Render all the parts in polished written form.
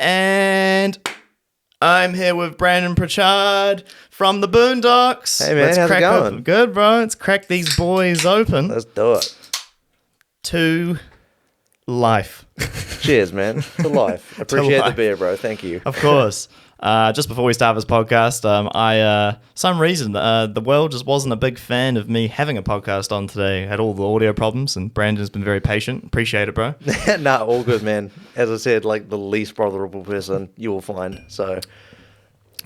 And I'm here with Branden Pritchard from the Boondocks. Hey man, how's it going? Good, bro. Let's crack these boys open. Let's do it. To life. Cheers, man. To life. Appreciate the beer, bro. Thank you. Of course. Just before we start this podcast, some reason the world just wasn't a big fan of me having a podcast on today. Had all the audio problems, and Brandon's been very patient. Appreciate it, bro. Nah, all good, man. As I said, like the least bothersome person you will find. So,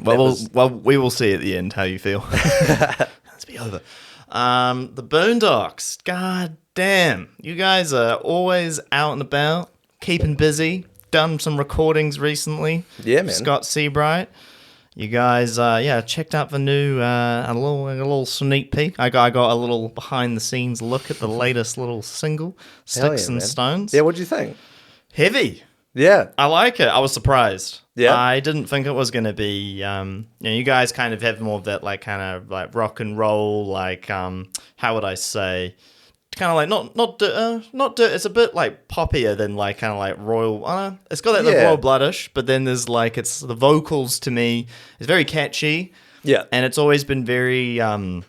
well, we will see at the end how you feel. Let's be over. The Boondocks. God damn, you guys are always out and about, keeping busy. Done some recordings recently. Yeah, man. Scott Seabright. You guys, checked out the new a little sneak peek. I got a little behind the scenes look at the latest little single, Sticks and man. Stones. Yeah, what'd you think? Heavy. Yeah, I like it. I was surprised. Yeah. I didn't think it was going to be, you guys kind of have more of that, like, kind of, like, rock and roll, like, how would I say, kind of like, not dirt, it's a bit, like, poppier than, like, kind of, like, royal, it's got that royal bloodish, but then there's, like, it's, the vocals, to me, is very catchy. Yeah. And it's always been very, I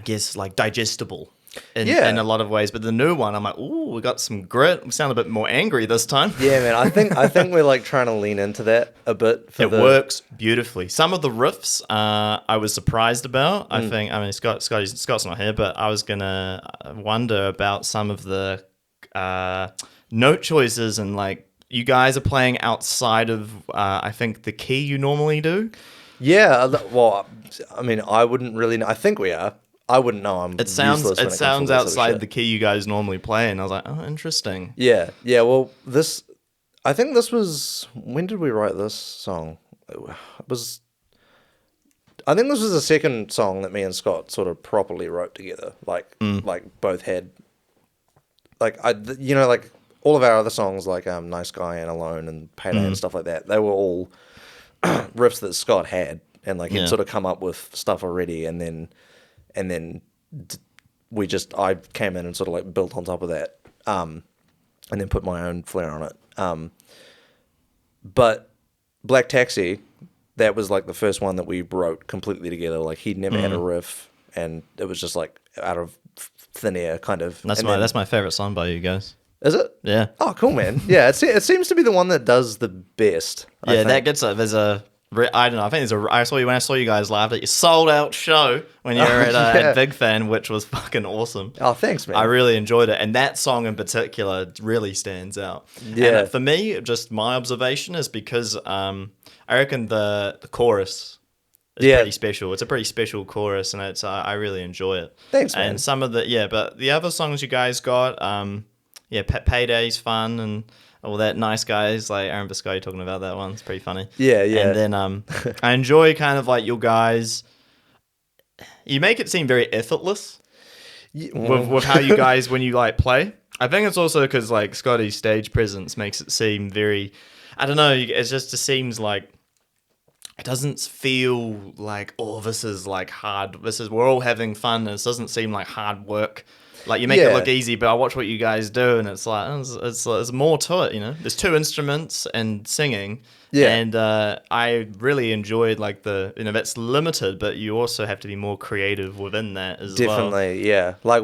guess, like, digestible. In a lot of ways, but the new one, I'm like, ooh, we got some grit. We sound a bit more angry this time. Yeah, man. I think we're like trying to lean into that a bit. It works beautifully. Some of the riffs, I was surprised about. I mean, Scott's not here, but I was gonna wonder about some of the note choices and like you guys are playing outside of, I think the key you normally do. Yeah. Well, I mean, I wouldn't really know. I think we are. I wouldn't know. It sounds outside the key you guys normally play, and I was like, oh, interesting. Yeah. Well, I think this was. When did we write this song? I think this was the second song that me and Scott sort of properly wrote together. Like both had. Like like all of our other songs, like Nice Guy and Alone and Payday and stuff like that. They were all riffs that Scott had, and like he'd sort of come up with stuff already, and then I came in and sort of like built on top of that, and then put my own flair on it. But Black Taxi, that was like the first one that we wrote completely together. Like he'd never had a riff, and it was just like out of thin air, kind of. That's my favorite song by you guys. Is it? Yeah. Oh, cool, man. Yeah, it seems to be the one that does the best. Yeah, that gets I don't know. I think I saw you guys laughed at your sold out show when you were at Big Fan, which was fucking awesome. Oh, thanks, man. I really enjoyed it, and that song in particular really stands out. Yeah. And for me, just my observation is because I reckon the chorus is pretty special. It's a pretty special chorus, and it's I really enjoy it. Thanks, man. And some of but the other songs you guys got, Payday's fun and. All that Nice Guys, like Aaron Biscotti talking about that one. It's pretty funny. Yeah. And then I enjoy kind of like you guys. You make it seem very effortless with how you guys, when you like play. I think it's also because like Scotty's stage presence makes it seem very, I don't know, it just seems like it doesn't feel like, oh, this is like hard. We're all having fun. And it doesn't seem like hard work. Like, you make it look easy, but I watch what you guys do, and it's like, there's more to it, you know? There's two instruments and singing, and I really enjoyed, like, that's limited, but you also have to be more creative within that as well. Definitely, yeah. Like,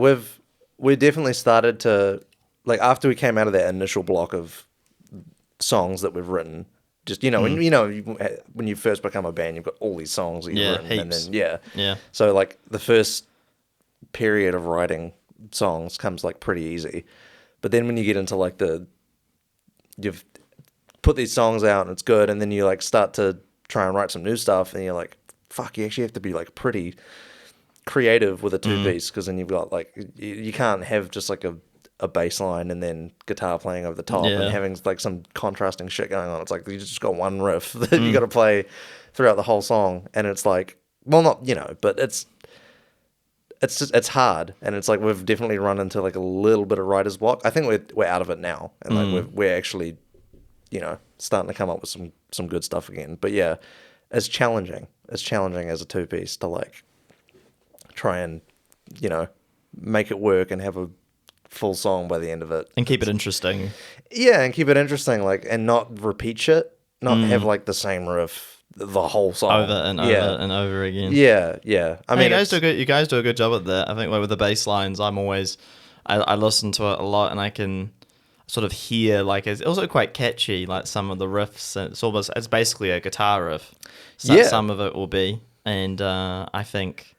we definitely started to, like, after we came out of that initial block of songs that we've written, just, when you first become a band, you've got all these songs that you've written, heaps. and then, so, like, the first period of writing songs comes like pretty easy, but then when you get into like you've put these songs out and it's good, and then you like start to try and write some new stuff, and you're like, fuck, you actually have to be like pretty creative with a two-piece, because then you've got like you can't have just like a bass line and then guitar playing over the top and having like some contrasting shit going on. It's like you just got one riff that you got to play throughout the whole song, and it's like, well, not but it's hard, and it's like we've definitely run into like a little bit of writer's block. I think we're out of it now, and like we're actually starting to come up with some good stuff again. But yeah, it's challenging as a two-piece to like try and make it work and have a full song by the end of it and keep it interesting. Yeah, and keep it interesting, like, and not repeat shit. not have like the same riff the whole song over and over and over again. Yeah. I mean, you guys do a good job at that. I think like with the bass lines, I listen to it a lot, and I can sort of hear like it's also quite catchy. Like some of the riffs, and it's basically a guitar riff. So some of it will be, and I think.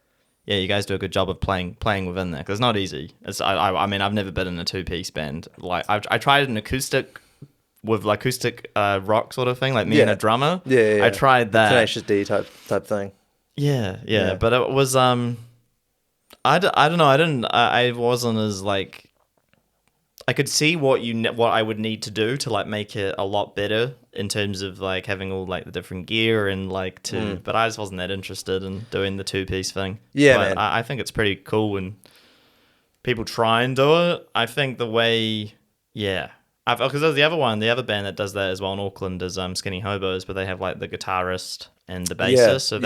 Yeah, you guys do a good job of playing within there, because it's not easy. I mean, I've never been in a 2-piece band. Like I tried an acoustic with like acoustic rock sort of thing, like me and a drummer. Yeah. I tried that Tenacious D type thing. Yeah. But it was I don't know. I wasn't as like. I could see what I would need to do to like make it a lot better in terms of like having all like the different gear and like but I just wasn't that interested in doing the 2-piece thing. Yeah, but man. I think it's pretty cool when people try and do it. I think the way, because there's the other band that does that as well in Auckland is Skinny Hobos, but they have like the guitarist and the bassist. So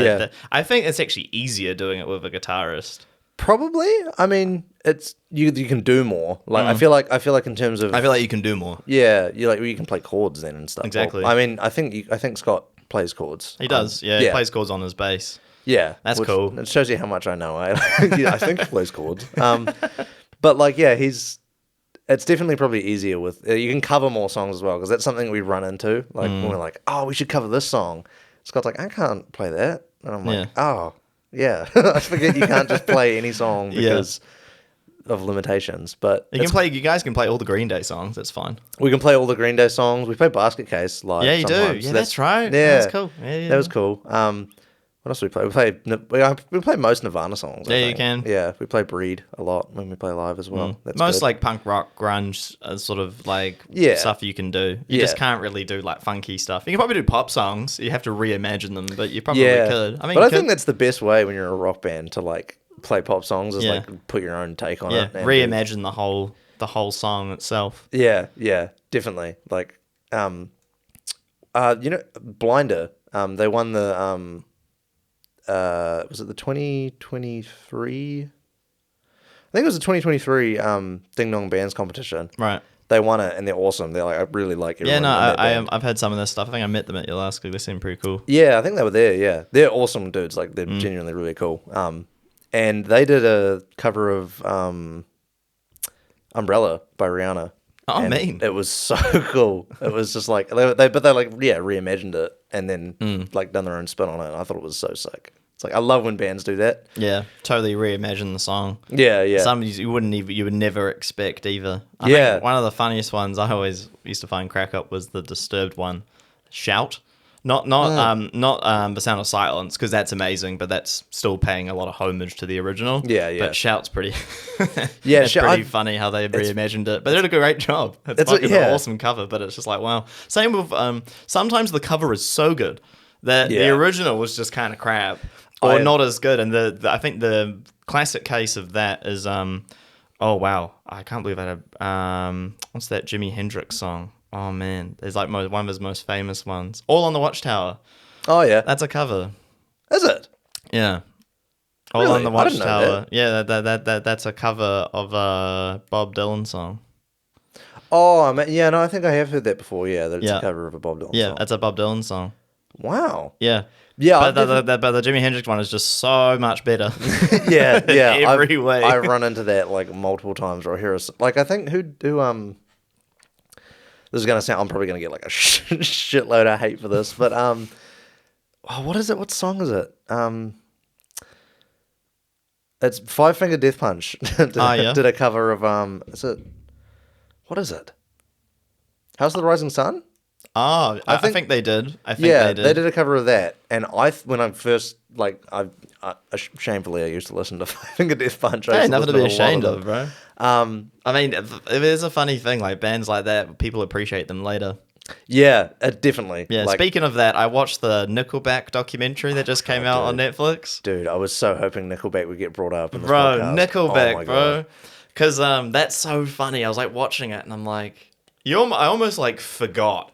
I think it's actually easier doing it with a guitarist. Probably. I mean, it's you can do more. Like I feel like in terms of I feel like you can do more. Yeah, you can play chords then and stuff. Exactly. Well, I mean, I think Scott plays chords. He does. He plays chords on his bass. Yeah, that's cool. It shows you how much I know. I think he plays chords. But like, it's definitely probably easier with you can cover more songs as well, because that's something we run into. Like when we're like, oh, we should cover this song. Scott's like, I can't play that, and I'm like, oh. Yeah, I forget you can't just play any song because of limitations. But you guys can play all the Green Day songs. That's fine. We can play all the Green Day songs. We play Basket Case live. Yeah, you sometimes. do. Yeah, that's right. Yeah, that's cool. Yeah. That was cool. What else do we play? We play most Nirvana songs. Yeah, you can. Yeah, we play Breed a lot when we play live as well. That's most good. like punk rock, grunge, sort of like stuff you can do. You just can't really do like funky stuff. You can probably do pop songs. You have to reimagine them, but you probably could. I think that's the best way when you're a rock band to like play pop songs is like put your own take on it. Reimagine the whole song itself. Yeah, definitely. Like, Blinder. They won the was it the 2023? I think it was the 2023 Ding Dong Bands competition. Right. They won it and they're awesome. They're like, I really like it. Yeah, no, I've heard some of this stuff. I think I met them at your last gig. They seem pretty cool. Yeah, I think they were there. Yeah, they're awesome dudes. Like they're genuinely really cool. And they did a cover of Umbrella by Rihanna. Oh, mean. It was so cool. It was just like they reimagined it and then like done their own spin on it. And I thought it was so sick. It's like I love when bands do that. Yeah, totally reimagine the song. Yeah. Some you would never expect either. I think one of the funniest ones I always used to find crack up was the Disturbed one, Shout. Not The Sound of Silence, because that's amazing, but that's still paying a lot of homage to the original. Yeah. But Shout's pretty. It's pretty funny how they reimagined it, but they did a great job. It's fucking an awesome cover, but it's just like wow. Same with sometimes the cover is so good that the original was just kind of crap or not as good. And I think the classic case of that is oh wow, I can't believe I had what's that Jimi Hendrix song? Oh man, there's like one of his most famous ones. All on the Watchtower. Oh yeah, that's a cover. Is it? Yeah. All on the Watchtower. Yeah, that's a cover of a Bob Dylan song. Oh, I think I have heard that before. Yeah, that it's a cover of a Bob Dylan song. Yeah, it's a Bob Dylan song. Wow. Yeah. Yeah, but the Jimi Hendrix one is just so much better. yeah. Every way. I run into that like multiple times. Or hear like I think who this is gonna sound. I'm probably gonna get like a shitload of hate for this, but what is it? What song is it? It's Five Finger Death Punch. Did a cover of is it? What is it? House of the Rising Sun? Oh, I think they did. They did a cover of that. And when I first I shamefully I used to listen to Five Finger Death Punch. Hey, nothing to be ashamed of, bro. I mean, it is a funny thing. Like bands like that, people appreciate them later. Yeah, definitely. Yeah. Speaking of that, I watched the Nickelback documentary that just came out on Netflix. Dude, I was so hoping Nickelback would get brought up in this podcast. Nickelback, Nickelback, bro. Because that's so funny. I was like watching it, and I'm like, I almost like forgot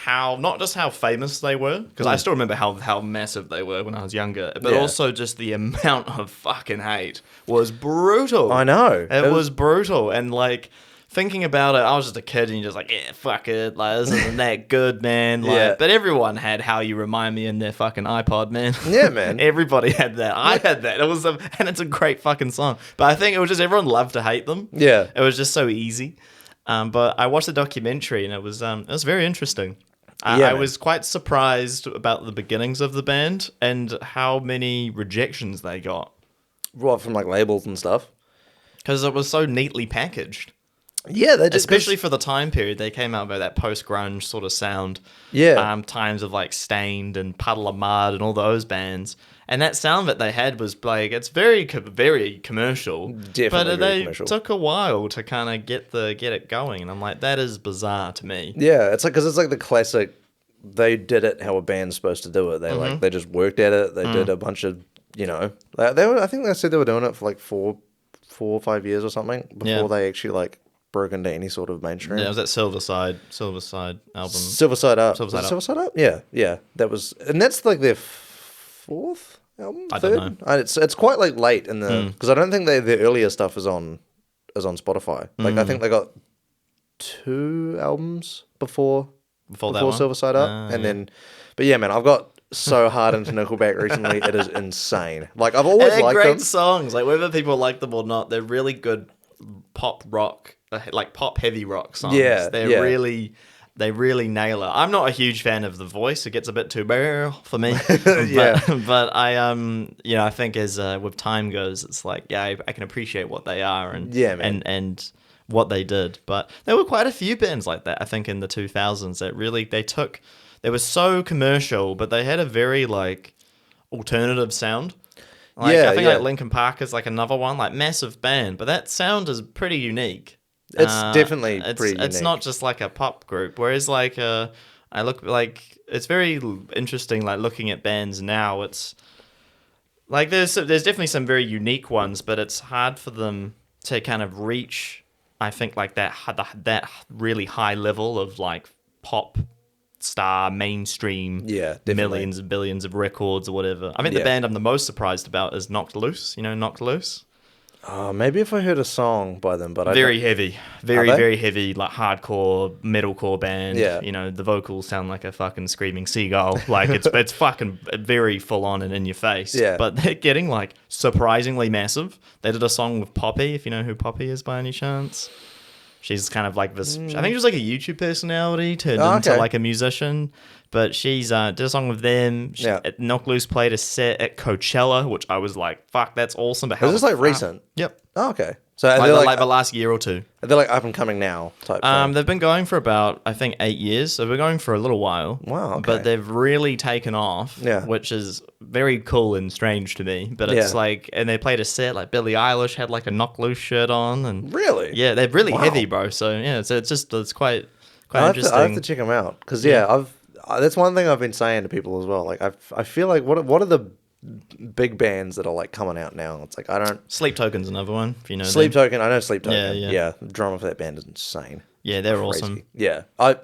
not just how famous they were, because I still remember how massive they were when I was younger, but also just the amount of fucking hate was brutal. I know. It was brutal, and like thinking about it, I was just a kid and you're just like, yeah, fuck it. Like, this isn't that good, man. Like, Yeah. But everyone had How You Remind Me in their fucking iPod, man. Yeah, man. Everybody had that. I had that. And it's a great fucking song. But I think it was just everyone loved to hate them. Yeah. It was just so easy. But I watched the documentary and it was very interesting. I was quite surprised about the beginnings of the band and how many rejections they got. What, from like labels and stuff? Because it was so neatly packaged. Yeah, they just, especially for the time period. They came out with that post-grunge sort of sound. Yeah. Times of like Stained and Puddle of Mud and all those bands. And that sound that they had was like, it's very, very commercial. Definitely but very they commercial. took a while to kind of get it going. And I'm like, that is bizarre to me. Yeah, it's like, because it's like the classic, they did it how a band's supposed to do it. They like, they just worked at it. They did a bunch of, you know, I think they said they were doing it for like 4 or 5 years or something before they actually like broke into any sort of mainstream. Yeah, it was that Silver Side album. Silver Side Up. Silver Side Up. Silver Side Up? Yeah. That was, and that's like their fourth album? I third? don't know. It's quite like late in the, because I don't think their earlier stuff is on Spotify. Like I think they got 2 albums before Silver Side Up, and then, but yeah, man, I've got so hard into Nickelback recently. It is insane. Like I've always They're liked great them. songs. Like whether people like them or not, they're really good pop rock, like pop heavy rock songs. Yeah, They really nail it. I'm not a huge fan of the voice. It gets a bit too bare for me. Yeah. But I I think as with time goes, it's like I can appreciate what they are and Yeah, man. and what they did. But there were quite a few bands like that. I think in the 2000s that really they were so commercial, but they had a very like alternative sound. Like, Yeah, I think yeah. like Linkin Park is like another one, like massive band, but that sound is pretty unique. It's definitely pretty It's unique. not just like a pop group. Whereas like I look like it's very interesting. Like looking at bands now, it's like there's definitely some very unique ones, but it's hard for them to kind of reach. I think like that really high level of like pop star mainstream. Yeah, definitely. Millions and billions of records or whatever. I think the Yeah. band I'm the most surprised about is Knocked Loose. You know Knocked Loose? Maybe if I heard a song by them, but Very heavy. Very, Are they? very heavy, like hardcore, metalcore band. Yeah. You know, the vocals sound like a fucking screaming seagull. Like, it's fucking very full on and in your face. Yeah. But they're getting, like, surprisingly massive. They did a song with Poppy, if you know who Poppy is by any chance. She's kind of like this, I think she was like a YouTube personality turned into okay. like a musician. But she's did a song with them. Yeah. Knocked Loose played a set at Coachella, which I was like, fuck, that's awesome. But how is this the like fuck- recent? Yep. Oh, okay. So are Like, they like the last year or two. they're like up and coming now type thing. They've been going for about, I think, 8 years. So they've been going for a little while. Wow, okay. But they've really taken off, Yeah. which is very cool and strange to me. But it's Yeah. like, and they played a set, like Billie Eilish had like a Knock Loose shirt on. And Really? yeah, they're really Wow. heavy, bro. So yeah, so it's quite I have interesting. to check them out because that's one thing I've been saying to people as well. Like I feel like what are the big bands that are like coming out now? It's like I don't. Sleep Token's another one, if you know Sleep them. Token, I know Sleep Token. Yeah. The drummer for that band is insane. Yeah, they're Crazy. awesome. Yeah, I've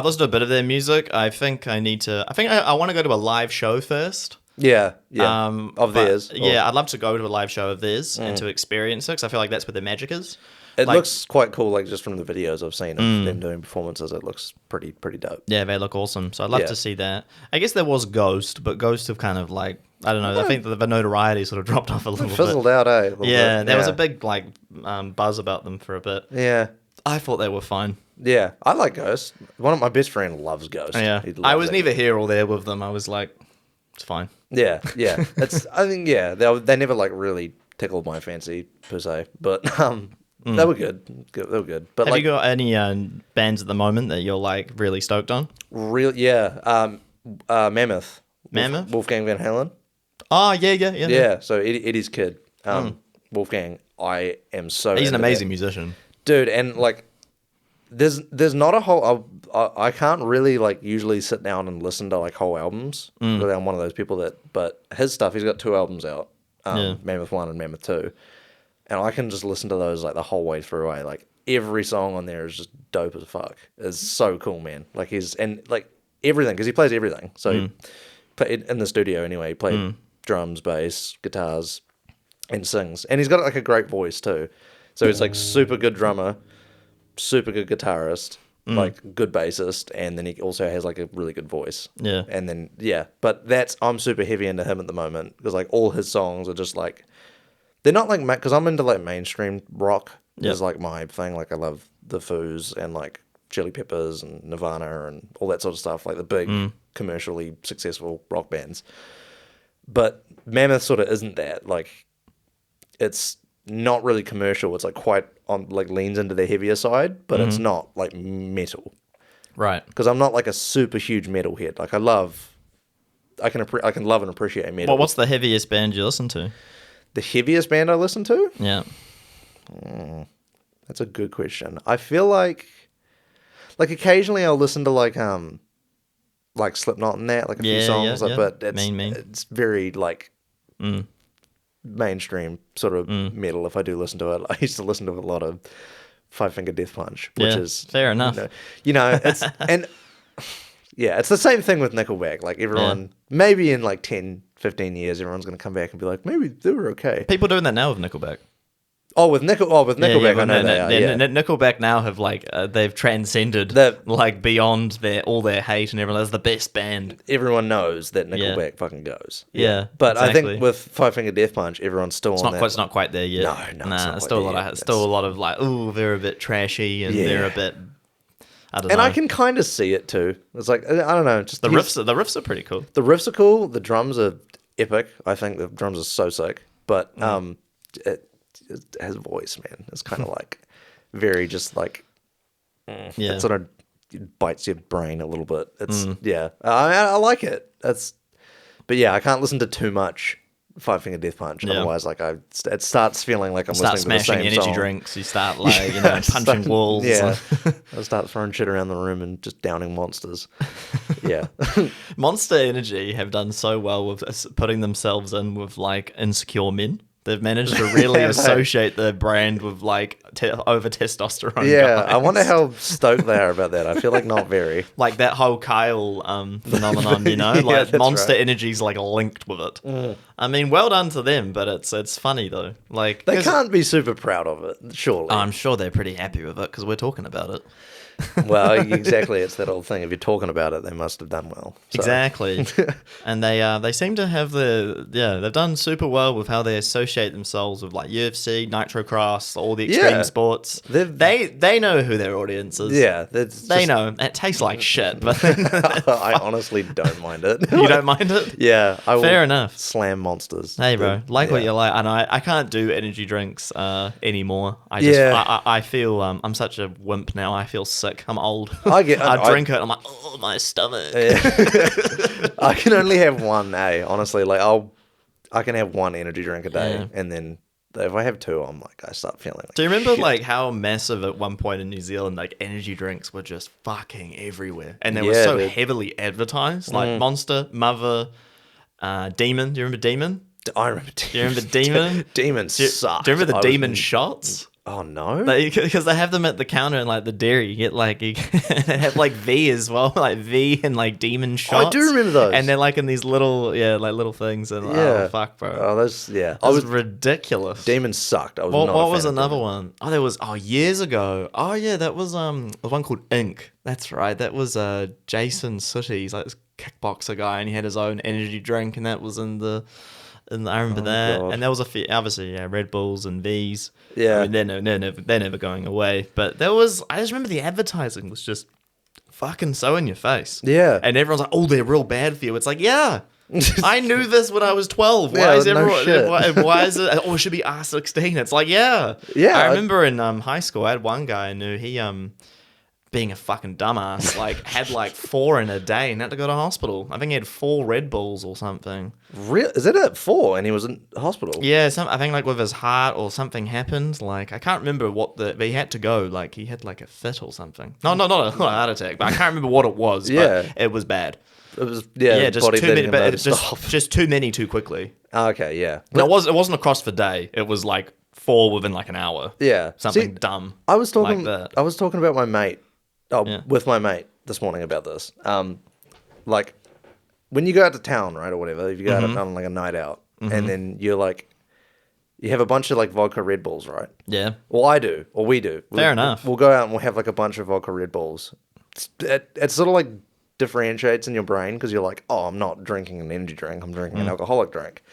listened to a bit of their music. I think I need to. I think I want to go to a live show first. yeah. Of Of theirs. Yeah, I'd love to go to a live show of theirs and to experience it because I feel like that's where the magic is. It Like- looks quite cool, like just from the videos I've seen of them doing performances. It looks pretty dope. Yeah, they look awesome. So I'd love Yeah. to see that. I guess there was Ghost, but Ghost have kind of like, I don't know, I think the notoriety sort of dropped off a little Fizzled bit. out, eh? A little Yeah, bit. there was a big like buzz about them for a bit. Yeah. I thought they were fine. Yeah, I like Ghost. One of my best friend loves Ghost. Yeah, He loves I was it. neither here or there with them. I was like, it's fine. Yeah. I think they never like really tickled my fancy per se, but they were good. They were good. But Have like you got any bands at the moment that you're like really stoked on? Mammoth. Mammoth? Wolfgang Van Halen. Oh yeah. Yeah. So Eddie's kid. Wolfgang. I am so. He's an into amazing that. musician. Dude, and like there's not a whole I can't really like usually sit down and listen to like whole albums. Really, I'm one of those people but his stuff, he's got 2 albums out, Mammoth 1 and Mammoth 2, and I can just listen to those like the whole way through. Like every song on there is just dope as fuck. It's so cool, man. Like like everything, because he plays everything. So he played in the studio anyway. He played drums, bass, guitars, and sings, and he's got like a great voice too. So he's like super good drummer, super good guitarist, like good bassist, and then he also has like a really good voice. Yeah. And then but I'm super heavy into him at the moment because like all his songs are just like they're not like because I'm into like mainstream rock. Is like my thing. Like I love the Foos and like Chili Peppers and Nirvana and all that sort of stuff. Like the big commercially successful rock bands. But Mammoth sort of isn't that. Like it's not really commercial. It's like quite on like leans into the heavier side, but it's not like metal. Right. Because I'm not like a super huge metal head. Like I can love and appreciate metal. Well, what's the heaviest band you listen to? The heaviest band I listen to? Yeah. That's a good question. I feel like occasionally I'll listen to like Slipknot and that, like a few songs, but it's very like mainstream sort of metal if I do listen to it. I used to listen to a lot of Five Finger Death Punch, which is fair enough. It's and it's the same thing with Nickelback. Like everyone, maybe in like 10, 15 years, everyone's going to come back and be like, maybe they were okay. People doing that now with Nickelback. With Nickelback, I know they are. Nickelback now have like they've transcended like beyond all their hate, and everyone is the best band. Everyone knows that Nickelback fucking goes. Yeah, but exactly. I think with Five Finger Death Punch, everyone's still on that. It's not quite there yet. No, it's still a lot of like, ooh, they're a bit trashy and they're a bit. I don't know. And I can kind of see it too. It's like I don't know. Just the riffs are pretty cool. The riffs are cool. The drums are epic. I think the drums are so sick. But it has voice, man. It's kind of like very just like it sort of bites your brain a little bit. It's I like it. But I can't listen to too much Five Finger Death Punch. Otherwise, like it starts feeling like I'm listening to the same smashing energy song. drinks. You start like punching walls. Yeah, I start throwing shit around the room and just downing monsters. Yeah, Monster Energy have done so well with putting themselves in with like insecure men. They've managed to really associate their brand with like over testosterone. Yeah, guys. I wonder how stoked they are about that. I feel like not very. Like that whole Kyle phenomenon, like Monster Energy's like linked with it. I mean, well done to them, but it's funny though. Like they can't be super proud of it, surely. I'm sure they're pretty happy with it because we're talking about it. Well, exactly. It's that old thing. If you're talking about it, they must have done well. So. Exactly. And they seem to have they've done super well with how they associate themselves with like UFC, Nitrocross, all the extreme sports. They know who their audience is. Yeah. They know. It tastes like shit, but I honestly don't mind it. You don't mind it? Yeah. Fair enough. Slam monsters. Hey, bro. What you like. And I can't do energy drinks anymore. I feel I'm such a wimp now. I feel sick. I'm old. I drink it. I'm like, oh, my stomach. Yeah. I can only have one. Honestly, like I can have one energy drink a day, and then if I have two, I'm like, I start feeling. Like Do you remember shit. like how massive at one point in New Zealand, like energy drinks were just fucking everywhere, and they were so heavily advertised, like Monster, Mother, Demon. Do you remember Demon? I remember. Do you remember Demon? Demon sucked. Do you remember the Demon shots? Oh no! Because they have them at the counter in like the dairy. You get like they have like V as well, like V and like Demon shots. I do remember those, and they're like in these little little things. And oh fuck, bro! Oh, those It was ridiculous. Demon sucked. What was another one? Oh, there was years ago. Oh yeah, that was one called Ink. That's right. That was Jason Sooty. He's like this kickboxer guy, and he had his own energy drink, and that was in the. And I remember that, God. And there was a few, obviously, Red Bulls and V's. Yeah, I mean, they're never going away. But there was, I just remember the advertising was just fucking so in your face. Yeah, and everyone's like, "Oh, they're real bad for you." It's like, yeah, I knew this when I was 12. Why is everyone? Why is it? Oh, it should be R16. It's like, yeah. I remember in high school, I had one guy I knew. He being a fucking dumbass, like had like 4 in a day and had to go to hospital. I think he had 4 Red Bulls or something. Really? Is it at 4 and he was in hospital? Yeah, I think like with his heart or something happened. Like I can't remember but he had to go. Like he had like a fit or something. No, not a heart attack, but I can't remember what it was. But it was bad. It was just too many, but just too many too quickly. Okay, yeah. No, it wasn't across the day. It was like 4 within like an hour. Yeah, something dumb. I was talking like that. I was talking about my mate. With my mate this morning about this. Like when you go out to town, right, or whatever, if you go out on like a night out, and then you're like, you have a bunch of like vodka Red Bulls, right? Yeah. Well, I do, or we do. Fair enough. We'll go out and we'll have like a bunch of vodka Red Bulls. It sort of like differentiates in your brain because you're like, oh, I'm not drinking an energy drink, I'm drinking an alcoholic drink.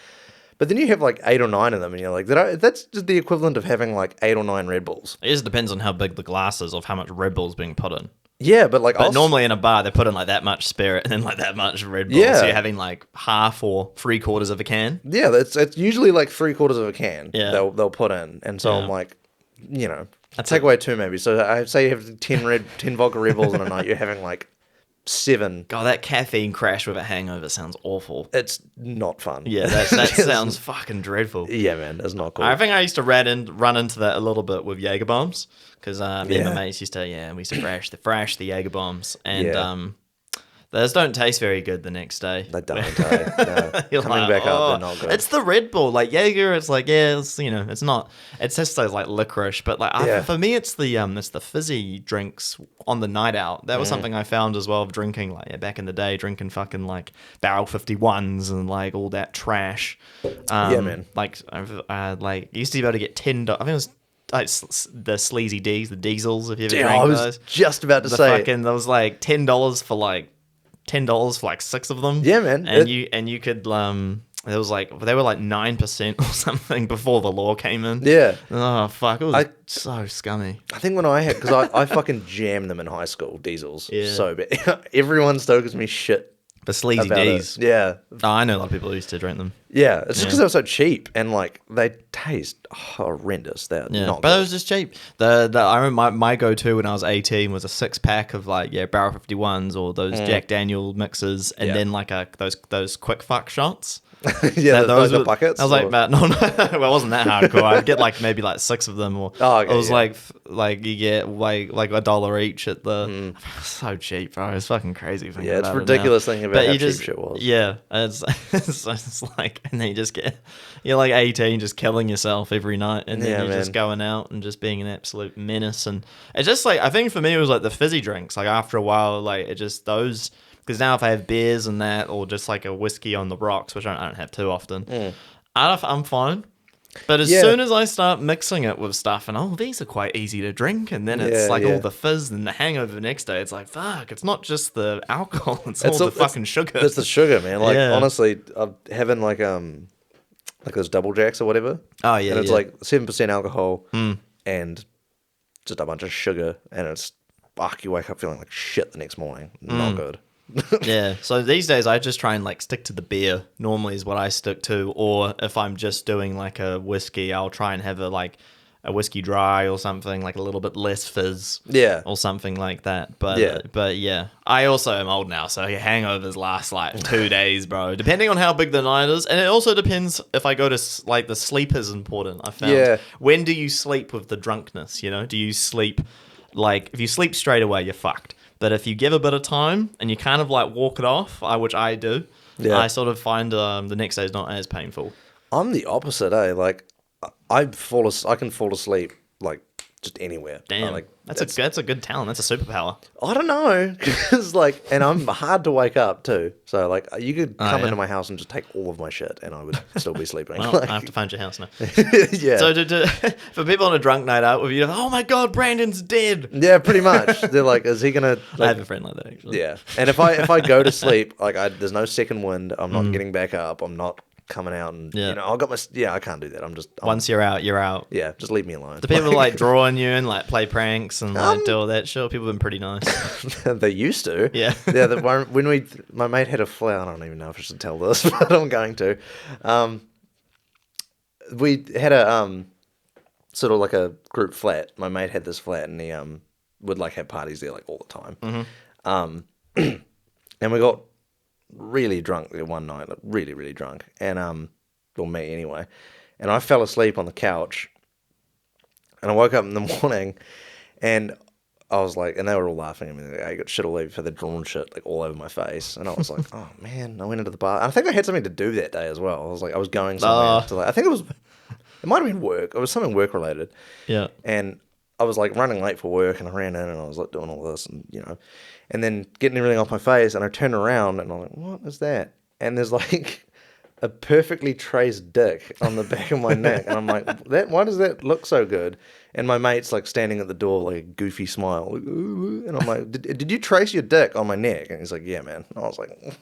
But then you have like 8 or 9 of them, and you're like, that's just the equivalent of having like 8 or 9 Red Bulls. It just depends on how big the glass is of how much Red Bull's being put in. Yeah, but like... But normally in a bar, they put in like that much spirit and then like that much Red Bull. Yeah. So you're having like half or 3/4 of a can. Yeah, it's usually like 3/4 of a can they'll put in. And so I'm like, you know, take away 2 maybe. So I say you have 10 vodka Red Bulls in a night, you're having like 7. God, that caffeine crash with a hangover sounds awful. It's not fun. Yeah, that sounds fucking dreadful. Yeah, man, it's not cool. I think I used to run into that a little bit with Jaeger bombs because me and my mates used to we used to thrash the Jaeger bombs, and those don't taste very good the next day. They don't. No. Coming back up, they're not good. It's the Red Bull, like Jaeger. It's like it's it's not. It's just those like licorice, but like for me, it's the fizzy drinks on the night out. That was something I found as well of drinking like back in the day, drinking fucking like Barrel 51s and like all that trash. Yeah, man. Like like used to be able to get $10. I think it was like the Sleazy Ds, the diesels. If you ever drank those, I was just about to say there was like $10 for like. $10 for like 6 of them. Yeah, man. And you could it was like they were like 9% or something before the law came in. Yeah. Oh fuck, it was so scummy. I think when I had because I fucking jammed them in high school, diesels. Yeah. So bad. Everyone still gives me shit. The Sleazy Ds. Yeah. Oh, I know a lot of people who used to drink them. Yeah, it's just because they were so cheap and like they taste horrendous. They're not but good. it was just cheap. I remember my go-to when I was 18 was a 6-pack of like Barrel 51s or those Jack Daniel mixes, and then like those quick fuck shots. Yeah, those were buckets. I was like, no, well, it wasn't that hardcore. I'd get like maybe like 6 of them, or it was like you get like $1 each at the. So cheap, bro. It's fucking crazy. Yeah, it's ridiculous thinking about how cheap shit was. Yeah, it's like, and then you're like 18, just killing yourself every night, and then you're just going out and just being an absolute menace. And it's just like, I think for me it was like the fizzy drinks. Like after a while, like it just those. Because now if I have beers and that, or just like a whiskey on the rocks, which I don't have too often, I'm fine. But as soon as I start mixing it with stuff, and these are quite easy to drink, and then it's all the fizz and the hangover the next day, it's like, fuck, it's not just the alcohol, it's all the fucking sugar. It's the sugar, man. Like, honestly, I'm having like those double jacks or whatever. Oh, yeah. And it's like 7% alcohol and just a bunch of sugar, and it's, fuck, you wake up feeling like shit the next morning. Not good. Yeah, so these days I just try and like stick to the beer normally is what I stick to, or if I'm just doing like a whiskey, I'll try and have a whiskey dry or something, like a little bit less fizz, or something like that. But yeah, I also am old now, so hangovers last like 2 days, bro, depending on how big the night is. And it also depends if I go to like the sleep is important. I found when do you sleep with the drunkenness, do you sleep like if you sleep straight away, you're fucked. But if you give a bit of time and you kind of like walk it off, which I do, I sort of find the next day is not as painful. I'm the opposite, Like I can fall asleep like just anywhere. Damn, like that's a good talent. That's a superpower. I don't know, because like, and I'm hard to wake up too. So like, you could come into my house and just take all of my shit, and I would still be sleeping. Well, I have to find your house now. Yeah. So for people on a drunk night out with you, oh my god, Brandon's dead. Yeah, pretty much. They're like, is he gonna? Like, I have a friend like that actually. Yeah, and if I go to sleep, like there's no second wind. I'm not getting back up. I'm not coming out and I can't do that. Once you're out, you're out. Yeah, just leave me alone. Do people like draw on you and like play pranks and like do all that shit? People have been pretty nice. They used to. Yeah. Yeah. When my mate had a flat. I don't even know if I should tell this, but I'm going to. We had a sort of like a group flat. My mate had this flat, and he would like have parties there like all the time. And we got really drunk there one night, like really, really drunk, and or me anyway, and I fell asleep on the couch, and I woke up in the morning, and I was like, and they were all laughing at me. Like, I got shit all over, they'd drawn shit like all over my face, and I was like, oh man, I went into the bar. I think I had something to do that day as well. I was going somewhere to, like, I think it might have been work. It was something work related. Yeah, and I was like running late for work, and I ran in, and I was like doing all this, and and then getting everything off my face, and I turned around, and I'm like, what is that? And there's like a perfectly traced dick on the back of my neck. And I'm like, why does that look so good? And my mate's like standing at the door, like a goofy smile. Like, ooh. And I'm like, did you trace your dick on my neck? And he's like, yeah, man. And I was like,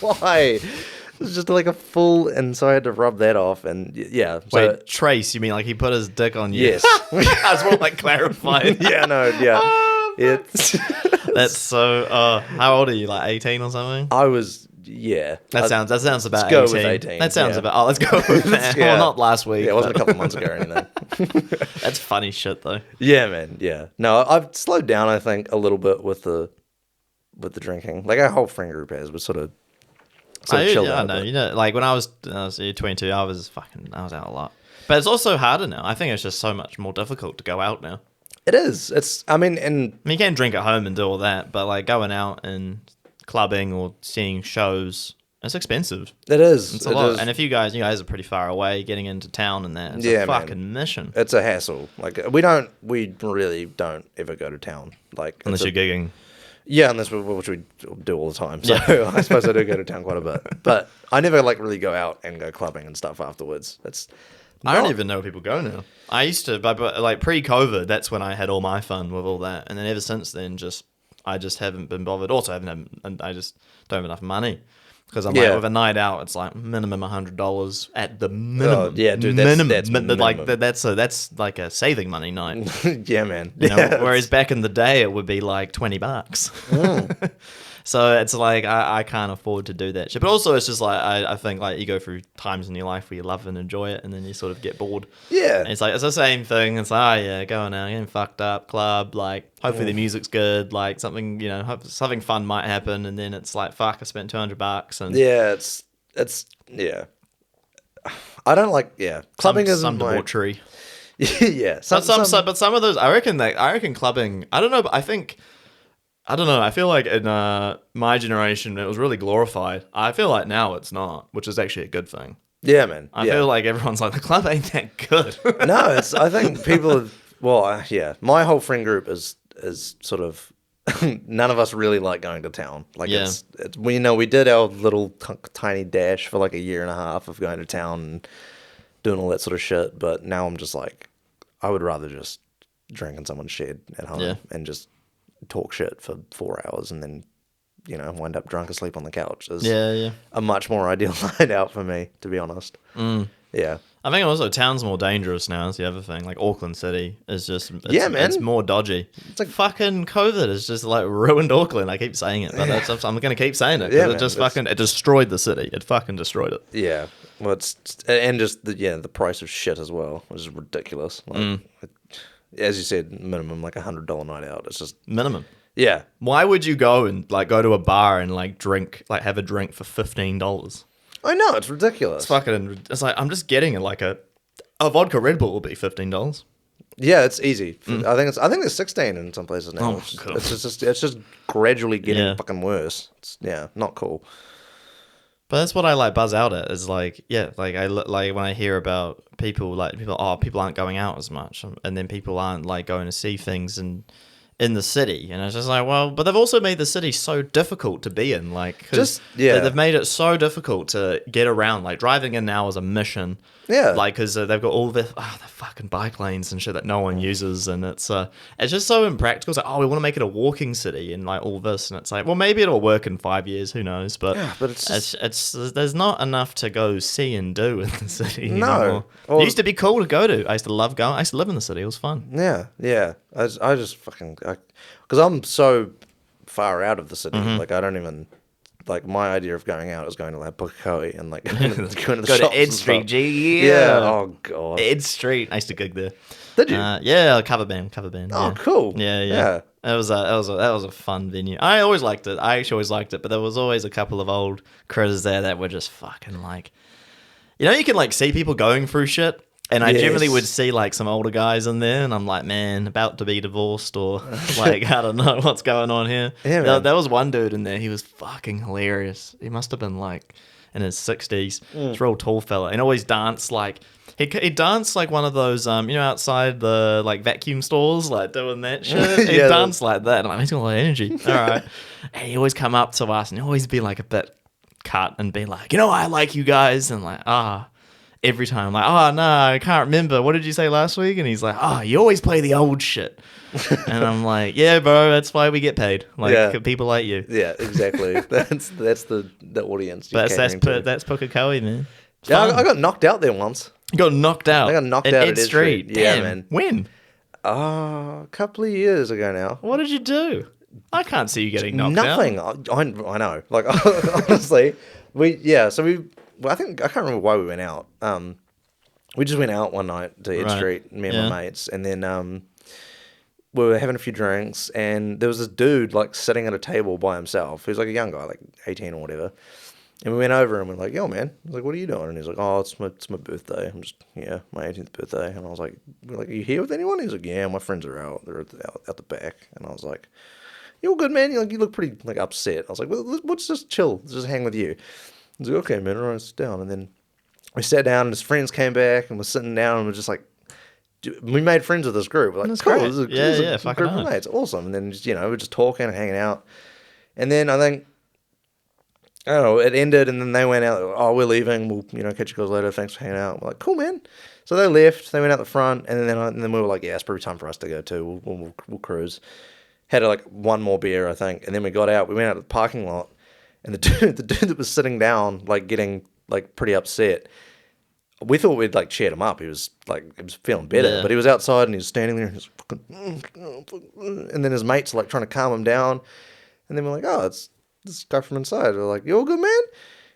why? It's just like a full, and so I had to rub that off. And yeah. So, Wait, trace? You mean like he put his dick on you? yes. I was more like clarifying. Yeah, no, yeah. It's That's so. How old are you? Like 18 or something? I was, yeah. That sounds about let's go 18. with 18, That sounds yeah. about. Oh, let's go with that. Yeah. Well, not last week. Yeah, it wasn't a but- couple months ago or anything. That's funny shit though. Yeah, man. Yeah. No, I've slowed down, I think, a little bit with the drinking. Like our whole friend group has, but sort of chilled I out. know. You know, like when I was 22, I was out a lot. But it's also harder now. I think it's just so much more difficult to go out now. It is. It's. I mean, and I mean, you can drink at home and do all that, but like going out and clubbing or seeing shows, it's expensive. it is. It's a It lot. is. And if you guys are pretty far away, getting into town and that, it's Yeah, a man. fucking mission. It's a hassle. Like we really don't ever go to town. Like Unless you're gigging. yeah, unless which we do all the time. So I suppose I do go to town quite a bit, but I never like really go out and go clubbing and stuff afterwards. It's. I don't even know people go now. I used to, but like pre-COVID, that's when I had all my fun with all that, and then ever since then, I just haven't been bothered. Also, and I just don't have enough money because I'm like with a night out, it's like minimum $100 at the minimum. Oh, yeah, dude, that's minimum. Like that's like a saving money night. Yeah, man. You know, Yeah, whereas back in the day, it would be like $20. So it's like I can't afford to do that shit. But also, it's just like I think like you go through times in your life where you love and enjoy it, and then you sort of get bored. yeah. And it's like it's the same thing. It's like, oh yeah, going out, getting fucked up, club. Like hopefully the music's good. Like something, you know, something fun might happen, and then it's like fuck, I spent $200, and Yeah, it's yeah. I don't like clubbing isn't some my debauchery. yeah. But some of those, I reckon clubbing. I don't know, but I don't know. I feel like in my generation, it was really glorified. I feel like now it's not, which is actually a good thing. yeah, man. I yeah. feel like everyone's like, the club ain't that good. No, it's. I think people. Yeah. My whole friend group is sort of. None of us really like going to town. Like Yeah. it's we did our little tiny dash for like a year and a half of going to town and doing all that sort of shit. But now I'm just like, I would rather just drink in someone's shed at home and just talk shit for 4 hours and then, you know, wind up drunk asleep on the couch. Is yeah. a much more ideal night out for me, to be honest. Yeah. I think also town's more dangerous now. Is the other thing. Like Auckland City is just Yeah, man. It's more dodgy. It's like fucking COVID has just like ruined Auckland. I keep saying it, but I'm gonna keep saying it. Yeah, It man, just it destroyed the city. It fucking destroyed it. Yeah. Well, it's and just the price of shit as well, which is ridiculous. Like, as you said, minimum like $100 night out. It's just Minimum. yeah. Why would you go and like go to a bar and like have a drink for $15? I know it's ridiculous. It's fucking. It's like I'm just getting like a vodka Red Bull will be $15. Yeah, it's easy. I think there's 16 in some places now. Oh, It's God. it's just gradually getting Yeah. fucking worse. It's not cool. But that's what I like buzz out at is like, yeah, like like when I hear about people aren't going out as much, and then people aren't like going to see things in the city, and it's just like, well, but they've also made the city so difficult to be in, like, they've made it so difficult to get around. Like driving in now is a mission. Yeah. Like, because they've got all the fucking bike lanes and shit that no one uses, and it's just so impractical. It's like, oh, we want to make it a walking city and like all this, and it's like, well, maybe it'll work in 5 years, who knows? But but it's it's there's not enough to go see and do in the city. No. anymore. Or- It used to be cool to go to. I used to love going. I used to live in the city. It was fun. yeah. I just fucking because I'm so far out of the city. Like I don't even. Like my idea of going out is going to like Pukekohe and like going to the Go shops to Ed and Street, stuff. G. Yeah. Oh god. Ed Street. I used to gig there. Did you? Yeah, cover band. Oh, Yeah. cool. Yeah. That was a fun venue. I always liked it. I actually always liked it, but there was always a couple of old critters there that were just fucking like, you know, you can like see people going through shit. And I generally would see like some older guys in there, and I'm like, man, about to be divorced, or like, I don't know what's going on here. Yeah, man. There was one dude in there. He was fucking hilarious. He must have been like in his 60s. He's a real tall fella, and always danced like he danced like one of those you know, outside the like vacuum stores, like doing that shit. He Yeah, danced like that. And I'm like, he's got a lot of energy. All right. And he always come up to us, and he always be like a bit cut and be like, I like you guys, and like, every time, like, oh no, I can't remember. What did you say last week? And he's like, you always play the old shit. And I'm like, yeah, bro, that's why we get paid. Like people like you. Yeah, exactly. That's the audience. But that's Pukekohe, man. Yeah, I got knocked out there once. You got knocked out. I got knocked at out Ed at Street. Yeah, Damn. man. When? A couple of years ago now. What did you do? I can't see you getting knocked Nothing. out. I know. Like honestly, I think I can't remember why we went out. We just went out one night to Ed Street, me and my mates, and then we were having a few drinks, and there was this dude like sitting at a table by himself. He was like a young guy, like 18 or whatever. And we went over and we're like, yo, man. I was like, what are you doing? And he's like, oh, it's my birthday. I'm just, my 18th birthday. And I was like, are you here with anyone? He's like, yeah, my friends are out. They're out the back. And I was like, you all good, man? You look pretty like upset. I was like, well, let's just chill. Let's just hang with you. He's like, okay, man, all right, sit down. And then we sat down and his friends came back and we're sitting down and we're just like, we made friends with this group. We're like, that's cool. great. This is a group of mates. Awesome. And then, just, we're just talking and hanging out. And then I think, I don't know, it ended and then they went out, oh, we're leaving, we'll, catch you guys later, thanks for hanging out. We're like, cool, man. So they left, they went out the front, and then we were like, yeah, it's probably time for us to go too, we'll cruise. Had like one more beer, I think, and then we got out, we went out to the parking lot, and the dude that was sitting down, like getting like pretty upset, we thought we'd like cheered him up, he was feeling better, but he was outside and he was standing there, and he was fucking, and then his mates like trying to calm him down, and then we're like, oh, it's this guy from inside. We're like, you all good, man?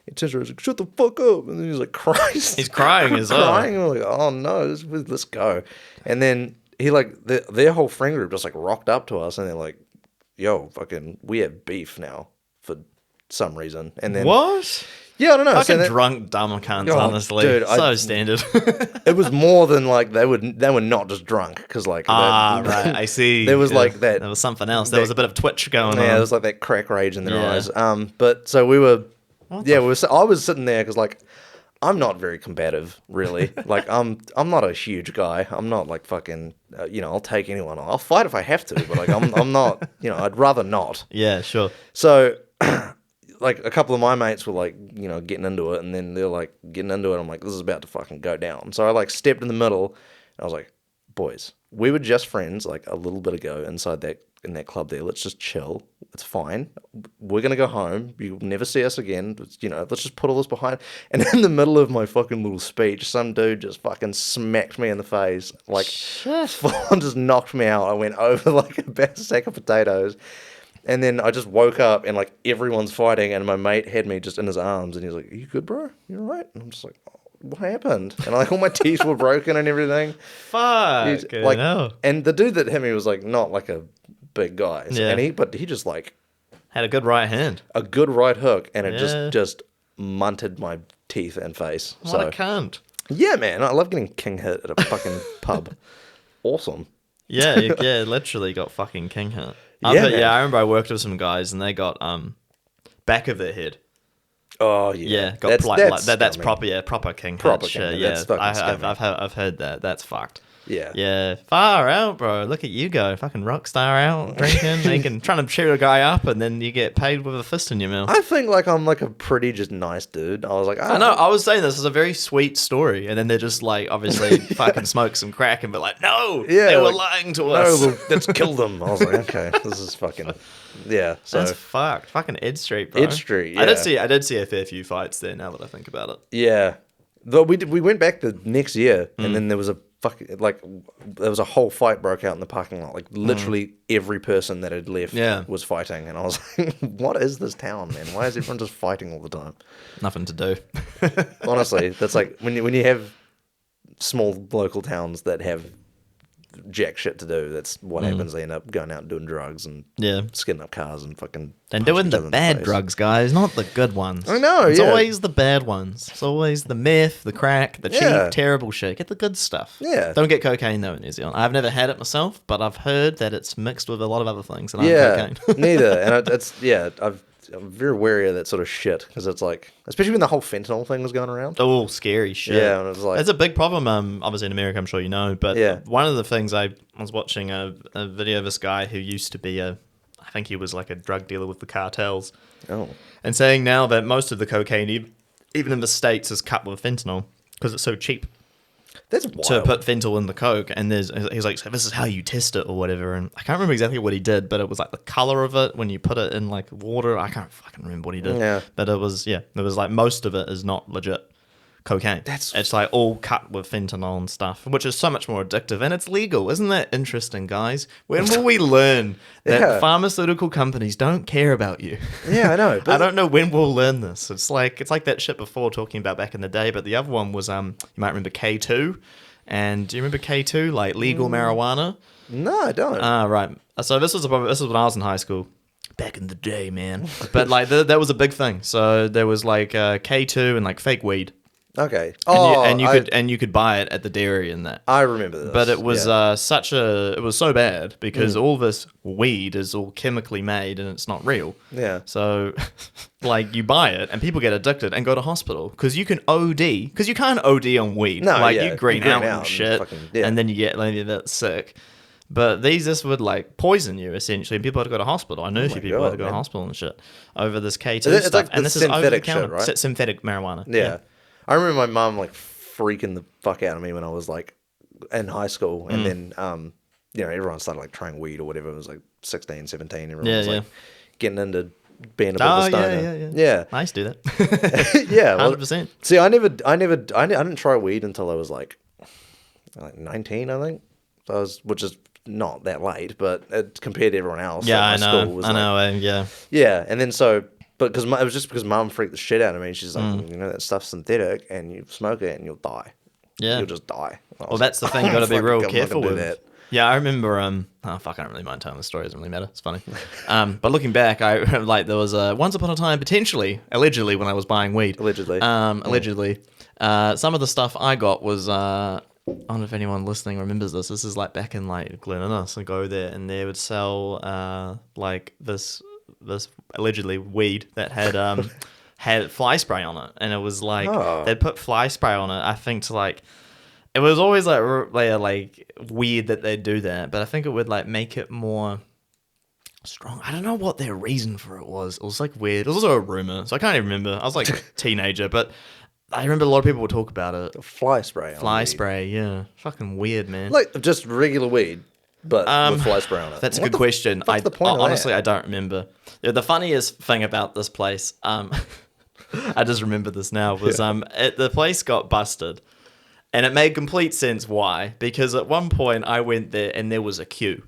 He turns around, he's like, shut the fuck up. And then he's like, crying. He's crying as well. Crying. And we're like, oh no, let's go. And then he their whole friend group just like rocked up to us and they're like, yo, fucking, we have beef now for some reason. And then what? Yeah, I don't know. Fucking drunk dumb cunts, honestly. Dude, so standard. It was more than like they were not just drunk because like right, I see. There was like that. There was something else. There was a bit of twitch going on. Yeah, there was like that crack rage in their eyes. But so we were. I was sitting there because like I'm not very combative, really. Like I'm not a huge guy. I'm not like fucking. I'll take anyone. I'll fight if I have to, but like I'm not. I'd rather not. Yeah, sure. So. Like a couple of my mates were like, getting into it, and then they're like getting into it. I'm like, this is about to fucking go down. So I like stepped in the middle, and I was like, boys, we were just friends like a little bit ago in that club there. Let's just chill. It's fine. We're gonna go home. You'll never see us again. Let's just put all this behind. And in the middle of my fucking little speech, some dude just fucking smacked me in the face, like full on just knocked me out. I went over like a sack of potatoes. And then I just woke up and like everyone's fighting and my mate had me just in his arms and he's like, are you good, bro? You all right? And I'm just like, oh, what happened? And like all my teeth were broken and everything. Fuck. Like, and the dude that hit me was like not like a big guy. But he just like had a good right hand. A good right hook and it just munted my teeth and face. What a cunt. Yeah, man. I love getting king hit at a fucking pub. Awesome. Yeah, literally got fucking king hit. I remember I worked with some guys and they got back of their head. Oh yeah, got that's proper, proper king hit shit. Yeah, I've heard that. That's fucked. Yeah, far out, bro. Look at you go, fucking rock star out drinking, trying to cheer a guy up, and then you get paid with a fist in your mouth. I think like I'm like a pretty just nice dude. I was like, I know. I was saying this is a very sweet story, and then they're just like obviously fucking smoke some crack and be like, no, they were lying to us. No, let's kill them. I was like, okay, this is fucking. Yeah, so that's fucked. Fucking Ed Street, bro. Ed Street. Yeah. I did see a fair few fights there. Now that I think about it. Yeah, though we went back the next year, and then there was a whole fight broke out in the parking lot. Like literally every person that had left was fighting, and I was like, "What is this town, man? Why is everyone just fighting all the time? Nothing to do." Honestly, that's like when you have small local towns that have jack shit to do. That's what happens. They end up going out and doing drugs and skinning up cars and fucking. And doing the bad drugs, guys, not the good ones. I know. It's always the bad ones. It's always the meth, the crack, the cheap, terrible shit. Get the good stuff. Yeah. Don't get cocaine though in New Zealand. I've never had it myself, but I've heard that it's mixed with a lot of other things. And I'm cocaine. Neither. And I'm very wary of that sort of shit because it's like, especially when the whole fentanyl thing was going around. Oh, scary shit. Yeah, and it was like, it's a big problem. Obviously in America, I'm sure you know. But one of the things I was watching a video of this guy who used to be I think he was like a drug dealer with the cartels. Oh. And saying now that most of the cocaine, even in the States, is cut with fentanyl because it's so cheap. That's wild. To put fentanyl in the coke, and he's like, so this is how you test it or whatever. And I can't remember exactly what he did, but it was like the color of it when you put it in like water. I can't fucking remember what he did. Yeah. But it was like most of it is not legit cocaine. It's like all cut with fentanyl and stuff, which is so much more addictive, and it's legal. Isn't that interesting, guys? When will we learn that pharmaceutical companies don't care about you? Yeah, I know. I don't know when we'll learn this. It's like that shit before talking about back in the day, but the other one was you might remember K2. And do you remember K2, like legal marijuana? No, I don't. Right. So this was when I was in high school. Back in the day, man. But like that was a big thing. So there was like K2 and like fake weed. Okay. And you could buy it at the dairy and that. I remember this. But it was it was so bad because all this weed is all chemically made and it's not real. Yeah. So like you buy it and people get addicted and go to hospital because you can OD because you can't OD on weed. No, like you green out and shit fucking, and then you get like that sick. But this would like poison you essentially, and people had to go to hospital. I know a few people had to go to hospital and shit over this K2 stuff. Like and this is over the counter, right? Synthetic marijuana. Yeah. I remember my mum like freaking the fuck out of me when I was like in high school, and then everyone started like trying weed or whatever. It was like 16, 17. Everyone was like getting into being a bit of a stoner. Yeah. I used to do that. Yeah, 100%. See, I didn't try weed until I was like 19, I think. So which is not that late, but compared to everyone else, yeah, like, I know. Yeah, and then but because it was just because mum freaked the shit out of me. She's like, that stuff's synthetic, and you smoke it, and you'll die. Yeah, you'll just die. Well, that's the thing. Got to be real careful with that. Yeah, I remember. I don't really mind telling the story. It doesn't really matter. It's funny. But looking back, I like there was once upon a time, allegedly, when I was buying weed. Allegedly. Some of the stuff I got was. I don't know if anyone listening remembers this. This is like back in like Glen Innes. I go there and they would sell like this allegedly weed that had had fly spray on it, and it was like they'd put fly spray on it. I think to like it was always like weird that they'd do that, but I think it would like make it more strong. I don't know what their reason for it was. It was like weird. It was also a rumor, so I can't even remember. I was like a teenager, but I remember a lot of people would talk about it. Fly spray. Fly spray, yeah. Fucking weird, man. Like just regular weed, but with fly spray on it. That's a good question. What's the point honestly, of I don't remember. The funniest thing about this place, I just remember this now, was the place got busted. And it made complete sense why. Because at one point I went there and there was a queue.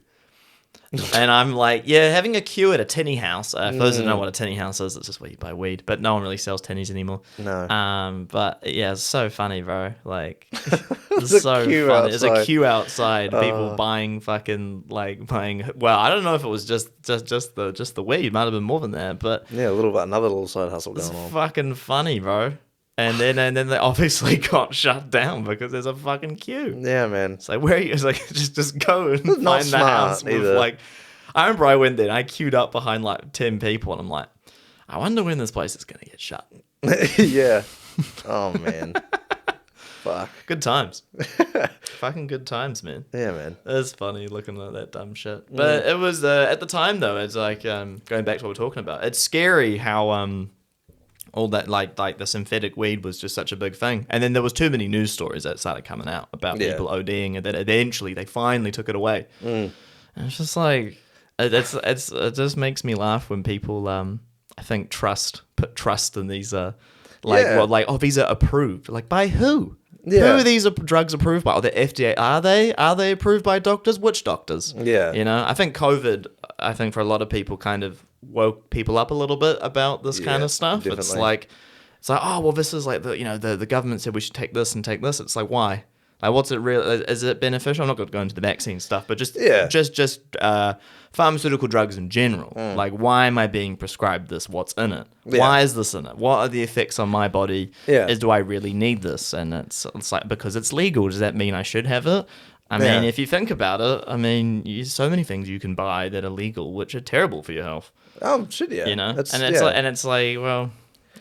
And I'm like, having a queue at a tinny house. For those who know what a tinny house is, it's just where you buy weed. But no one really sells tinnies anymore. No. But yeah, it's so funny, bro. Like, There's it's so funny. Outside. There's a queue outside. People buying fucking buying. Well, I don't know if it was just the weed. It might have been more than that. But yeah, another little side hustle going on. Fucking funny, bro. And then they obviously got shut down because there's a fucking queue. Yeah, man. It's like, where are you? It's like, just go and find the house. With, I remember I went there and I queued up behind like 10 people and I'm like, I wonder when this place is going to get shut. Yeah. Oh, man. Fuck. Good times. Fucking good times, man. Yeah, man. It's funny looking at that dumb shit. But it was, at the time though, it's like, going back to what we're talking about, it's scary how, all that like the synthetic weed was just such a big thing, and then there was too many news stories that started coming out about people ODing, and then eventually they finally took it away. And it's just like it just makes me laugh when people I think put trust in these these are approved, like by who? Yeah. Who are these drugs approved by? Or the FDA? Are they approved by doctors? Which doctors? Yeah. I think COVID, for a lot of people kind of woke people up a little bit about this kind of stuff. Definitely. It's like, oh, well, this is like the government said we should take this and take this. It's like, why? Like, what's it real? Is it beneficial? I'm not going to go into the vaccine stuff, but just pharmaceutical drugs in general. Like, why am I being prescribed this? What's in it? Yeah. Why is this in it? What are the effects on my body? Yeah. Do I really need this? And it's like, because it's legal, does that mean I should have it? I mean, if you think about it, so many things you can buy that are legal, which are terrible for your health. Oh, shit, yeah. It's like, well,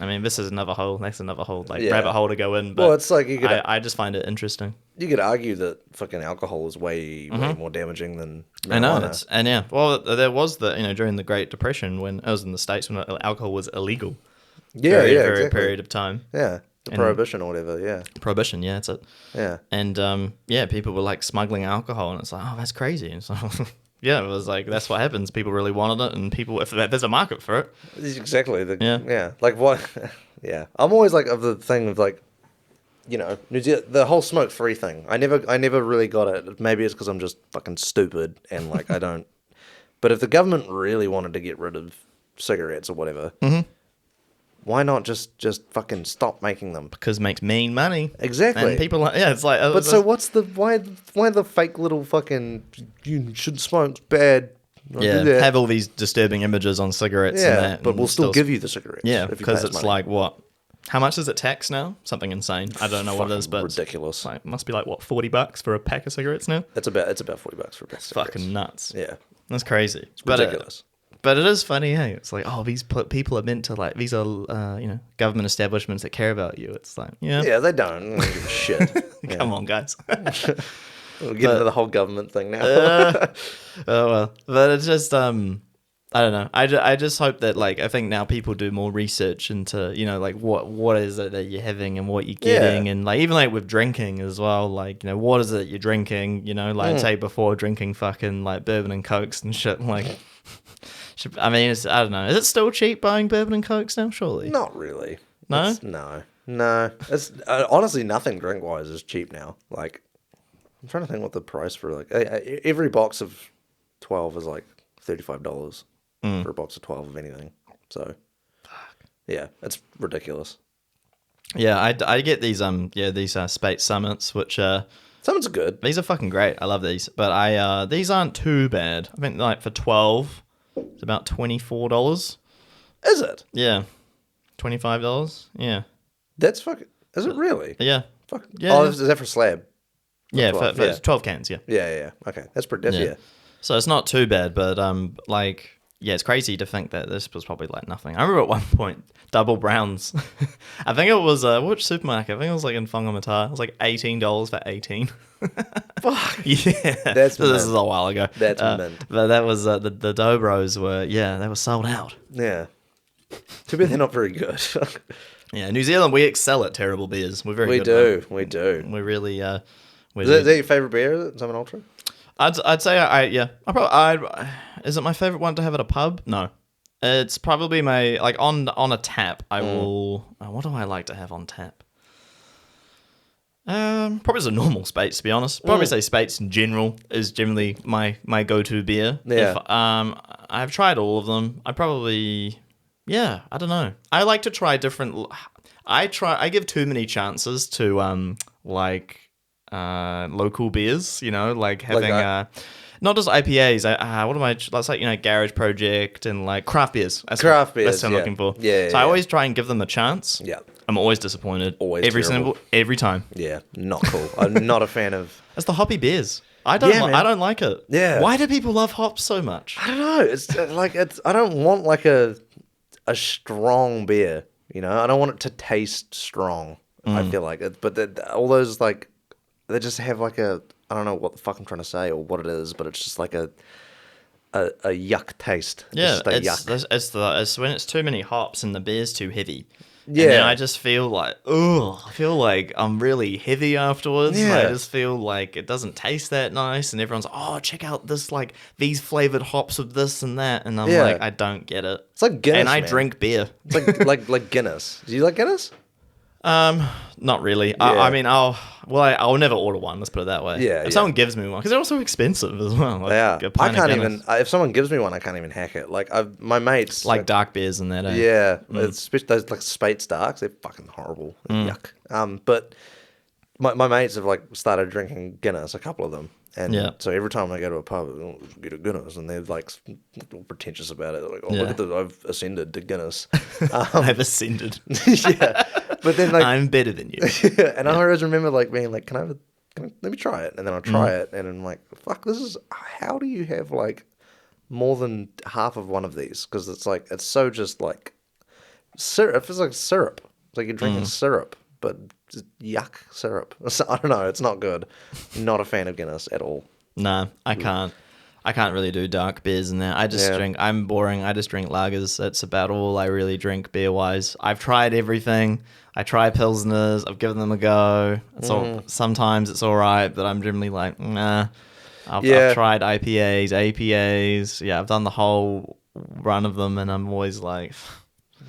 I mean, this is another whole, that's another whole like Yeah. rabbit hole to go in. But Well, it's like you could I just find it interesting. you could argue that fucking alcohol is way more damaging than marijuana. I know, and yeah. Well, there was during the Great Depression when it was in the States when alcohol was illegal. Yeah, for a exactly. period of time. Yeah, the prohibition or whatever. Yeah, Prohibition. Yeah, that's it. yeah. And people were like smuggling alcohol, and it's like, oh, that's crazy. And so yeah, it was like that's what happens. People really wanted it, and people, if there's a market for it. Exactly. Yeah. Like what? Yeah. I'm always like of the thing of like, New Zealand, the whole smoke-free thing. I never really got it. Maybe it's because I'm just fucking stupid and like I don't. But if the government really wanted to get rid of cigarettes or whatever, why not just fucking stop making them? Because it makes mean money. Exactly. And people like, it's like. But so what's the why the fake little fucking you should smoke's bad? Yeah, have all these disturbing images on cigarettes. Yeah, and that, but and we'll still give you the cigarettes. Yeah, if you because pay us it's money. like what? How much is it tax now? Something insane. I don't know what it is, but ridiculous. It's like must be like what, $40 for a pack of cigarettes now? It's about $40 for a pack of cigarettes. Fucking nuts. Yeah, that's crazy. it's ridiculous. But it is funny, hey? It's like, oh, these people are meant to like, these are, government establishments that care about you. It's like, Yeah, they don't give a shit. Come on, guys. We'll get into the whole government thing now. Oh well, but it's just I don't know. I just hope that like I think now people do more research into like what is it that you're having and what you're getting and like even like with drinking as well, like what is it you're drinking, like say before drinking fucking like bourbon and cokes and shit like. I mean, I don't know. Is it still cheap buying bourbon and cokes now? Surely Not really. No. No. It's honestly nothing drink wise is cheap now. Like I'm trying to think what the price for like every box of 12 is like $35 for a box of 12 of anything. So, yeah, it's ridiculous. Yeah, I get these Spate Summits, which Summits are good. These are fucking great. I love these, but these aren't too bad. I think like for 12, it's about $24. Is it? Yeah, $25. Yeah, that's fucking. Is it really? Yeah. Fuck. Yeah. Oh, is that for slab? Yeah, 12, for 12 cans. Yeah. Yeah. Okay, that's pretty. Yeah. So it's not too bad, but it's crazy to think that this was probably like nothing. I remember at one point, Double Browns. I think it was which supermarket? I think it was like in Whangamata. It was like $18 for 18. Fuck. Yeah, That's so this is a while ago. That's mint. But that was the Dobros were they were sold out. Yeah. Too bad they're not very good. Yeah, New Zealand, we excel at terrible beers. We're very We good. do. We do. We really. Is that your favorite beer? Is it Summit Ultra? I'd say is it my favorite one to have at a pub? No, it's probably my like on a tap. I will. What do I like to have on tap? Probably as a normal Spates, to be honest. Probably say Spates in general is generally my go-to beer. Yeah. If, I've tried all of them. I probably. Yeah, I don't know. I like to try different. I give too many chances to local beers. Like having not just IPAs. What am I? That's like Garage Project and like craft beers. That's what I'm looking for. Yeah. So I always try and give them a chance. Yeah. I'm always disappointed. Always every time. Yeah, not cool. I'm not a fan of. That's the hoppy beers. I don't like it. Yeah. Why do people love hops so much? I don't know. It's like I don't want like a strong beer. I don't want it to taste strong. I feel like it, but all those like they just have like I don't know what the fuck I'm trying to say or what it is, but it's just like a yuck taste. Yeah, yuck. It's when it's too many hops and the beer's too heavy. Yeah. And then I just feel like, I feel like I'm really heavy afterwards. Yeah. And I just feel like it doesn't taste that nice. And everyone's, check out this, like, these flavored hops of this and that. And I'm like, I don't get it. It's like Guinness, and I man. drink beer. It's like Guinness. Do you like Guinness? Not really. Yeah. I mean, I'll never order one. Let's put it that way. Yeah. If someone gives me one, because they're also expensive as well. Like, Yeah. a pint I can't of Guinness. even. If someone gives me one, I can't even hack it. Like my mates, like dark beers and that. Yeah, especially those like Spates Darks. They're fucking horrible. Yuck. But my mates have like started drinking Guinness. A couple of them. And so every time I go to a pub, oh, get a Guinness, and they're like all pretentious about it. They're like, look at this, I've ascended to Guinness. I've ascended. Yeah, but then like I'm better than you. And I always remember like being like, let me try it, and then I'll try it, and I'm like, fuck, how do you have like more than half of one of these? Because it's like it's so just like syrup. It feels like syrup. It's like you're drinking syrup, but just yuck syrup. So, I don't know. It's not good. Not a fan of Guinness at all. No, I can't. I can't really do dark beers in there. I just drink. I'm boring. I just drink lagers. That's about all I really drink beer wise. I've tried everything. I try pilsners. I've given them a go. Sometimes it's all right, but I'm generally like, nah. I've tried IPAs, APAs. Yeah, I've done the whole run of them, and I'm always like,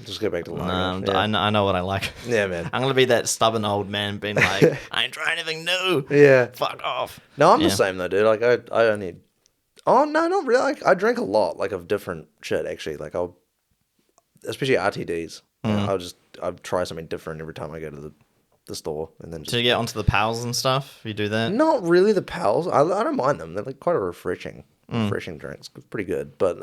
just go back to lager. I know what I like. Yeah, man. I'm gonna be that stubborn old man being like, I ain't trying anything new. Yeah, fuck off. No, I'm the same though, dude. Like I only. Oh no, not really. Like, I drink a lot, like of different shit. Actually, like especially RTDs. I'll try something different every time I go to the store, and then. Do you get onto the pals and stuff? You do that? Not really the pals. I don't mind them. They're like quite a refreshing drinks. It's pretty good, but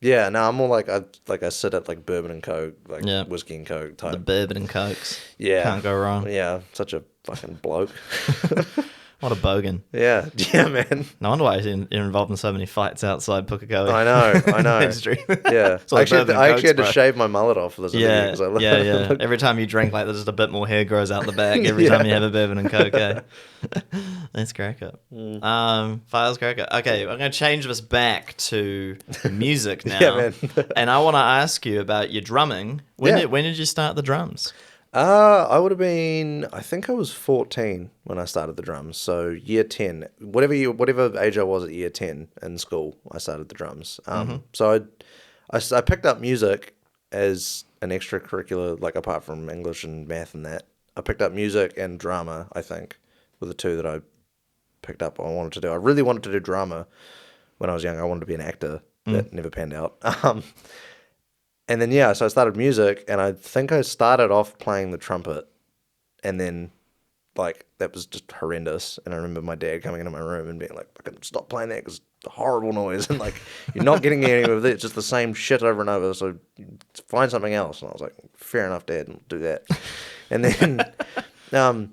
yeah. No, I'm more like I sit at like Bourbon and Coke, like whiskey and Coke type. The Bourbon and Cokes. Yeah, can't go wrong. Yeah, such a fucking bloke. What a bogan. Yeah, man. No wonder why you're involved in so many fights outside Pukekohe. I know. Yeah. I actually had to shave my mullet off for this interview. Yeah. Every time you drink, like, there's just a bit more hair grows out the back every time you have a bourbon and Coke. That's crackup. Files crackup. Okay, I'm going to change this back to music now. Yeah, man. And I want to ask you about your drumming. When did you start the drums? I would have been, I think I was 14 when I started the drums. So year 10, whatever age I was at year 10 in school, I started the drums. So I picked up music as an extracurricular, like apart from English and math and that. I picked up music and drama, I think, were the two that I picked up I wanted to do. I really wanted to do drama when I was young. I wanted to be an actor. That never panned out. And then, so I started music, and I think I started off playing the trumpet, and then, like, that was just horrendous. And I remember my dad coming into my room and being like, fucking stop playing that because it's a horrible noise, and, like, you're not getting anywhere with it. It's just the same shit over and over, so find something else. And I was like, fair enough, Dad, I'll do that. And then, I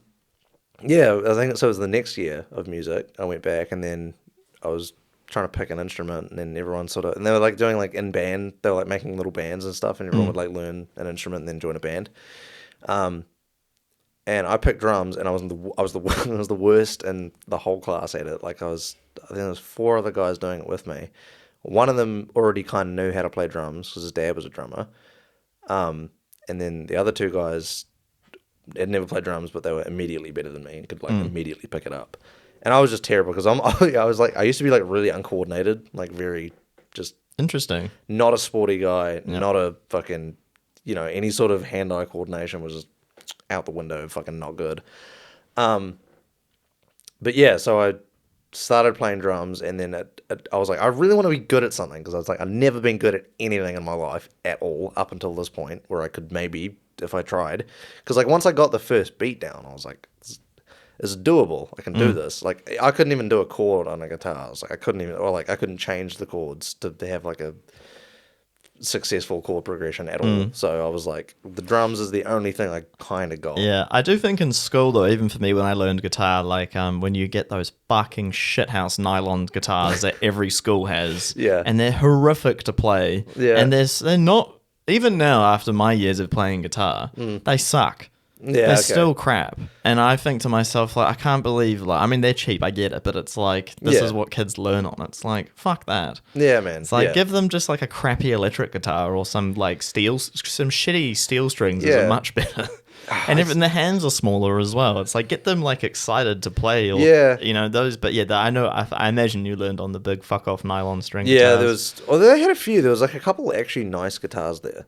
think so it was the next year of music. I went back, and then I was trying to pick an instrument, and then everyone and they were like doing like in band, they were like making little bands and stuff, and everyone would like learn an instrument and then join a band. And I picked drums, and I was the worst in the whole class at it. Like I think there was 4 other guys doing it with me. One of them already kind of knew how to play drums because his dad was a drummer. And then the other 2 guys had never played drums, but they were immediately better than me and could like immediately pick it up. And I was just terrible because I used to be like really uncoordinated, like very just interesting. Not a sporty guy, not a fucking, any sort of hand-eye coordination was just out the window, fucking not good. But yeah, so I started playing drums, and then I was like, I really want to be good at something because I was like, I've never been good at anything in my life at all up until this point where I could maybe if I tried. Because like once I got the first beat down, I was like, it's doable. I can do this. Like I couldn't even do a chord on a guitar. I was like, I couldn't change the chords to have like a successful chord progression at all. So I was like, the drums is the only thing I kind of got. Yeah, I do think in school though, even for me when I learned guitar, like when you get those fucking shithouse nylon guitars that every school has, and they're horrific to play, and they're not. Even now, after my years of playing guitar, they suck. Yeah, they're still crap. And I think to myself, like, I can't believe, like, I mean, they're cheap, I get it, but it's like, this is what kids learn on. It's like, fuck that. Yeah, man. It's like, give them just like a crappy electric guitar or some like some shitty steel strings is much better. And even the hands are smaller as well. It's like, get them like excited to play or, those. But yeah, I imagine you learned on the big fuck off nylon string guitars. They had a few. There was like a couple actually nice guitars there.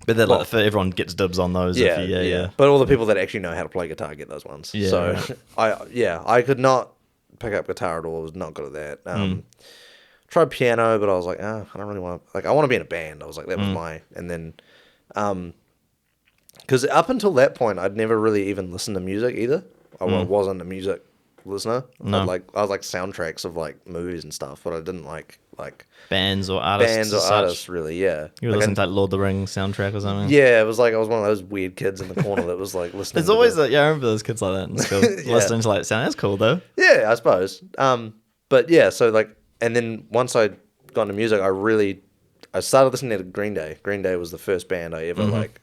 But they're like, everyone gets dibs on those. Yeah. But all the people that actually know how to play guitar get those ones. Yeah, so I could not pick up guitar at all. I was not good at that. Tried piano, but I was like, I don't really want to. Like, I want to be in a band. I was like, that was my. And then, because up until that point, I'd never really even listened to music either. I wasn't a music listener. No. I was like soundtracks of like movies and stuff, but I didn't like bands or artists. Really. Yeah, you were listening to like Lord of the Rings soundtrack or something. Yeah, it was like I was one of those weird kids in the corner that was like listening. There's always I remember those kids like that in school listening to like sound. That's cool though. Yeah, I suppose. But yeah, so like, and then once I got into music, I I started listening to Green Day. Green Day was the first band I ever like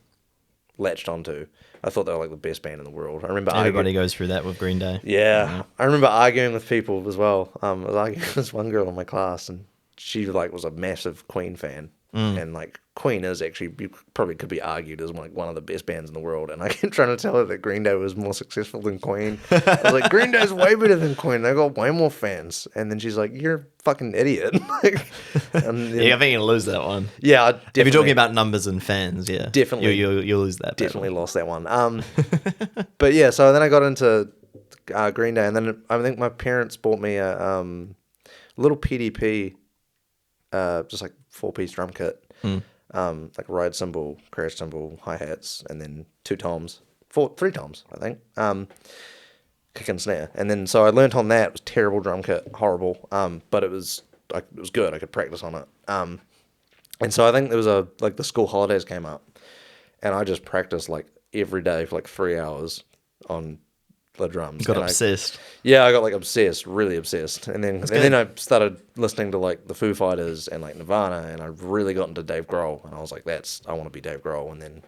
latched onto. I thought they were like the best band in the world. I remember Everybody goes through that with Green Day. Yeah. I remember arguing with people as well. I was arguing with this one girl in my class, and she like was a massive Queen fan, and like Queen is actually probably could be argued as like one of the best bands in the world. And I kept trying to tell her that Green Day was more successful than Queen. I was like, Green Day's way better than Queen. They got way more fans. And then she's like, "You're a fucking idiot." Like, and then, Yeah, I think you'll lose that one. yeah, If you're talking about numbers and fans, yeah, Definitely. you'll lose that. Definitely lost that one. But yeah, so then I got into Green Day, and then I think my parents bought me a little PDP, just like 4-piece drum kit, like ride cymbal, crash cymbal, hi hats, and then 3 toms, I think, kick and snare, and then so I learnt on that. It was terrible drum kit, horrible, but it was good. I could practice on it, and so I think there was like the school holidays came up, and I just practiced like every day for like 3 hours on the drums. You got obsessed. I got like obsessed, really obsessed. And then I started listening to like the Foo Fighters and like Nirvana, and I really got into Dave Grohl, and I was like, I want to be Dave Grohl. And then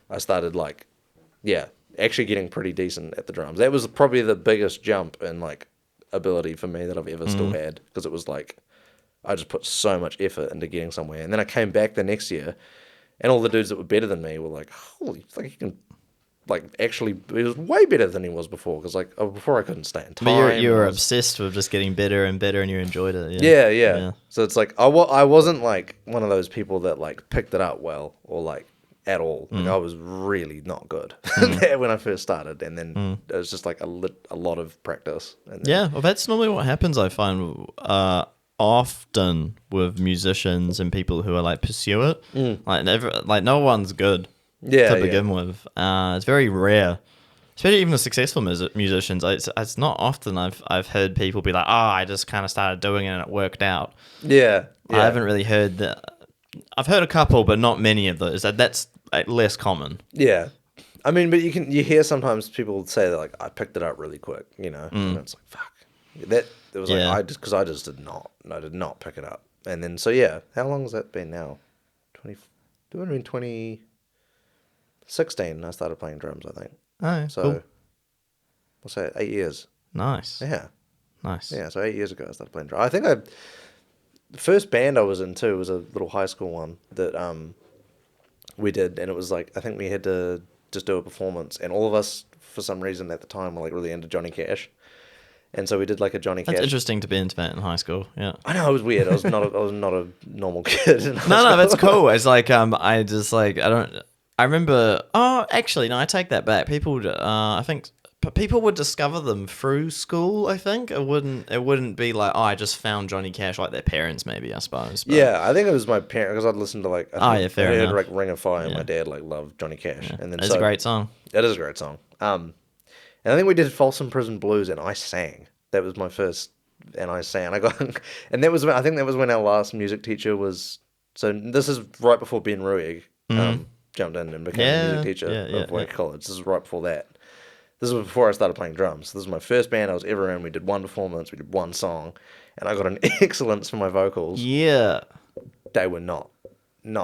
I started like, actually getting pretty decent at the drums. That was probably the biggest jump in like ability for me that I've ever still had, because it was like, I just put so much effort into getting somewhere. And then I came back the next year, and all the dudes that were better than me were like, holy, like you can, like actually, he was way better than he was before. Because like before I couldn't stay in time. But you were obsessed with just getting better and better, and you enjoyed it. Yeah. So it's like I wasn't like one of those people that like picked it up well or like at all. Like I was really not good when I first started, and then it was just like a lot of practice. And then, well, that's normally what happens. I find often with musicians and people who are like pursue it. Like no one's good to begin with. It's very rare, especially even the successful musicians. It's not often I've heard people be like, I just kind of started doing it and it worked out. Yeah. I haven't really heard that. I've heard a couple, but not many of those. That's less common. Yeah. I mean, but you hear sometimes people say that like, I picked it up really quick, you know, and it's like, fuck. It was like, I just did not pick it up. And then, so yeah, how long has that been now? 2016 I started playing drums, I think. Oh, so cool. What's that, 8 years? Nice. Yeah. Nice. Yeah, so 8 years ago I started playing drums. I think the first band I was in too was a little high school one that we did, and it was like, I think we had to just do a performance, and all of us for some reason at the time were like really into Johnny Cash. And so we did like a Johnny Cash. That's interesting to be into that in high school. Yeah, I know, it was weird. I was not a normal kid. No, that's cool. It's like I remember. Oh, actually, no, I take that back. People, I think people would discover them through school. I think it wouldn't be like, I just found Johnny Cash, like their parents, maybe, I suppose. But, yeah, I think it was my parents, because I'd listened to like fair enough. like Ring of Fire, and my dad like loved Johnny Cash, and then it's a great song. It is a great song. And I think we did Folsom Prison Blues, and I sang. That was my first, and I sang. I got, and that was I think that was when our last music teacher was. So this is right before Ben Ruig jumped in and became the music teacher of Wake College. This is right before that. This was before I started playing drums. This was my first band I was ever in. We did one performance, we did one song, and I got an excellence for my vocals. Yeah, they were not.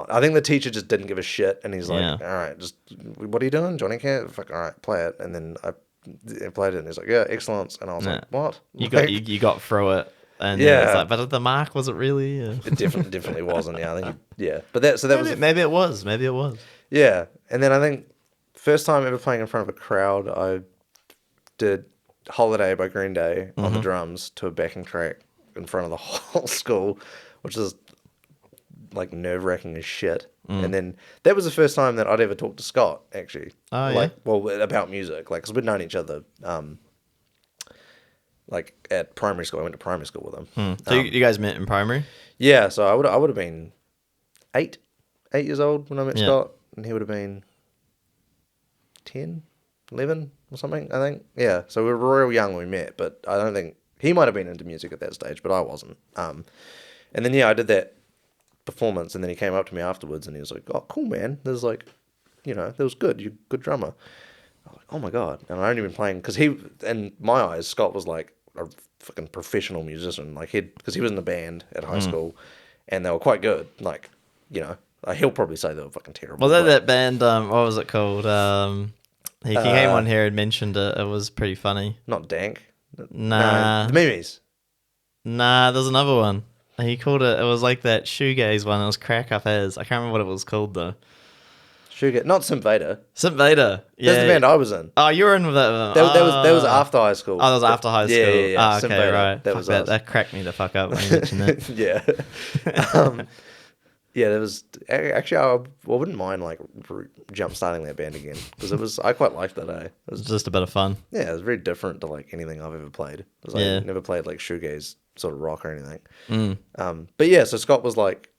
I think the teacher just didn't give a shit, and he's like, "All right, just what are you doing, Johnny Cash? Fuck, all right, play it." And then I played it, and he's like, "Yeah, excellence," and I was like, "What?" You got through it, and it's like, but the mark was it really? It definitely wasn't. Yeah, I think but maybe it was. Yeah, and then I think first time ever playing in front of a crowd, I did "Holiday" by Green Day on the drums to a backing track in front of the whole school, which is like nerve-wracking as shit. And then that was the first time that I'd ever talked to Scott, actually. About music, like, because we'd known each other like at primary school. I went to primary school with him. So you guys met in primary? Yeah, so I would have been 8 years old when I met Scott, and he would have been 10, 11 or something, I think. Yeah, so we were real young when we met, but I don't think he might have been into music at that stage, but I wasn't. And then I did that performance, and then he came up to me afterwards, and he was like, "Oh, cool, man. There's like, that was good. You're a good drummer." I was like, "Oh my god!" And I'd only been playing because in my eyes, Scott was like a fucking professional musician. Like because he was in a band at high school, and they were quite good. Like he'll probably say they were fucking terrible. Was that band? What was it called? He came on here and mentioned it. It was pretty funny. Not Dank. Nah. No, the Memes. Nah, there's another one. He called it. It was like that shoegaze one. It was crackup as. I can't remember what it was called though. Not Simp Vader. Simp Vader. Yeah. That's the band I was in. Oh, you were in with that. That was after high school. Oh, that was after high school. Yeah. Oh, Simp okay, Vader. right. That was us. That cracked me the fuck up when you mentioned that. Yeah. Yeah, there was actually I wouldn't mind like jump starting that band again because I quite liked that. It was just a bit of fun. Yeah, it was very different to like anything I've ever played. It was like I never played like shoegaze sort of rock or anything. But yeah, so Scott was like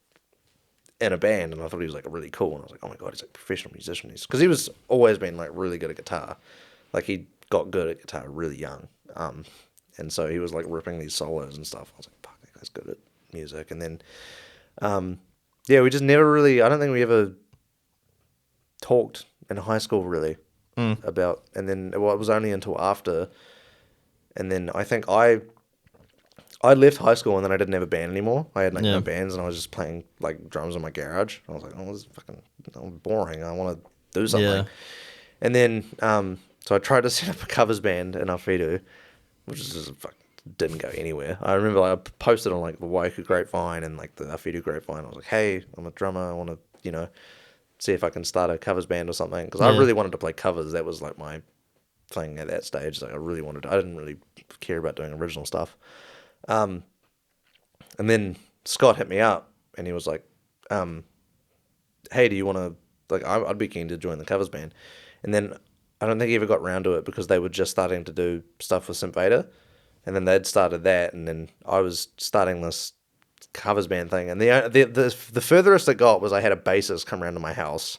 in a band, and I thought he was like really cool, and I was like, oh my god, he's like a professional musician. Because he was always been like really good at guitar, like he got good at guitar really young, and so he was like ripping these solos and stuff. I was like, fuck, that guy's good at music, and then. Yeah, we just never really... I don't think we ever talked in high school, really, about... And then it was only until after... And then I think I left high school and then I didn't have a band anymore. I had like no bands and I was just playing like drums in my garage. I was like, oh, this is fucking boring. I want to do something. Yeah. And then... so I tried to set up a covers band in Awhitu, which is just fucking... didn't go anywhere. I remember I posted on like the Waiku Grapevine and like the Awhitu Grapevine. I was like, hey, I'm a drummer. I want to, see if I can start a covers band or something. Because I really wanted to play covers. That was like my thing at that stage. Like I didn't really care about doing original stuff. And then Scott hit me up and he was like, hey, do you want to, like, I'd be keen to join the covers band. And then I don't think he ever got round to it because they were just starting to do stuff with Simp Vader. And then they'd started that, and then I was starting this covers band thing. And the furthest it got was I had a bassist come around to my house,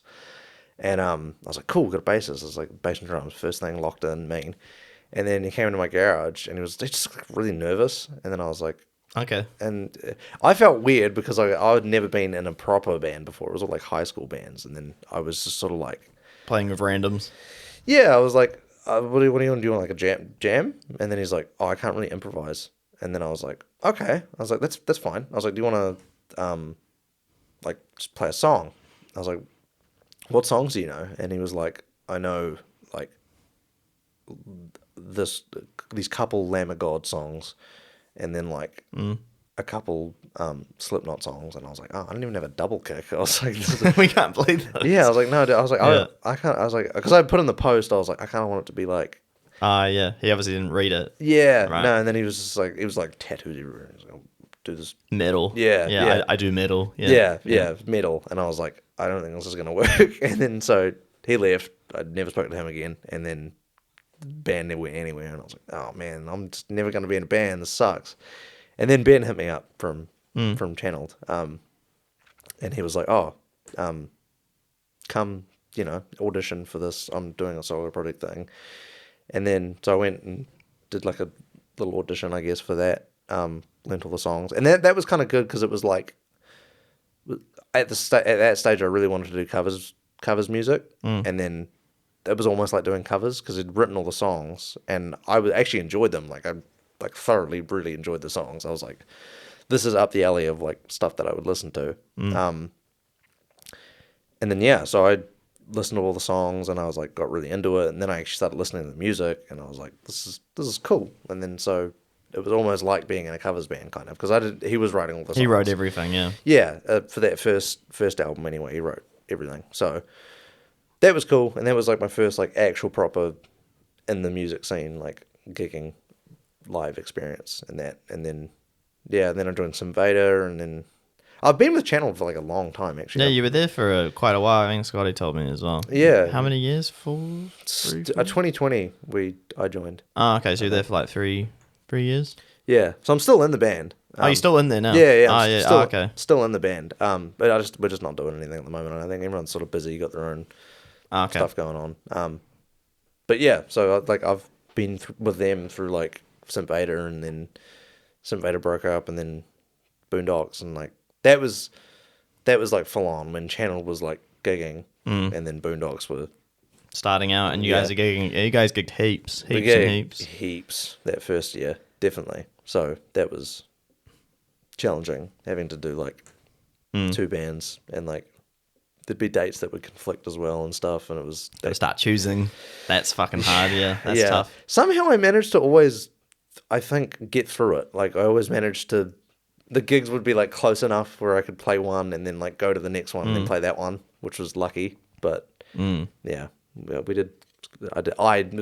and I was like, "Cool, got a bassist." I was like, "Bass and drums, first thing, locked in, mean." And then he came into my garage, and he was just like, really nervous. And then I was like, "Okay." And I felt weird because I'd never been in a proper band before. It was all like high school bands, and then I was just sort of like playing with randoms. Yeah, I was like. What do you want to do? Like a jam? And then he's like, oh, I can't really improvise. And then I was like, okay. I was like, that's fine. I was like, do you want to, like, just play a song? I was like, what songs do you know? And he was like, I know, like, these couple Lamb of God songs, and then like a couple Slipknot songs, and I was like, oh, I don't even have a double kick. I was like, we can't play those. Yeah, I was like, no, dude. I was like, I can't. I was like, because I put in the post, I was like, I kind of want it to be like, yeah. He obviously didn't read it. Yeah, right. No, and then he was just like, it was like tattoos everywhere. He was like, I'll do this metal. Yeah. I do metal. Yeah, metal. And I was like, I don't think this is gonna work. And then so he left. I never spoke to him again. And then the band never went anywhere. And I was like, oh man, I'm just never gonna be in a band. This sucks. And then Ben hit me up from Channeled, and he was like, "Oh, come, audition for this. I'm doing a solo project thing." And then so I went and did like a little audition, I guess, for that. Learned all the songs, and that was kind of good because it was like at that stage I really wanted to do covers music, and then it was almost like doing covers because he'd written all the songs, and I actually enjoyed them. Like I thoroughly, really enjoyed the songs. I was like, this is up the alley of like stuff that I would listen to. And then so I listened to all the songs and I was like, got really into it. And then I actually started listening to the music and I was like, this is cool. And then so it was almost like being in a covers band kind of because he was writing all the songs. He wrote everything, yeah. Yeah, for that first album anyway, he wrote everything. So that was cool. And that was like my first like actual proper in the music scene, like gigging live experience and that, and then I joined Simp Vader, and then I've been with Channel for like a long time actually. Yeah, you were there for quite a while. I think Scotty told me as well. Yeah. How many years? 2020 I joined. Oh, okay. So you're there for like three years. Yeah. So I'm still in the band. You're still in there now. Yeah. Okay. Still in the band. But we're just not doing anything at the moment. I think everyone's sort of busy, got their own stuff going on. But yeah, so I've been with them through like Simp Vader, and then Simp Vader broke up, and then Boondocks, and like that was like full on when Channel was like gigging, and then Boondocks were starting out, and you guys are gigging. You guys gigged heaps that first year, definitely. So that was challenging, having to do like 2 bands, and like there'd be dates that would conflict as well and stuff, and it was Gotta start choosing. That's fucking hard. Yeah, that's tough. Somehow I managed to always, I think, get through it. Like I always managed to. The gigs would be like close enough where I could play one and then like go to the next one and then play that one, which was lucky. But yeah, we did.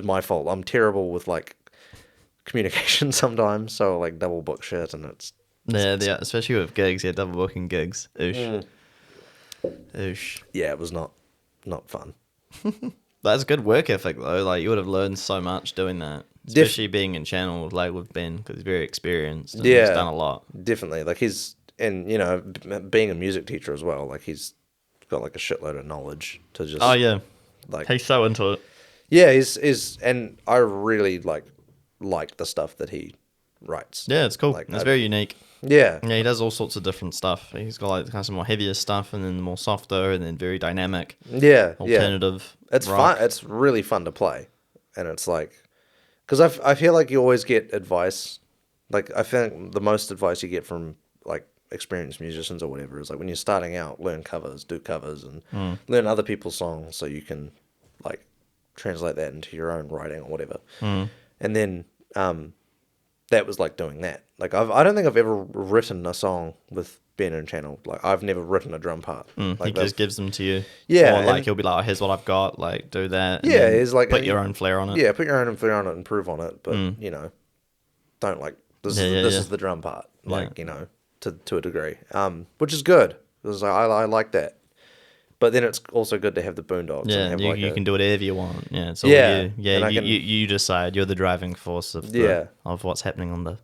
My fault. I'm terrible with like communication sometimes, so like double book shit, and it's especially with gigs. Yeah, double booking gigs. Oosh. Yeah, it was not fun. That's good work ethic though. Like you would have learned so much doing that, especially being in channel like with Ben, because he's very experienced. And he's done a lot. Definitely. Like and you know, being a music teacher as well. Like he's got like a shitload of knowledge to just. Oh yeah, like he's so into it. Yeah, he's and I really like the stuff that he writes. Yeah, it's cool. Like, it's very unique. Yeah. Yeah, he does all sorts of different stuff. He's got like kind of some more heavier stuff, and then more softer, and then very dynamic. Yeah, alternative. It's rock. fun. It's really fun to play, and it's like, because I feel like you always get advice. Like I think the most advice you get from like experienced musicians or whatever is like when you're starting out, learn covers, do covers, and learn other people's songs so you can like translate that into your own writing or whatever. And then that was like doing that. Like I don't think I've ever written a song with Ben and Channel. Like I've never written a drum part. Like he just gives them to you. Yeah, or like he'll be like, oh, "Here's what I've got. Like do that." And yeah, he's like put your own flair on it. Yeah, put your own flair on it and improve on it. But you know, don't like this is the drum part. Like you know, to a degree. Which is good because I like that. But then it's also good to have the Boondocks. Yeah, and you can do whatever you want. Yeah, it's all you. Yeah, you decide. You're the driving force of what's happening on the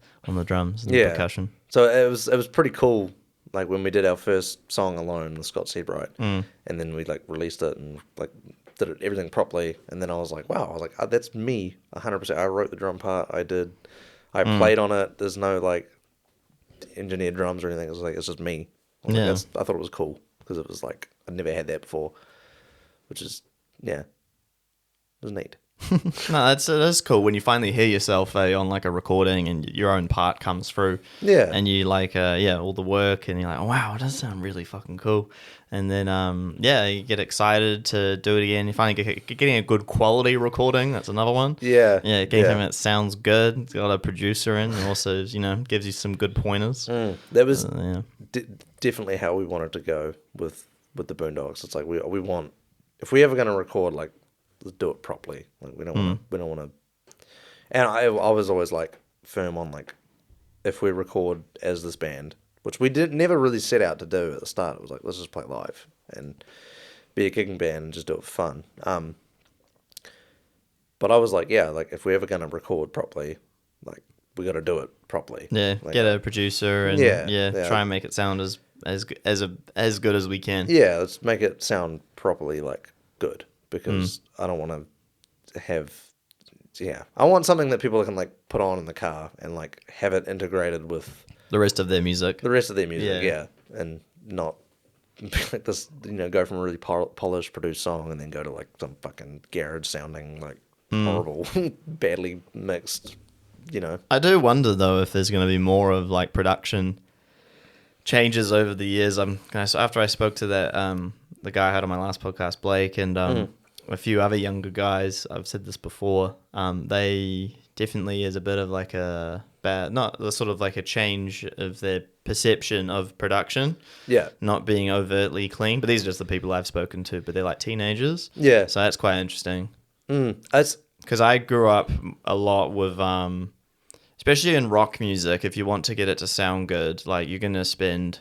drums and the percussion. So it was pretty cool. Like when we did our first song alone, the Scott Said Right, and then we like released it and like did everything properly. And then I was like, wow, I was like, oh, that's me, 100%. I wrote the drum part. I played on it. There's no like engineered drums or anything. It was like it's just me. I thought it was cool because it was like I'd never had that before, which is it was neat. No, that's cool when you finally hear yourself on like a recording and your own part comes through. Yeah, and you like all the work and you're like, oh, wow, it does sound really fucking cool. And then you get excited to do it again. You finally getting a good quality recording. That's another one. Getting something that sounds good. It's got a producer in, and also gives you some good pointers. That was definitely how we wanted to go with the Boondocks. It's like we want, if we ever going to record, like let's do it properly. Like we don't want to. And I was always like firm on like if we record as this band, which we never really set out to do at the start. It was like let's just play live and be a kicking band and just do it for fun. But I was like, like if we're ever going to record properly, like we got to do it properly. Yeah, like, get a producer and try and make it sound as good as we can. Yeah, let's make it sound properly like good, because I don't want to have I want something that people can like put on in the car and like have it integrated with the rest of their music. And not like this, go from a really polished, produced song and then go to like some fucking garage sounding like horrible, badly mixed. I do wonder though if there's going to be more of like production changes over the years. So after I spoke to that the guy I had on my last podcast, Blake, and a few other younger guys, I've said this before, they definitely is a bit of like a bad, not the sort of like a change of their perception of production. Yeah. Not being overtly clean. But these are just the people I've spoken to, but they're like teenagers. Yeah. So that's quite interesting. Because I grew up a lot with, especially in rock music, if you want to get it to sound good, like you're going to spend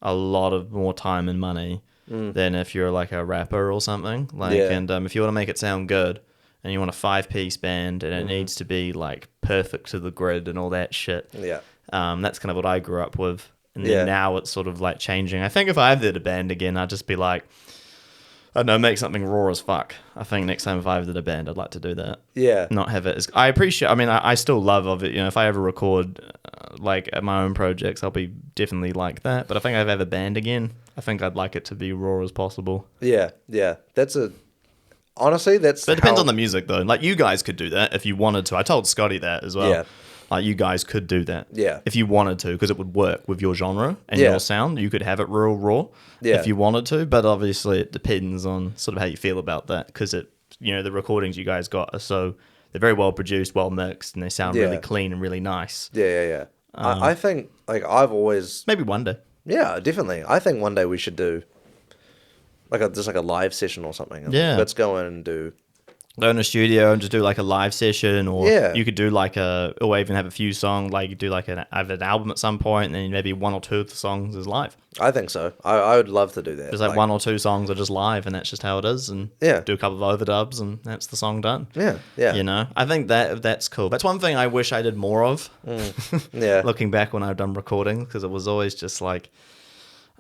a lot of more time and money than if you're like a rapper or something. And if you want to make it sound good and you want a 5-piece band and it needs to be like perfect to the grid and all that shit. Yeah. That's kind of what I grew up with. And then now it's sort of like changing. I think if I ever did a band again, I'd just be like, I don't know, make something raw as fuck. I think next time if I ever did a band, I'd like to do that. Yeah. Not have it as... I still love of it. If I ever record like at my own projects, I'll be definitely like that. But I think if I have a band again, I think I'd like it to be raw as possible. Yeah. Honestly, that's... But it depends on the music, though. Like, you guys could do that if you wanted to. I told Scotty that as well. Yeah. Like you guys could do that. Yeah. If you wanted to, because it would work with your genre and Yeah. your sound. You could have it real raw if you wanted to, but obviously it depends on sort of how you feel about that, because the recordings you guys got are they're very well produced, well mixed, and they sound really clean and really nice. Yeah. I think like I've always Maybe one day. Yeah, definitely. I think one day we should do just like a live session or something. Yeah. Let's go in and Go in a studio and just do like a live session, or you could do like or even have a few songs, like you do like an album at some point, and then maybe one or two of the songs is live. I think so. I would love to do that. There's like one or two songs are just live, and that's just how it is, and do a couple of overdubs, and that's the song done. Yeah. I think that's cool. That's one thing I wish I did more of. Yeah. Looking back when I've done recording, because it was always just like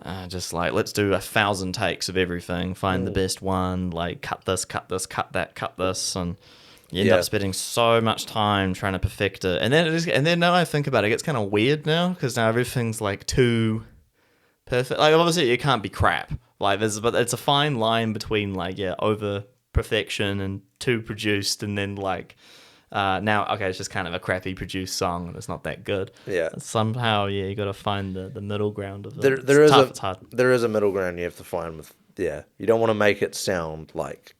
let's do 1,000 takes of everything, find the best one, like cut this, cut that, cut this, and you end up spending so much time trying to perfect it. And then now I think about it, it gets kind of weird now, because now everything's like too perfect. Like obviously it can't be crap. Like but it's a fine line between like over perfection and too produced, and then like now, okay, it's just kind of a crappy produced song and it's not that good. Yeah. Somehow, you got to find the middle ground of it. It's hard. There is a middle ground you have to find with, you don't want to make it sound like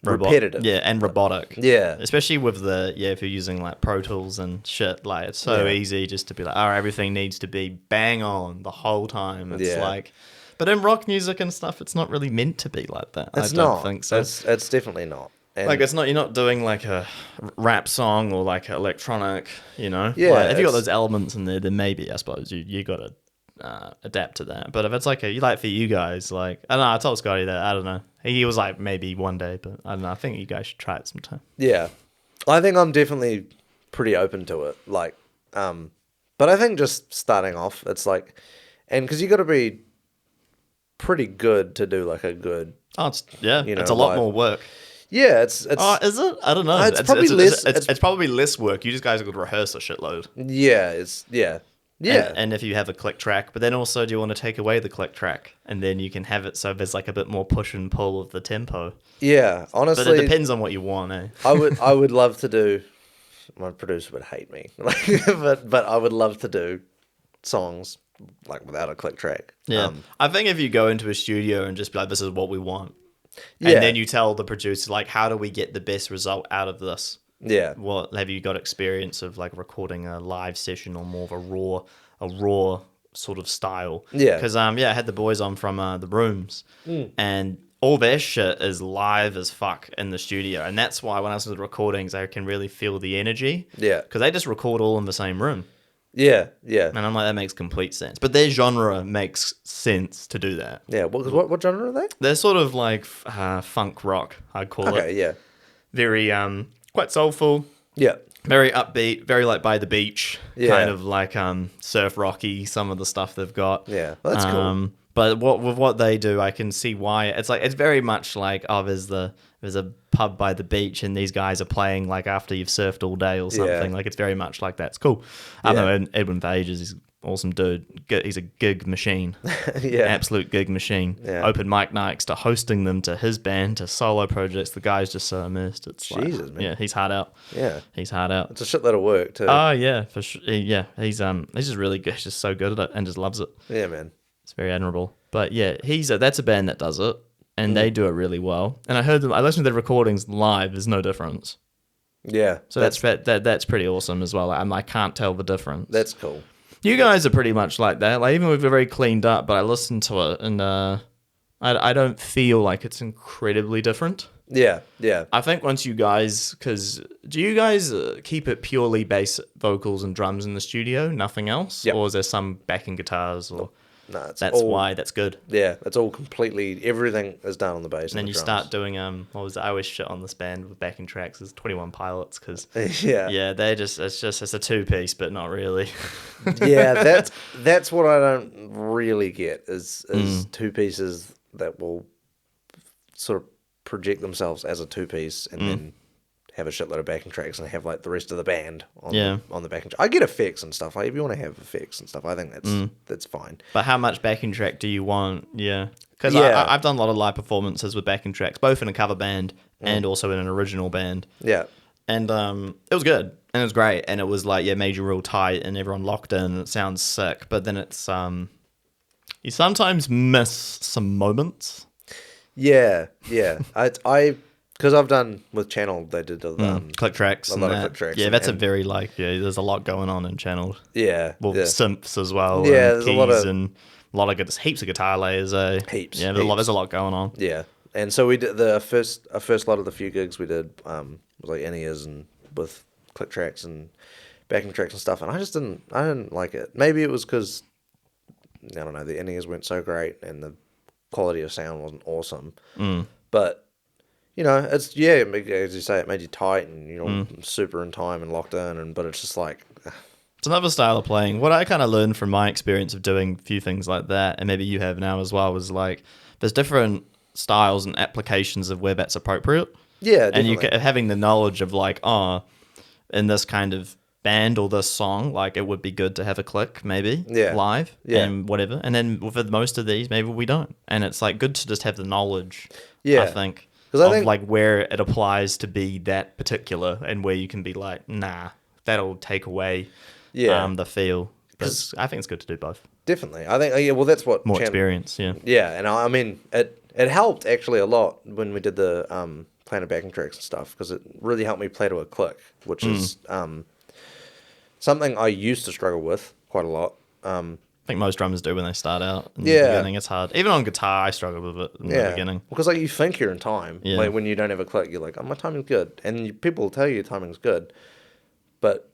repetitive. Yeah, and robotic. Yeah. Especially with if you're using like Pro Tools and shit, like it's so easy just to be like, everything needs to be bang on the whole time. It's like, but in rock music and stuff, it's not really meant to be like that. I don't think so. It's definitely not. And like it's not, you're not doing like a rap song or like electronic, Yeah. Like, if you got those elements in there, then maybe I suppose you got to adapt to that. But if it's like for you guys, like I don't know, I told Scotty that I don't know. He was like maybe one day, but I don't know. I think you guys should try it sometime. Yeah, I think I'm definitely pretty open to it. Like, but I think just starting off, it's like, and because you got to be pretty good to do like a good. Oh, it's a lot more work. Yeah, it's. Oh, is it? I don't know. It's probably less. It's probably less work. You guys got to rehearse a shitload. Yeah. And if you have a click track, but then also do you want to take away the click track, and then you can have it so there's like a bit more push and pull of the tempo. Yeah, honestly, but it depends on what you want. I would love to do. My producer would hate me, but I would love to do songs like without a click track. Yeah, I think if you go into a studio and just be like, "This is what we want." And then you tell the producer, like, how do we get the best result out of this? Yeah. What have you got experience of like recording a live session or more of a raw sort of style? Yeah. Because I had the boys on from the Rooms, and all their shit is live as fuck in the studio, and that's why when I listen to the recordings, I can really feel the energy. Yeah. Because they just record all in the same room. Yeah. And I'm like, that makes complete sense. But their genre makes sense to do that. Yeah. What genre are they? They're sort of like funk rock, I'd call it. Okay, yeah. Very quite soulful. Yeah. Very upbeat, very like by the beach, kind of like surf rocky, some of the stuff they've got. Yeah. Well, that's cool. But with what they do, I can see why. It's very much like, there's a pub by the beach and these guys are playing like after you've surfed all day or something. Yeah. Like it's very much like that. It's cool. I know Edwin Paige is an awesome dude. He's a gig machine. Yeah. Absolute gig machine. Yeah. Open mic nights to hosting them to his band to solo projects. The guy's just so immersed. It's Jesus, man. Yeah, he's hard out. Yeah. He's hard out. It's a shitload of work too. Oh yeah, for sure. Yeah, he's just really good. He's just so good at it and just loves it. Yeah, man. It's very admirable. But yeah, that's a band that does it, and they do it really well. And I listened to the recordings live. There's no difference. Yeah. So that's pretty awesome as well. I can't tell the difference. That's cool. You guys are pretty much like that. Like even if we're very cleaned up, but I listen to it and I don't feel like it's incredibly different. Yeah. Yeah. I think once you guys, because do you guys keep it purely bass vocals and drums in the studio, nothing else? Yep. Or is there some backing guitars or? No, Why that's good. Yeah, that's all completely. Everything is done on the bass. And then you drums. start doing what was it? I always shit on this band with backing tracks is 21 Pilots because yeah, it's a 2-piece, but not really. Yeah, that's what I don't really get is two pieces that will sort of project themselves as a 2-piece and then have a shitload of backing tracks and have like the rest of the band on the backing track. I get effects and stuff. Like if you want to have effects and stuff, I think that's fine. But how much backing track do you want? Yeah. Because I've done a lot of live performances with backing tracks, both in a cover band and also in an original band. Yeah. And it was good. And it was great, and it was like, yeah, made you real tight, and everyone locked in, and it sounds sick. But then it's you sometimes miss some moments. Yeah. I because I've done with Channel, they did Click tracks, a lot of click tracks. Yeah, that's a very there's a lot going on in Channel. Yeah, Well, synths as well. Yeah, and there's keys and a lot of heaps of guitar layers. Heaps. Yeah, there's a lot going on. Yeah, and so we did our first lot of the few gigs we did was like in-ears and with click tracks and backing tracks and stuff, and I didn't like it. Maybe it was because I don't know, the in-ears weren't so great and the quality of sound wasn't awesome. But you know, it's as you say, it made you tight and super in time and locked in, but it's just like. It's another style of playing. What I kind of learned from my experience of doing a few things like that, and maybe you have now as well, was like there's different styles and applications of where that's appropriate. Yeah, definitely. And having the knowledge of like, in this kind of band or this song, like it would be good to have a click maybe live and whatever. And then for most of these, maybe we don't. And it's like good to just have the knowledge, I think, of like where it applies to be that particular and where you can be like, nah, that'll take away the feel. But I think it's good to do both. Definitely. I think, well, that's what... More experience, yeah. Yeah, and I mean, it helped actually a lot when we did the playing backing tracks and stuff, because it really helped me play to a click, which is something I used to struggle with quite a lot. I think most drummers do when they start out in the beginning. It's hard. Even on guitar, I struggled with it in the beginning. Because like you think you're in time. Yeah. Like when you don't have a click, you're like, oh, my timing's good. And people will tell you your timing's good. But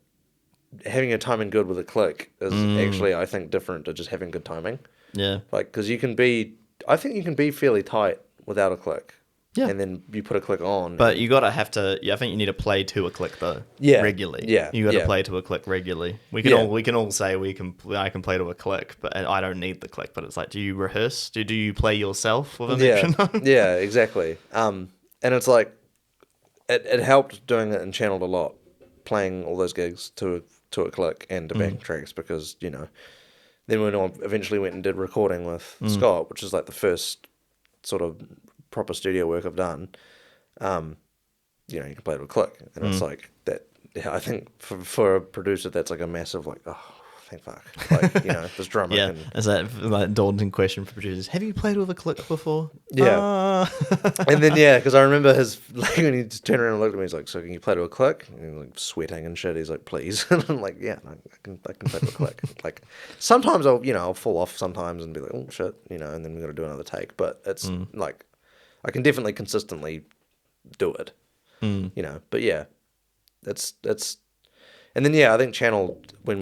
having your timing good with a click is actually, I think, different to just having good timing. Yeah. Like, because I think you can be fairly tight without a click. Yeah. And then you put a click on. But you gotta have to. I think you need to play to a click though. Yeah. Regularly. Yeah. You gotta play to a click regularly. We can all say I can play to a click, but I don't need the click. But it's like, do you rehearse? Do you play yourself with a metronome? Yeah. Exactly. And it's like, it helped doing it in Channeled a lot, playing all those gigs to a click and to backing tracks, because then when I eventually went and did recording with Scott, which is like the first sort of proper studio work I've done, you can play to a click, and it's like that. Yeah, I think for a producer, that's like a massive like, oh, thank fuck, like this drummer. Yeah, is that like daunting question for producers? Have you played with a click before? Yeah, and then because I remember his like when he just turned around and looked at me, he's like, "So can you play to a click?" And he's like sweating and shit. He's like, "Please," and I'm like, "Yeah, I can play to a click." Like sometimes I'll fall off sometimes and be like, "Oh shit," and then we got to do another take. But it's like I can definitely consistently do it, But yeah, that's and then I think Channel, when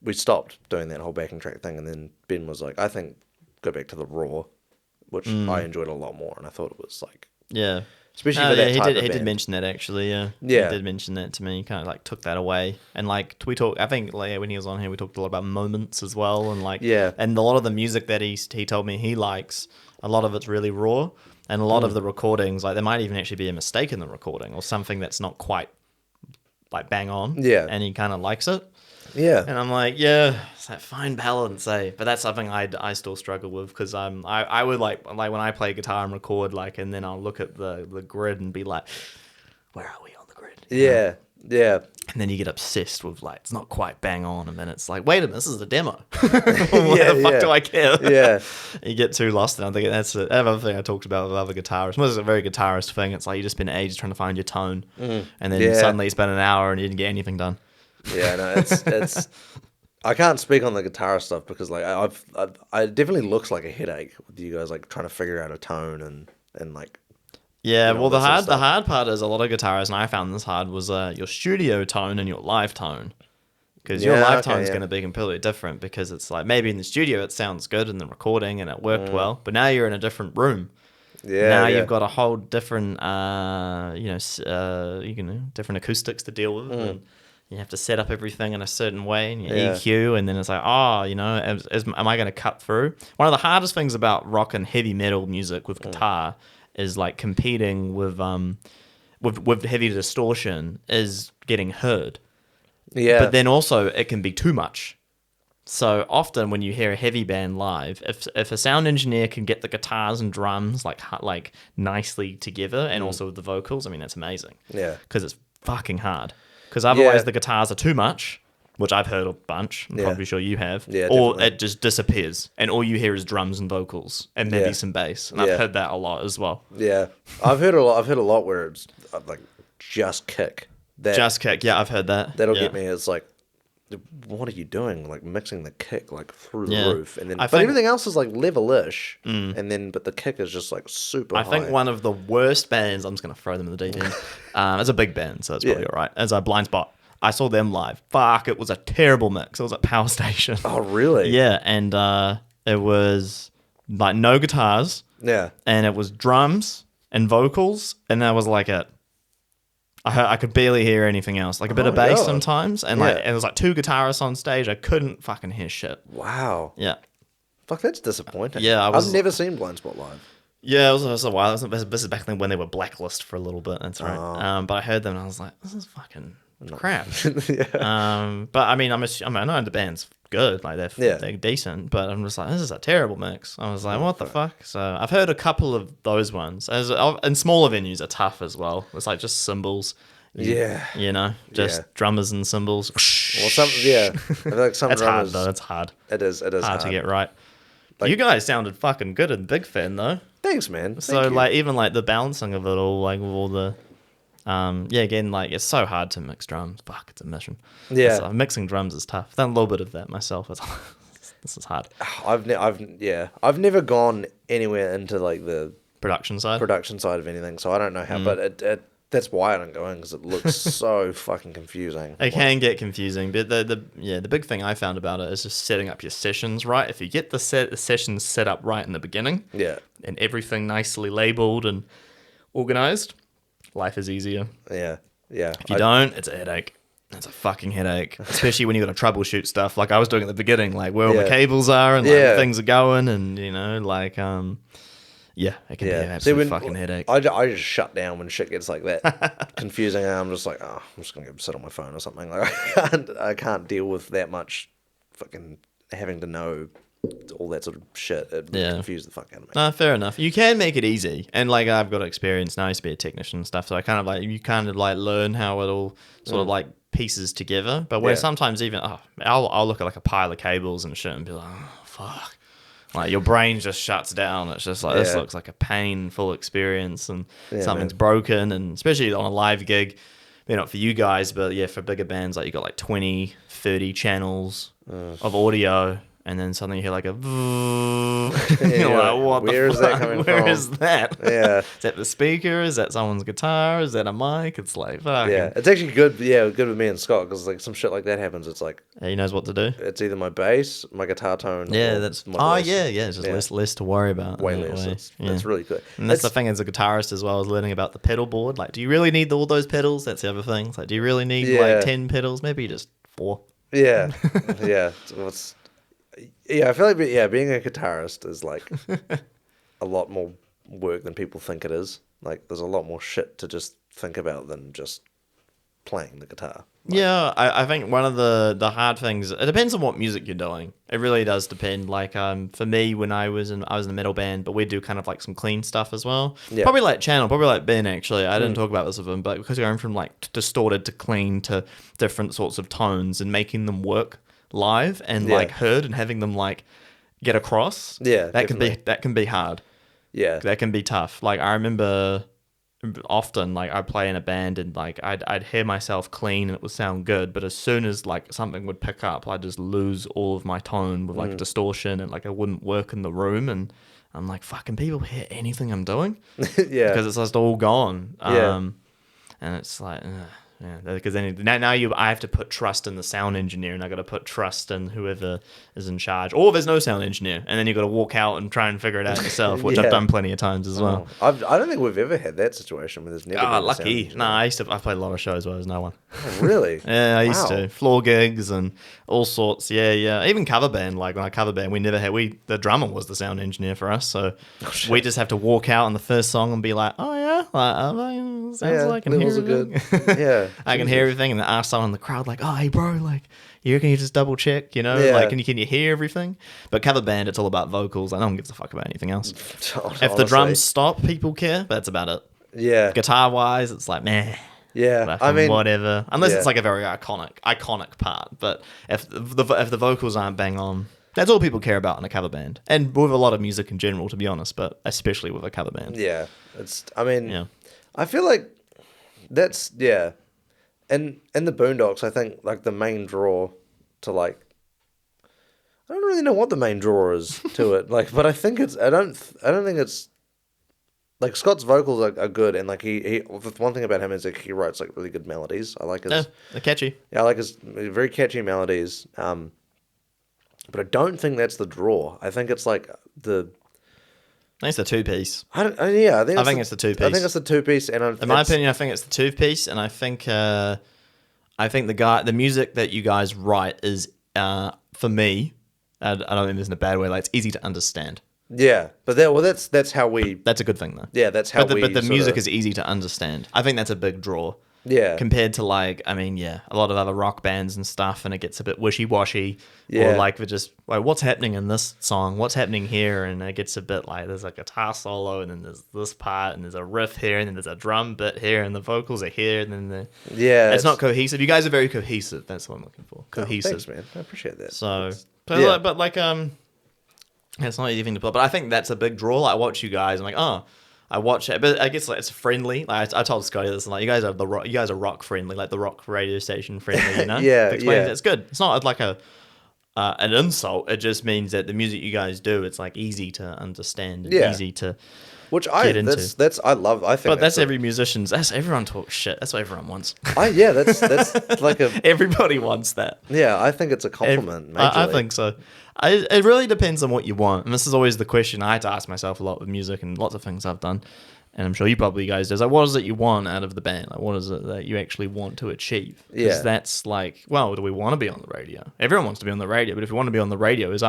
we stopped doing that whole backing track thing, and then Ben was like, I think go back to the raw, which I enjoyed a lot more, and I thought it was like especially for that type of band. He did mention that actually, he did mention that to me. Kind of like took that away, and like we talked. I think when he was on here, we talked a lot about moments as well, and like and a lot of the music that he told me he likes, a lot of it's really raw, and a lot of the recordings, like there might even actually be a mistake in the recording or something that's not quite like bang on, and he kind of likes it. Yeah, and I'm like, it's that fine balance, But that's something I still struggle with, because I would like when I play guitar and record, like, and then I'll look at the grid and be like, where are we on the grid? Yeah. And then you get obsessed with like it's not quite bang on, and then it's like, wait a minute, this is a demo. Why the fuck do I care? Yeah, you get too lost, and I think that's another thing I talked about with other guitarists. Well, it's a very guitarist thing. It's like you just spend ages trying to find your tone, and then suddenly you spend an hour and you didn't get anything done. Yeah, no, it's. I can't speak on the guitar stuff because like it definitely looks like a headache with you guys like trying to figure out a tone and like. Yeah, well, the hard part is a lot of guitarists, and I found this hard, was your studio tone and your live tone, because your live tone is going to be completely different, because it's like maybe in the studio it sounds good in the recording and it worked well, but now you're in a different room. You've got a whole different different acoustics to deal with. And you have to set up everything in a certain way, and your EQ, and then it's like, am I going to cut through? One of the hardest things about rock and heavy metal music with guitar is like competing with heavy distortion is getting heard. Yeah. But then also it can be too much. So often when you hear a heavy band live, if a sound engineer can get the guitars and drums like nicely together, and also with the vocals, I mean, that's amazing. Yeah. Because it's fucking hard. because otherwise Yeah. the guitars are too much, which I've heard a bunch. I'm Yeah. probably sure you have. Yeah, or definitely. it just disappears, and all you hear is drums and vocals, and maybe Yeah. some bass. And Yeah. I've heard that a lot as well. Yeah, I've heard a lot. I've heard a lot where it's like just kick. Just kick, yeah, I've heard that. That'll yeah. get me. It's like, what are you doing? Like mixing the kick like through the Yeah. roof, and then I but think- everything else is like level-ish, and then but the kick is just like super. I think high. one of the worst bands, I'm just going to throw them in the deep end. It's a big band, so it's probably all right. As a Blind Spot. I saw them live. Fuck, it was a terrible mix. It was at Power Station. Oh really? Yeah, and it was like no guitars, Yeah. and it was drums and vocals, and that was like it. I could barely hear anything else. Like a bit of bass God. sometimes, and Yeah. like it was like two guitarists on stage. I couldn't fucking hear shit. Wow. Yeah. Fuck, that's disappointing. Yeah, I've never seen Blind Spot live. Yeah, it was a while. This is back then when they were Blacklist for a little bit. That's right. Oh. But I heard them and I was like, this is fucking crap. Yeah. But I mean, I know the band's good. Like they're decent. But I'm just like, this is a terrible mix. I was like, what the fuck? So I've heard a couple of those ones. And smaller venues are tough as well. It's like just cymbals. Yeah. You know, just Yeah. drummers and cymbals. Well, I feel like some It's hard drummers. though. It's hard. It is Hard to get right. You guys sounded fucking good and Big Fan though. Thanks, man. So Thank you. like even like the balancing of it all, like with all the again, like it's so hard to mix drums. Fuck, it's a mission. Yeah. Mixing drums is tough. I've done a little bit of that myself. This is hard. I've never gone anywhere into like the Production side. production side of anything, so I don't know how. But it that's why I don't go in, because it looks so fucking confusing. It can get confusing, but the big thing I found about it is just setting up your sessions right. If you get the sessions set up right in the beginning, Yeah. and everything nicely labeled and organized, life is easier. Yeah. Yeah. If you don't, it's a headache. It's a fucking headache, especially when you got to troubleshoot stuff like I was doing at the beginning, like where all the Yeah. cables are and like Yeah. things are going, and you know, like it can be an absolute fucking headache. I just shut down when shit gets like that confusing, and I'm just like, oh, I'm just gonna go sit on my phone or something. Like I can't deal with that much fucking having to know all that sort of shit. It Yeah. confused the fuck out of me. No, fair enough. You can make it easy, and like I've got experience now. I used to be a technician and stuff, so I kind of like learn how it all sort of like pieces together. But where Yeah. sometimes even I'll look at like a pile of cables and shit and be like, oh fuck. Like your brain just shuts down. It's just like this Yeah. looks like a painful experience, and Yeah, something's man. broken, and especially on a live gig, maybe not for you guys, but yeah, for bigger bands, like you got like 20, 30 channels of audio, and then suddenly you hear like a you're like, what where the is that fuck? coming Where from? is that? Yeah. Is that the speaker? Is that someone's guitar? Is that a mic? It's like fucking Yeah, it's actually good. Yeah, good with me and Scott, because like some shit like that happens. It's like he knows what to do. it's either my bass, my guitar tone. Yeah, or that's my voice. yeah. It's just less to worry about. way in that less. way. It's really good. And that's the It's- thing as a guitarist as well, as learning about the pedal board. Like, do you really need all those pedals? That's the other thing. It's like, do you really need Yeah. like 10 pedals? Maybe just 4. Yeah, yeah. I feel like being a guitarist is like a lot more work than people think it is. Like, there's a lot more shit to just think about than just playing the guitar. Yeah, I think one of the hard things, it depends on what music you're doing. It really does depend. Like for me, when I was in a metal band, but we do kind of like some clean stuff as well. Yeah. Probably like Channel, probably like Ben actually. I didn't talk about this with him, but because going from like distorted to clean to different sorts of tones and making them work live and Yeah. like heard and having them like get across. Yeah, that definitely. can be hard. Yeah, That can be tough. Like I remember often like I'd play in a band and like I'd hear myself clean and it would sound good, but as soon as like something would pick up, I'd just lose all of my tone with like distortion, and like it wouldn't work in the room, and I'm like, fucking people hear anything I'm doing? yeah, Because it's just all gone. Yeah. And it's like yeah, because then I have to put trust in the sound engineer, and I got to put trust in whoever is in charge, or there's no sound engineer, and then you got to walk out and try and figure it out yourself, which Yeah. I've done plenty of times as well. I don't think we've ever had that situation where there's never. been a sound Lucky. engineer. No, I played a lot of shows where there's no one. Oh, really? Yeah, I used Wow. to. Floor gigs and all sorts. Yeah. Even cover band. Like when I cover band, the drummer was the sound engineer for us. So we just have to walk out on the first song and be like, oh yeah, sounds Yeah, like I can hear levels are good. everything. Yeah, I can hear everything, and then ask someone in the crowd like, oh hey bro, like you reckon you just double check, you know, Yeah. like can you hear everything? But cover band, it's all about vocals. No one gives a fuck about anything else. If the Honestly. drums stop, people care, but that's about it. Yeah, Guitar wise, it's like, meh. Yeah, like, I mean, whatever. Unless yeah. it's like a very iconic part. But if the vocals aren't bang on, that's all people care about in a cover band, and with a lot of music in general, to be honest. But especially with a cover band. Yeah, I mean, Yeah. I feel like that's and in the Boondocks, I think like the main draw to like. I don't really know what the main draw is to it, like, but I think it's. I don't think it's. Like Scott's vocals are good, and like he the one thing about him is like he writes like really good melodies. I like his. Yeah, they're catchy. Yeah, I like his very catchy melodies. But I don't think that's the draw. I think it's like the. I think it's the two-piece. I think it's the two-piece. I think it's the two-piece, and in my opinion, I think it's the two-piece, and I think the music that you guys write is for me. I don't mean this in a bad way. Like it's easy to understand. Yeah, but that's how we. That's a good thing though. Yeah, that's how we. But the music is easy to understand. I think that's a big draw. Yeah. Compared to like, I mean, yeah, a lot of other rock bands and stuff, and it gets a bit wishy-washy. Yeah. Or like they're just like, what's happening in this song? What's happening here? And it gets a bit like there's a guitar solo, and then there's this part, and there's a riff here, and then there's a drum bit here, and the vocals are here, and then it's not cohesive. You guys are very cohesive. That's what I'm looking for. Cohesive, thanks, man. I appreciate that. So, it's not easy thing to put, but I think that's a big draw. Like, I watch you guys, I'm like, oh, I watch it, but I guess like it's friendly. Like I told Scotty this, like you guys are rock friendly, like the rock radio station friendly, you know? Yeah, It's good. It's not like an insult. It just means that the music you guys do, it's like easy to understand and easy to get into. That's I love. I think, but that's every musician's. That's everyone talks shit. That's what everyone wants. That's like a. Everybody wants that. Yeah, I think it's a compliment. I think so. It really depends on what you want, and this is always the question I had to ask myself a lot with music and lots of things I've done, and I'm sure you probably guys do. It's like, what is it you want out of the band? Like, what is it that you actually want to achieve? Because that's like, well, do we want to be on the radio? Everyone wants to be on the radio, but if we want to be on the radio, is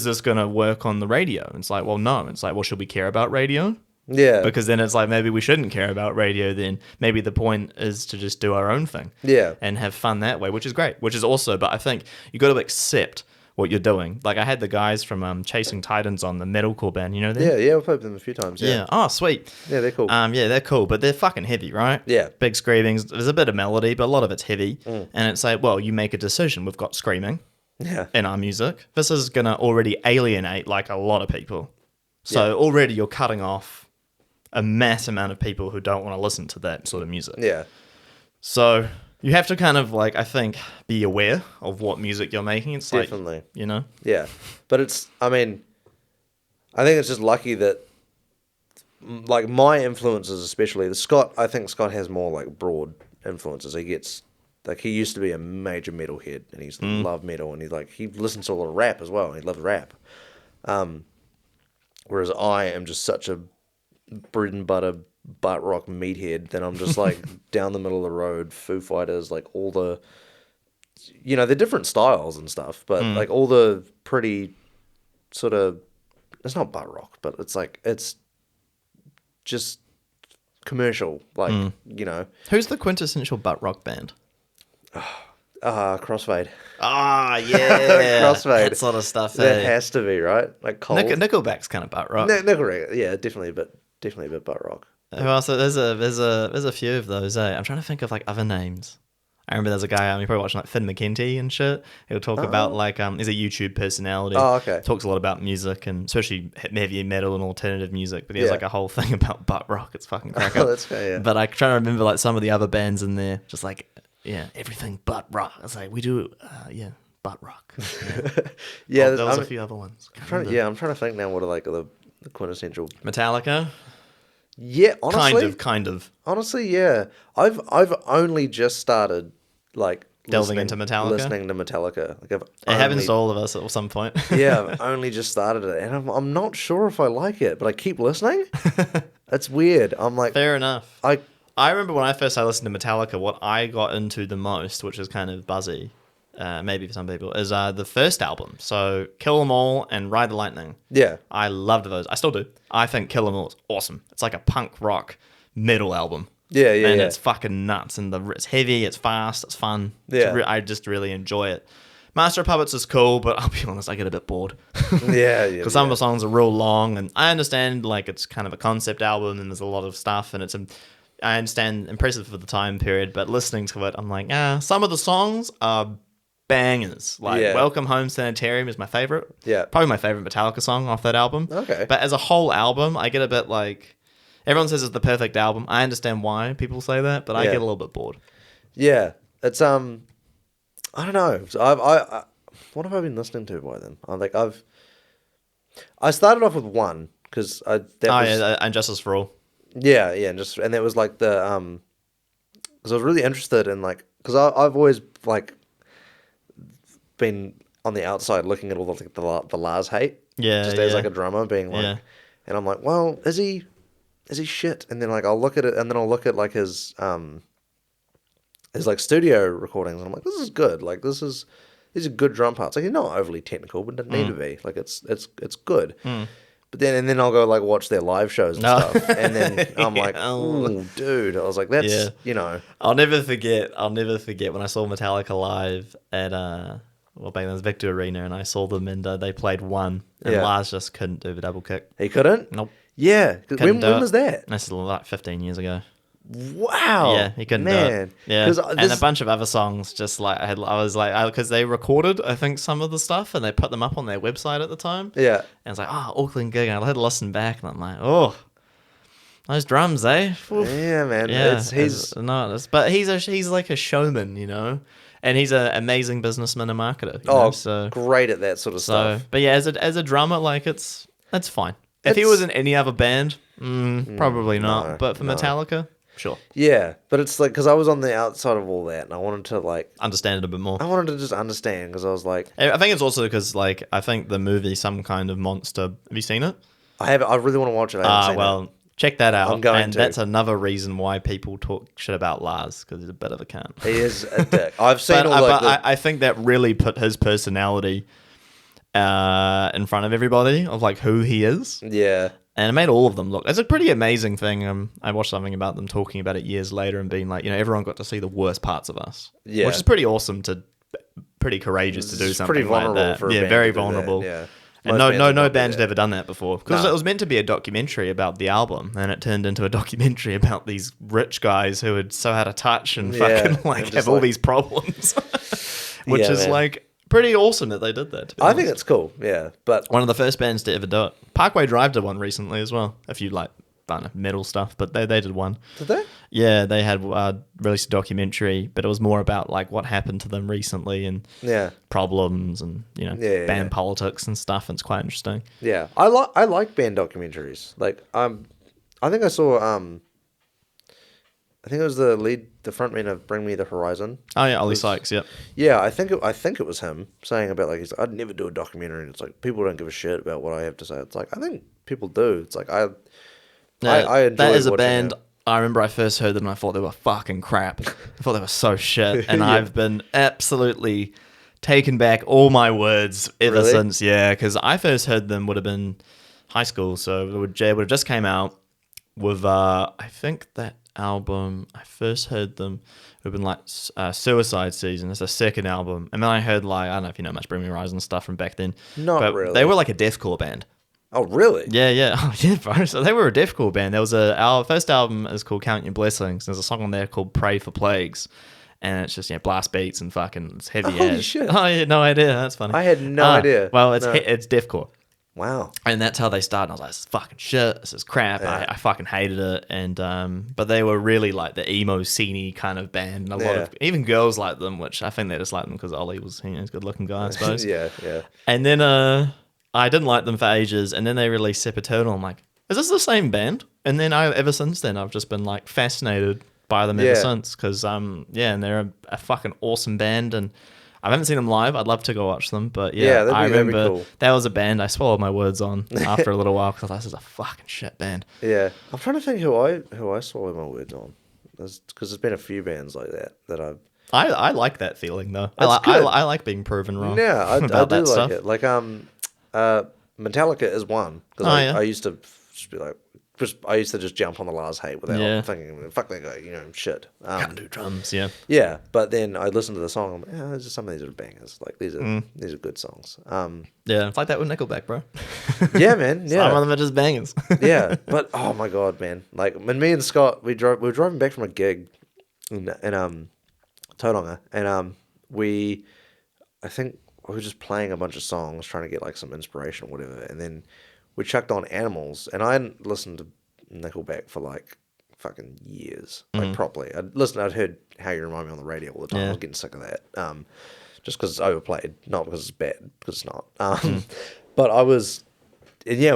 this going to work on the radio? And it's like, well, no. It's like, well, should we care about radio? Yeah. Because then it's like, maybe we shouldn't care about radio then. Maybe the point is to just do our own thing. Yeah. And have fun that way, which is great. Which is also, but I think you got to accept what you're doing. Like I had the guys from Chasing Titans on, the metalcore band, you know them? Yeah, we've played them a few times. Yeah. Oh, sweet. Yeah, they're cool. Yeah, they're cool, but they're fucking heavy, right? Yeah. Big screamings. There's a bit of melody, but a lot of it's heavy. And it's like, well, you make a decision. We've got screaming in our music. This is going to already alienate like a lot of people. So already you're cutting off a mass amount of people who don't want to listen to that sort of music. Yeah. So you have to kind of like, I think, be aware of what music you're making. It's definitely. Like, you know? Yeah. But I think it's just lucky that, like, my influences, especially, I think Scott has more, like, broad influences. He used to be a major metalhead, and he's loved metal, and he listens to a lot of rap as well, and he loves rap. Whereas I am just such a bread and butter butt rock meathead, then I'm just like down the middle of the road, Foo Fighters, like all the, they're different styles and stuff, but like all the pretty sort of, it's not butt rock, but it's like, it's just commercial, like, Who's the quintessential butt rock band? Crossfade. Ah, yeah. Crossfade. That sort of stuff. That has to be, right? Like Cold. Nickelback's kind of butt rock. Nickelback, yeah, definitely a bit butt rock. Well, so there's a few of those. I'm trying to think of like other names. I remember there's a guy you're probably watching like Finn McKenty and shit. He'll talk about like he's a YouTube personality. Oh, okay. Talks a lot about music and especially heavy metal and alternative music. But he has like a whole thing about butt rock. It's fucking crackup. Oh, that's fair. Yeah. But I try to remember like some of the other bands in there, just like everything butt rock. It's like we do butt rock. Yeah, there was a few other ones. I'm trying to think now what are like the quintessential Metallica. Yeah, honestly, kind of. Honestly, yeah. I've only just started like delving into Metallica. Listening to Metallica. Like it happens to all of us at some point. Yeah, I've only just started it, and I'm not sure if I like it, but I keep listening. That's weird. I'm like, fair enough. I remember when I first started listening to Metallica, what I got into the most, which is kind of buzzy, maybe for some people, is the first album. So Kill 'Em All and Ride the Lightning. Yeah. I loved those. I still do. I think Kill 'Em All is awesome. It's like a punk rock metal album. Yeah. And it's fucking nuts. And it's heavy, it's fast, it's fun. Yeah. I just really enjoy it. Master of Puppets is cool, but I'll be honest, I get a bit bored. Yeah. Because some of the songs are real long, and I understand like it's kind of a concept album and there's a lot of stuff, and I understand impressive for the time period, but listening to it, I'm like, some of the songs are bangers. Like Welcome Home Sanitarium is my favorite. Yeah. Probably my favorite Metallica song off that album. Okay. But as a whole album, I get a bit like, everyone says it's the perfect album. I understand why people say that, but I get a little bit bored. Yeah. It's, I don't know. So I what have I been listening to by then? I started off with one because And Justice for All. Yeah, and that was like the because I was really interested in like because I've always like been on the outside looking at all the Lars hate, just as like a drummer being like, and I'm like, well, is he shit? And then like I'll look at it, and then I'll look at like his like studio recordings, and I'm like, this is good. Like these are good drum parts. Like he's not overly technical, but doesn't need to be. Like it's good. But then I'll go like watch their live shows and stuff, and then I'm like, oh, dude. I was like, that's I'll never forget when I saw Metallica live at back then it was Victor Arena, and I saw them and they played One, and Lars just couldn't do the double kick. He couldn't? Nope. Yeah. When was that? This is like 15 years ago. Wow. Yeah, he couldn't do it. Yeah, and a bunch of other songs. Just like I was like, because they recorded, I think, some of the stuff, and they put them up on their website at the time. Yeah, and it's like, Auckland gig. And I had to listen back, and I'm like, oh, those drums, eh? Oof. Yeah, man. Yeah, but he's like a showman, you know, and he's an amazing businessman and marketer. You know? So great at that sort of stuff. But yeah, as a drummer, like it's fine. If he was in any other band, probably not. No, but for Metallica. Sure. Yeah, but it's like because I was on the outside of all that, and I wanted to like understand it a bit more. I wanted to just understand because I was like, I think it's also because like I think the movie Some Kind of Monster. Have you seen it? I have. I really want to watch it. I haven't seen it. Check that out. I'm going and to. That's another reason why people talk shit about Lars, because he's a bit of a cunt. He is a dick. I've seen I think that really put his personality in front of everybody of like who he is. Yeah. And it made all of them look. It's a pretty amazing thing. I watched something about them talking about it years later and being like, everyone got to see the worst parts of us. Yeah. Which is pretty awesome pretty courageous to do something like that. Very vulnerable. Yeah. And no band's ever done that before. Because it was meant to be a documentary about the album, and it turned into a documentary about these rich guys who had so out of touch and fucking have all these problems. Which is like pretty awesome that they did that. I think it's cool, but one of the first bands to ever do it. Parkway Drive did one recently as well. If you like metal stuff, but they did one. Did they? Yeah, they had released a documentary, but it was more about like what happened to them recently and problems and band politics and stuff. And it's quite interesting. Yeah, I like band documentaries. Like I think I saw I think it was the frontman of Bring Me the Horizon. Oh yeah, Ollie Sykes. Yep. Yeah, I think it was him saying about like he's like, I'd never do a documentary. And it's like people don't give a shit about what I have to say. It's like I think people do. It's like I enjoy that is a band. it. I remember I first heard them and I thought they were fucking crap. I thought they were so shit, and I've been absolutely taken back all my words ever since. Yeah, because I first heard them would have been high school, so it would have just came out with I think that album I first heard them would have been like Suicide Season. It's a second album, and then I heard like I don't know if you know much Bring Me Horizon stuff from back then. Not really. They were like a deathcore band. Oh really? Yeah. Oh yeah, bro. So they were a deathcore band. There was our first album is called Count Your Blessings. There's a song on there called Pray for Plagues, and it's just blast beats and fucking it's heavy Holy as shit. Oh, I had no idea. That's funny. I had no idea. Well, it's deathcore. Wow. And that's how they started. I was like, this is fucking shit. This is crap. Yeah. I fucking hated it. And but they were really like the emo sceney kind of band. And a lot of even girls like them, which I think they just liked them because Ollie was he's a good looking guy, I suppose. Yeah. And then I didn't like them for ages, and then they released Sepaternal. I'm like, is this the same band? And then ever since then I've just been like fascinated by them ever since because and they're a fucking awesome band, and I haven't seen them live. I'd love to go watch them, but I remember cool. That was a band I swallowed my words on after a little while because I thought this is a fucking shit band. Yeah, I'm trying to think who I swallowed my words on, because there's been a few bands like that I've. I like that feeling though. I like being proven wrong. Yeah, I do like stuff. it. Like Metallica is one because I used to just be like I used to just jump on the Lars hate without thinking, fuck that guy, shit. Can't do drums, yeah. Yeah, but then I listened to the song. I'm like, some of these are bangers. Like these are good songs. Yeah, it's like that with Nickelback, bro. Yeah, man. Yeah, some of them are just bangers. Yeah, but oh my god, man! Like when me and Scott we were driving back from a gig in Tauranga, and I think we were just playing a bunch of songs, trying to get like some inspiration or whatever, and then we chucked on Animals, and I hadn't listened to Nickelback for like fucking years, like properly. I'd heard How You Remind Me on the radio all the time. I was getting sick of that, just because it's overplayed, not because it's bad, because it's not. But we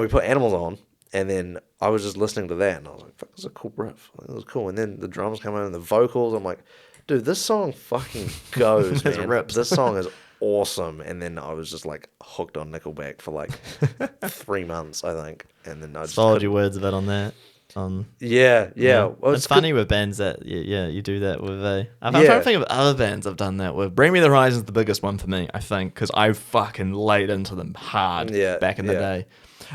put Animals on, and then I was just listening to that, and I was like, fuck, this is a cool riff. Like, this is cool. And then the drums come in, and the vocals, I'm like, dude, this song fucking goes, man. This song is awesome. And then I was just like hooked on Nickelback for like 3 months, I think. And then I just followed your words a bit on that. Yeah. Well, it's funny with bands that you do that with. I'm trying to think of other bands I've done that with. Bring Me the Horizon's the biggest one for me, I think, because I fucking laid into them hard back in the day.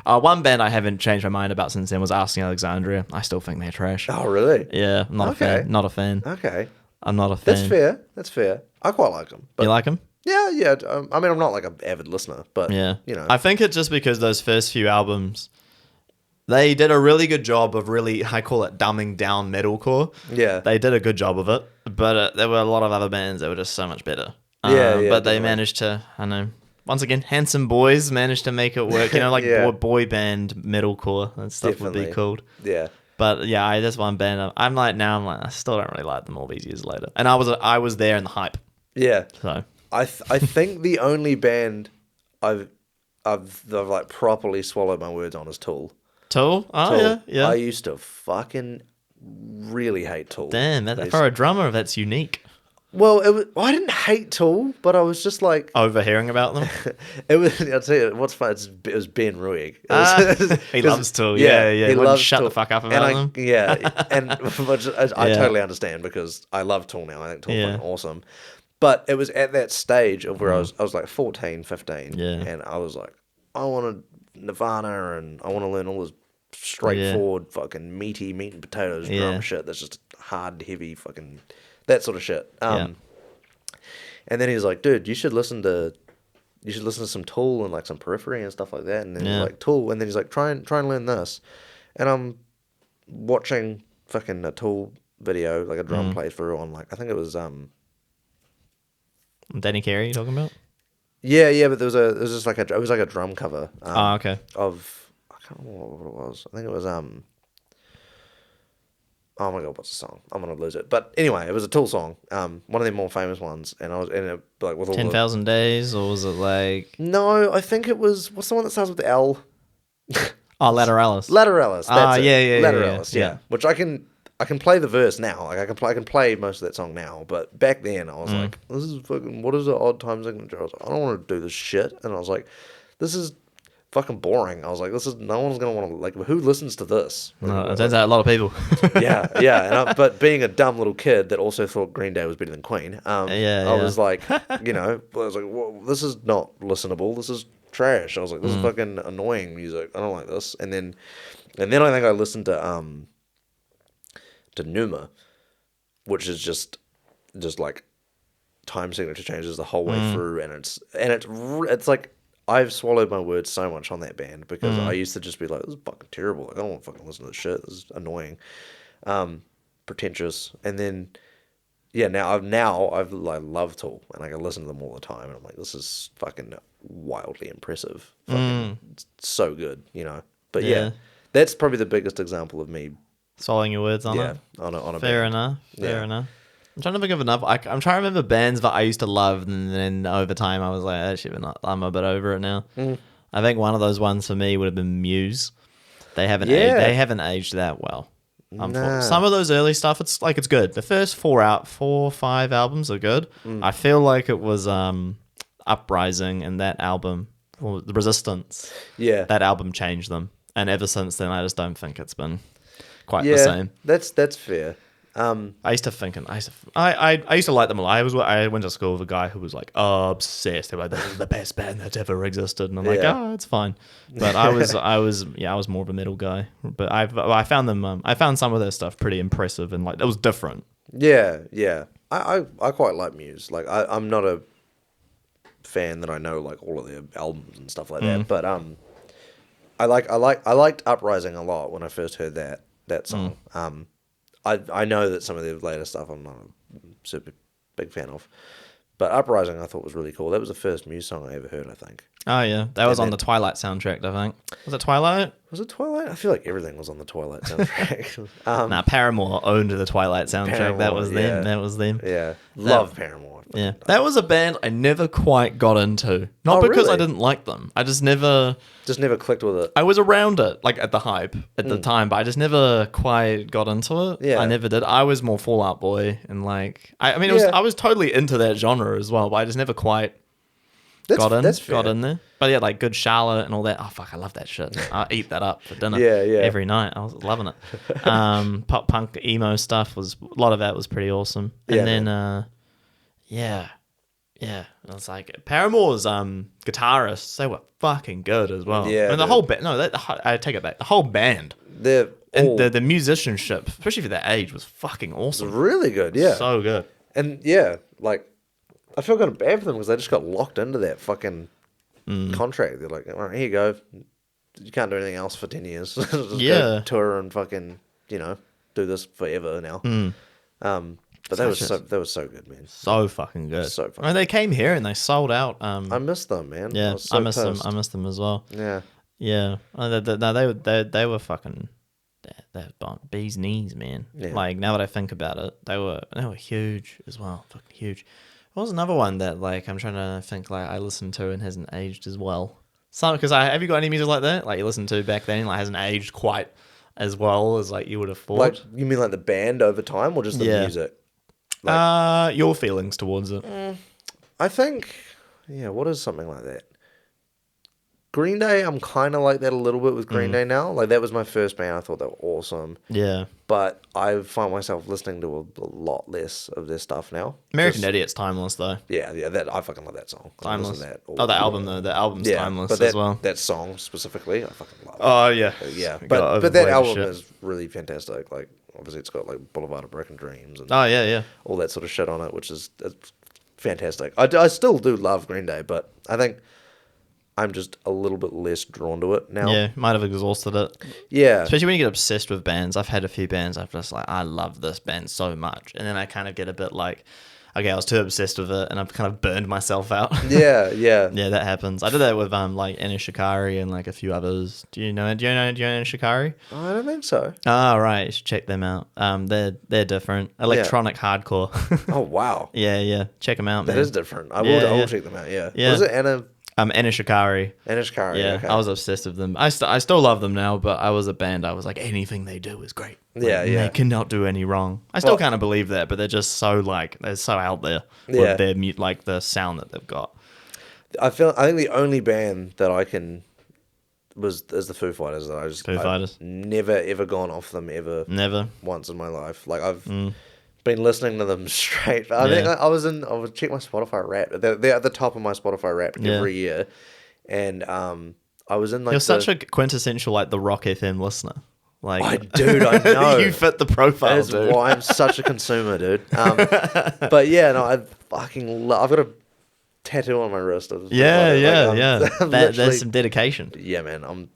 One band I haven't changed my mind about since then was Asking Alexandria. I still think they're trash. Oh, really? Yeah, I'm not a fan. Not a fan. Okay. I'm not a fan. That's fair. I quite like them. You like them? Yeah. I mean, I'm not like an avid listener, but I think it's just because those first few albums, they did a really good job of I call it dumbing down metalcore. Yeah. They did a good job of it, but there were a lot of other bands that were just so much better. But they managed to, I know, once again, Handsome Boys managed to make it work. Boy band metalcore and stuff would be called. Yeah. But yeah, there's one band I'm like, I still don't really like them all these years later. And I was there in the hype. Yeah. So I think the only band I've like properly swallowed my words on is Tool. Tool? Oh, yeah. I used to fucking really hate Tool. Damn, for a drummer, that's unique. Well, I didn't hate Tool, but I was just like overhearing about them. I'll tell you what's fun. It was Ben Ruig. He loves Tool. Yeah. He loves shut Tool. The fuck up about them. Yeah, and I totally understand because I love Tool now. I think Tool's fucking awesome. But it was at that stage of where I was like 14, 15, and I was like, I want Nirvana, and I want to learn all this straightforward fucking meaty meat and potatoes drum shit that's just hard, heavy fucking that sort of shit. And then he was like, dude, you should listen to some Tool and like some Periphery and stuff like that. And then he's like, Tool, and then he's like, try and learn this. And I'm watching fucking a Tool video, like a drum playthrough on like, I think it was Danny Carey you talking about? Yeah, but it was like a drum cover. Okay. Of, I can't remember what it was. I think it was oh my god, what's the song? I'm gonna lose it. But anyway, it was a Tool song. One of the more famous ones, and I was in it like with all 10,000 Days, or was it like? No, I think it was. What's the one that starts with the L? Lateralis. Lateralis. That's it. Yeah. Lateralis. Yeah. Which I can play the verse now. Like I can play most of that song now. But back then, I was like, this is fucking. What is the odd time signature? I was like, I don't want to do this shit. And I was like, this is fucking boring. I was like, no one's gonna want to like. Who listens to this? No, it turns out a lot of people. yeah. But being a dumb little kid that also thought Green Day was better than Queen, I was like, well, this is not listenable. This is trash. I was like, this is fucking annoying music. I don't like this. And then I think I listened to Numa, which is just like time signature changes the whole way through, and it's like. I've swallowed my words so much on that band because I used to just be like, this is fucking terrible. Like, I don't want to fucking listen to this shit. This is annoying. Pretentious. And then, now I've like loved Tool, and like, I listen to them all the time, and I'm like, this is fucking wildly impressive. Fucking so good, But that's probably the biggest example of me swallowing your words on it. On a Fair band. Fair enough. I'm trying to think of enough. I'm trying to remember bands that I used to love, and then over time I was like, actually, I'm a bit over it now. I think one of those ones for me would have been Muse. They haven't aged that well. Nah. Some of those early stuff, it's good. The first 4 or 5 albums are good. I feel like it was Uprising and that album, or The Resistance. Yeah, that album changed them, and ever since then, I just don't think it's been quite the same. That's fair. I used to think, I used to like them a lot. I went to school with a guy who was like obsessed. They were like, this is the best band that's ever existed, and I'm like, it's fine. But I was more of a metal guy. But I found them, I found some of their stuff pretty impressive, and like it was different. Yeah. I quite like Muse. Like I'm not a fan that I know like all of their albums and stuff like that, but I liked Uprising a lot when I first heard that song. I know that some of their later stuff I'm not a super big fan of, but Uprising I thought was really cool. That was the first Muse song I ever heard, I think. Oh yeah, that was on the Twilight soundtrack, I think. Was it Twilight? Was it Twilight? I feel like everything was on the Twilight soundtrack. Nah, Paramore owned the Twilight soundtrack. Paramore, that was them. That was them. Yeah, love Paramore. Yeah, that was a band I never quite got into. Not because I didn't like them. I just never clicked with it. I was around it, like at the hype at the time, but I just never quite got into it. Yeah, I never did. I was more Fall Out Boy, and like I was totally into that genre as well, but I just never quite got in there. But yeah, like Good Charlotte and all that. Oh fuck, I love that shit. I eat that up for dinner. Every night. I was loving it. Pop punk emo stuff a lot of that was pretty awesome. And then yeah. I was like, Paramore's guitarists, they were fucking good as well. Yeah, and the whole band. No, I take it back. The whole band. The musicianship, especially for that age, was fucking awesome. Really good. Yeah, so good. And yeah, like I feel kind of bad for them because they just got locked into that fucking contract. They're like, all right, here you go. You can't do anything else for 10 years. Just go tour and fucking do this forever now. But they were so good, man. So fucking good. So fucking. I mean, they came here and they sold out. I miss them, man. Yeah, I miss them. I miss them as well. Yeah. Yeah. They were fucking. They're bee's knees, man. Yeah. Like now that I think about it, they were huge as well. Fucking huge. What was another one that like I'm trying to think like I listened to and hasn't aged as well? Because have you got any music like that? Like you listened to back then, like hasn't aged quite as well as like you would have thought. Like you mean like the band over time or just the music? Like, your feelings towards it. I think, what is something like that? Green Day, I'm kind of like that a little bit with Green Day now. Like, that was my first band. I thought they were awesome. Yeah. But I find myself listening to a lot less of their stuff now. American Idiot's timeless, though. Yeah, I fucking love that song. Timeless. The album, though. The album's timeless as well. That song specifically, I fucking love it. Oh, yeah. Yeah. But that album is really fantastic. Like, obviously, it's got, like, Boulevard of Broken Dreams and all that sort of shit on it, which is fantastic. I still do love Green Day, but I think I'm just a little bit less drawn to it now. Yeah, might have exhausted it. Yeah. Especially when you get obsessed with bands. I've had a few bands I've just like, I love this band so much. And then I kind of get a bit like, okay, I was too obsessed with it and I've kind of burned myself out. Yeah. Yeah, that happens. I did that with like Anna Shikari and like a few others. Do you know Anna Shikari? I don't think so. Oh, right. You should check them out. They're different. Electronic hardcore. Oh, wow. Yeah. Check them out, man. That is different. I will check them out, yeah. Yeah. Was it Anna? Anna Shikari. Anna Shikari, yeah. Okay. I was obsessed with them. I still love them now, but I was a band. I was like, anything they do is great. Like, They cannot do any wrong. I still kind of believe that, but they're just so like, they're so out there with their like the sound that they've got. I think the only band that I can is the Foo Fighters that I've never ever gone off them ever once in my life. Like I've been listening to them straight. I think I would check my Spotify Wrapped. They're at the top of my Spotify Wrapped every year, and I was in like. You're such a quintessential like the Rock FM listener. Like, I know you fit the profile. That's dude. why I'm such a consumer, dude. But yeah, no, I fucking love. I've got a tattoo on my wrist. There's some dedication. Yeah, man.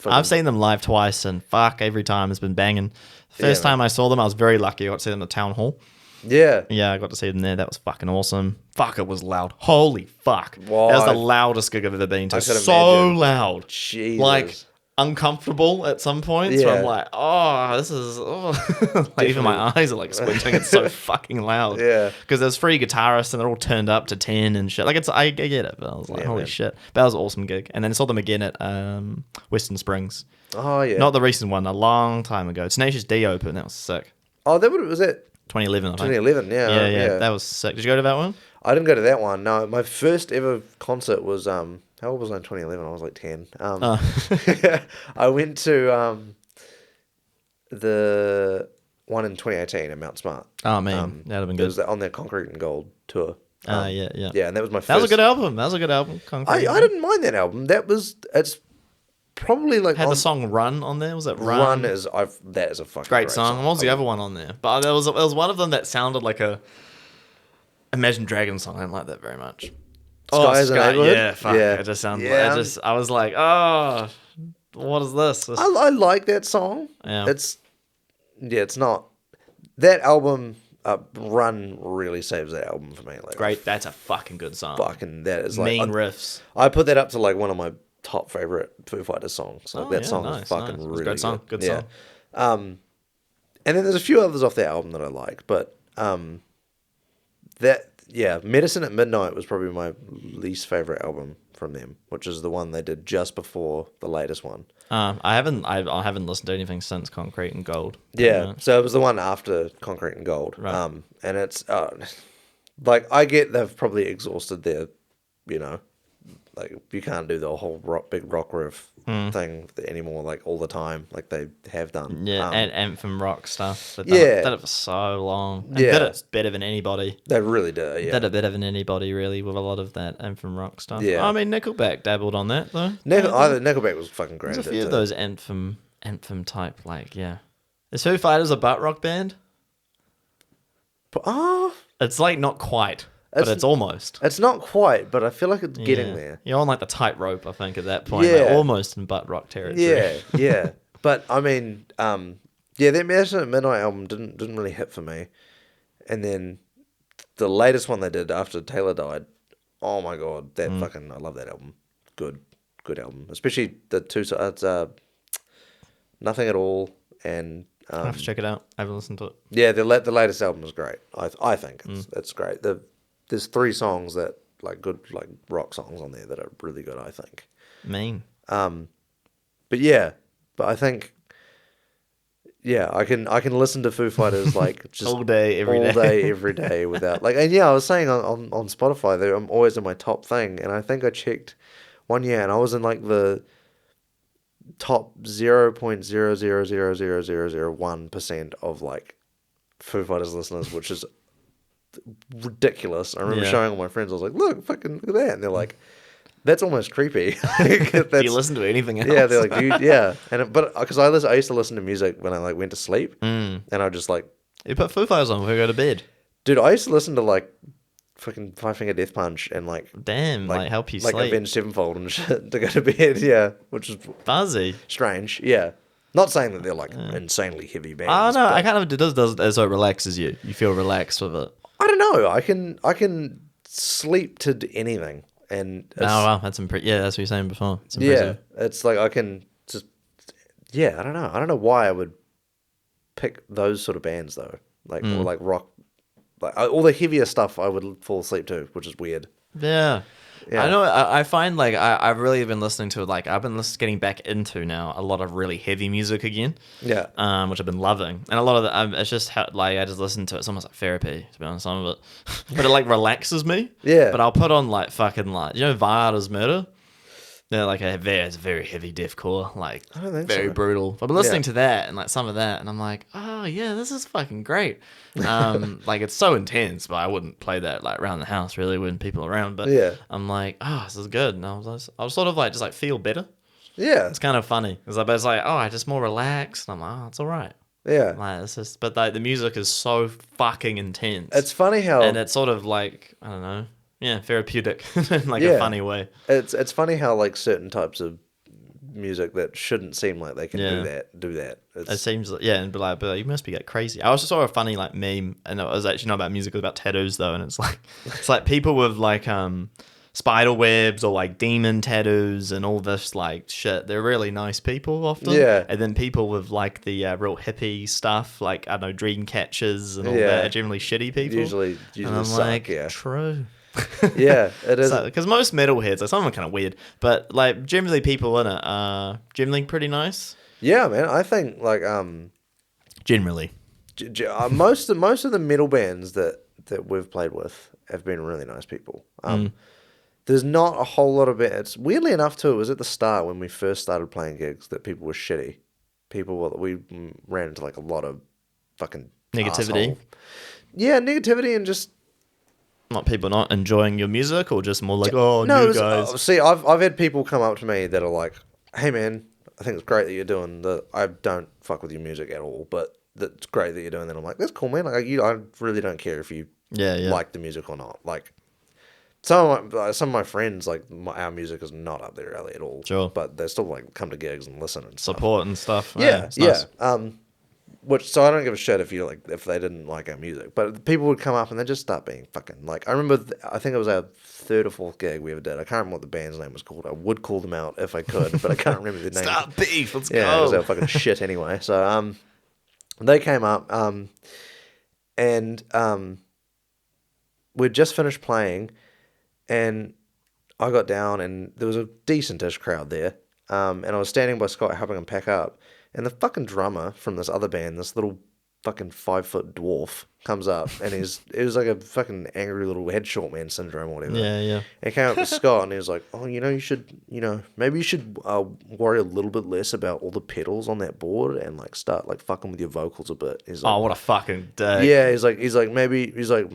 I've seen them live twice, and fuck, every time has been banging. First time I saw them, I was very lucky. I got to see them at the town hall. Yeah. Yeah, I got to see them there. That was fucking awesome. Fuck, it was loud. Holy fuck. Wow. That was the loudest gig I've ever been to. I So imagine. Loud. Jesus. Like, uncomfortable at some points. Yeah. I'm like, this is... like, even my eyes are like squinting. It's so fucking loud. Yeah. Because there's 3 guitarists and they're all turned up to 10 and shit. Like, I get it, but I was like, holy shit. But that was an awesome gig. And then I saw them again at Western Springs. Oh, yeah. Not the recent one, a long time ago. Tenacious D opened. That was sick. Oh, was it? 2011, I think. 2011, yeah. That was sick. Did you go to that one? I didn't go to that one. No, my first ever concert was how old was I in 2011? I was like 10. I went to one in 2018 at Mount Smart. Oh man, that'd have been It good. was on their Concrete and Gold tour. Yeah. Yeah, and that was my first. That was a good album. That was a good album. Concrete. I didn't mind that album. It's probably like Had the song "Run" on there. Was it Run? "Run"? That is a fucking Great song. What was the other one on there? But there was one of them that sounded like a Imagine Dragons song. I didn't like that very much. Skies and Edward? Yeah, fuck. Yeah. It just sounded. Yeah. I was like, oh, what is this? I like that song. Yeah. It's not that album. Run really saves that album for me. Like, Great. That's a fucking good song. fucking that is like Mean riffs. I put that up to like one of my top favorite Foo Fighters songs. Like that song nice, is fucking nice. really Good song. Good song. And then there's a few others off that album that I like, but Medicine at Midnight was probably my least favorite album from them, which is the one they did just before the latest one. I haven't listened to anything since Concrete and Gold. Yeah, so it was the one after Concrete and Gold. Right. And it's like I get they've probably exhausted their, like you can't do the whole big rock riff thing anymore, like all the time, like they have done. Yeah, and anthem rock stuff. They Yeah. did it for so long. And Yeah. did it better than anybody. They really do. Yeah, Did it better than anybody, really, with a lot of that anthem rock stuff. Yeah. I mean, Nickelback dabbled on that, though. Nickelback was fucking great. There's a at few it of too. those anthem type, like, yeah. Is Foo Fighters a butt rock band? It's like not quite, but it's almost. It's not quite, but I feel like it's getting Yeah. there. You're on like the tightrope, I think, at that point. Yeah. Like, almost in butt rock territory. Yeah. But I mean, that Medicine at Midnight album didn't really hit for me. And then the latest one they did after Taylor died, oh my god, that I love that album. Good album, especially the two sides. Nothing at All and. I'll have to check it out. I haven't listened to it. Yeah, the latest album is great. I think it's great. There's 3 songs that good rock songs on there that are really good. I think. Mean. But I think. Yeah, I can listen to Foo Fighters just all day, every day without and I was saying on Spotify that I'm always in my top thing, and I think I checked one year and I was in the top 0.0000001% of Foo Fighters listeners, which is ridiculous. I remember showing all my friends. I was like, "Look, fucking look at that!" And they're like, "That's almost creepy." Do you listen to anything else? Yeah, they're like, "Dude, yeah." But because I used to listen to music when I went to sleep, and I just you put Foo Fighters on before you go to bed. dude, I used to listen to fucking Five Finger Death Punch and Damn, help you sleep. Avenged Sevenfold and shit to go to bed. Yeah, which is Buzzy. strange. Yeah, not saying that they're insanely heavy bands. Oh no, but I kind of it does so it relaxes you. You feel relaxed with it. I don't know. I can sleep to anything, and Oh wow, that's impressive. Yeah, that's what you were saying before. It's yeah, impressive. it's I can just I don't know. I don't know why I would pick those sort of bands though, or rock. All the heavier stuff I would fall asleep to, which is weird. Yeah. Yeah. I know. I find I've really been listening to I've been getting back into now a lot of really heavy music again. Yeah. Which I've been loving, and a lot of it, it's just how I just listen to it. It's almost like therapy, to be honest. Some of it, but it relaxes me. Yeah. But I'll put on Viola's Murder. They're it's very heavy deathcore, I don't think very so. brutal. I've been listening to that and some of that, and I'm like, oh yeah, this is fucking great. It's so intense, but I wouldn't play that around the house really when people are around. But Yeah. I'm like, oh, this is good, and I was sort of just feel better. Yeah. It's kind of funny because it's I just more relaxed. And I'm like, oh, it's all right. Yeah. It's just, but the music is so fucking intense. It's funny how and it's sort of I don't know. Yeah, therapeutic in a funny way. It's funny how certain types of music that shouldn't seem like they can do that. It seems and but you must be crazy. I also saw a funny meme, and it was actually not about music, it was about tattoos though, and it's it's people with spider webs or demon tattoos and all this shit. They're really nice people often. Yeah. And then people with the real hippie stuff, I don't know, dream catchers and all Yeah. that are generally shitty people. Usually and I'm suck, yeah. true. Yeah, it is. Because most metalheads, some of them are kind of weird, but generally people in it are generally pretty nice. Yeah, man. I think Generally. most of the metal bands that we've played with have been really nice people. There's not a whole lot of bands. Weirdly enough, too, it was at the start when we first started playing gigs that people were shitty. We ran into a lot of fucking Negativity. asshole. Yeah, negativity and just Not people not enjoying your music, or just more like, no. new guys. See, I've had people come up to me that are like, "Hey, man, I think it's great that you're doing the. I don't fuck with your music at all, but that's great that you're doing that." I'm like, "That's cool, man. Like, I really don't care if you like the music or not. Like, some of my friends, like, our music is not up their alley at all. Sure, but they still like come to gigs and listen and support and stuff. Yeah, it's yeah. Nice. So I don't give a shit if they didn't like our music, but people would come up and they just start being fucking like. I remember, I think it was our third or fourth gig we ever did. I can't remember what the band's name was called. I would call them out if I could, but I can't remember the name. Start beef. Let's yeah, go. because they were fucking shit anyway. So they came up and we'd just finished playing, and I got down and there was a decentish crowd there, and I was standing by Scott helping him pack up. And the fucking drummer from this other band, this little fucking 5-foot dwarf, comes up and it was like a fucking angry little head short man syndrome or whatever. Yeah. And he came up to Scott and he was like, "Oh, maybe you should worry a little bit less about all the pedals on that board and like start like fucking with your vocals a bit." He's like, Oh, what a fucking dick. yeah, he's like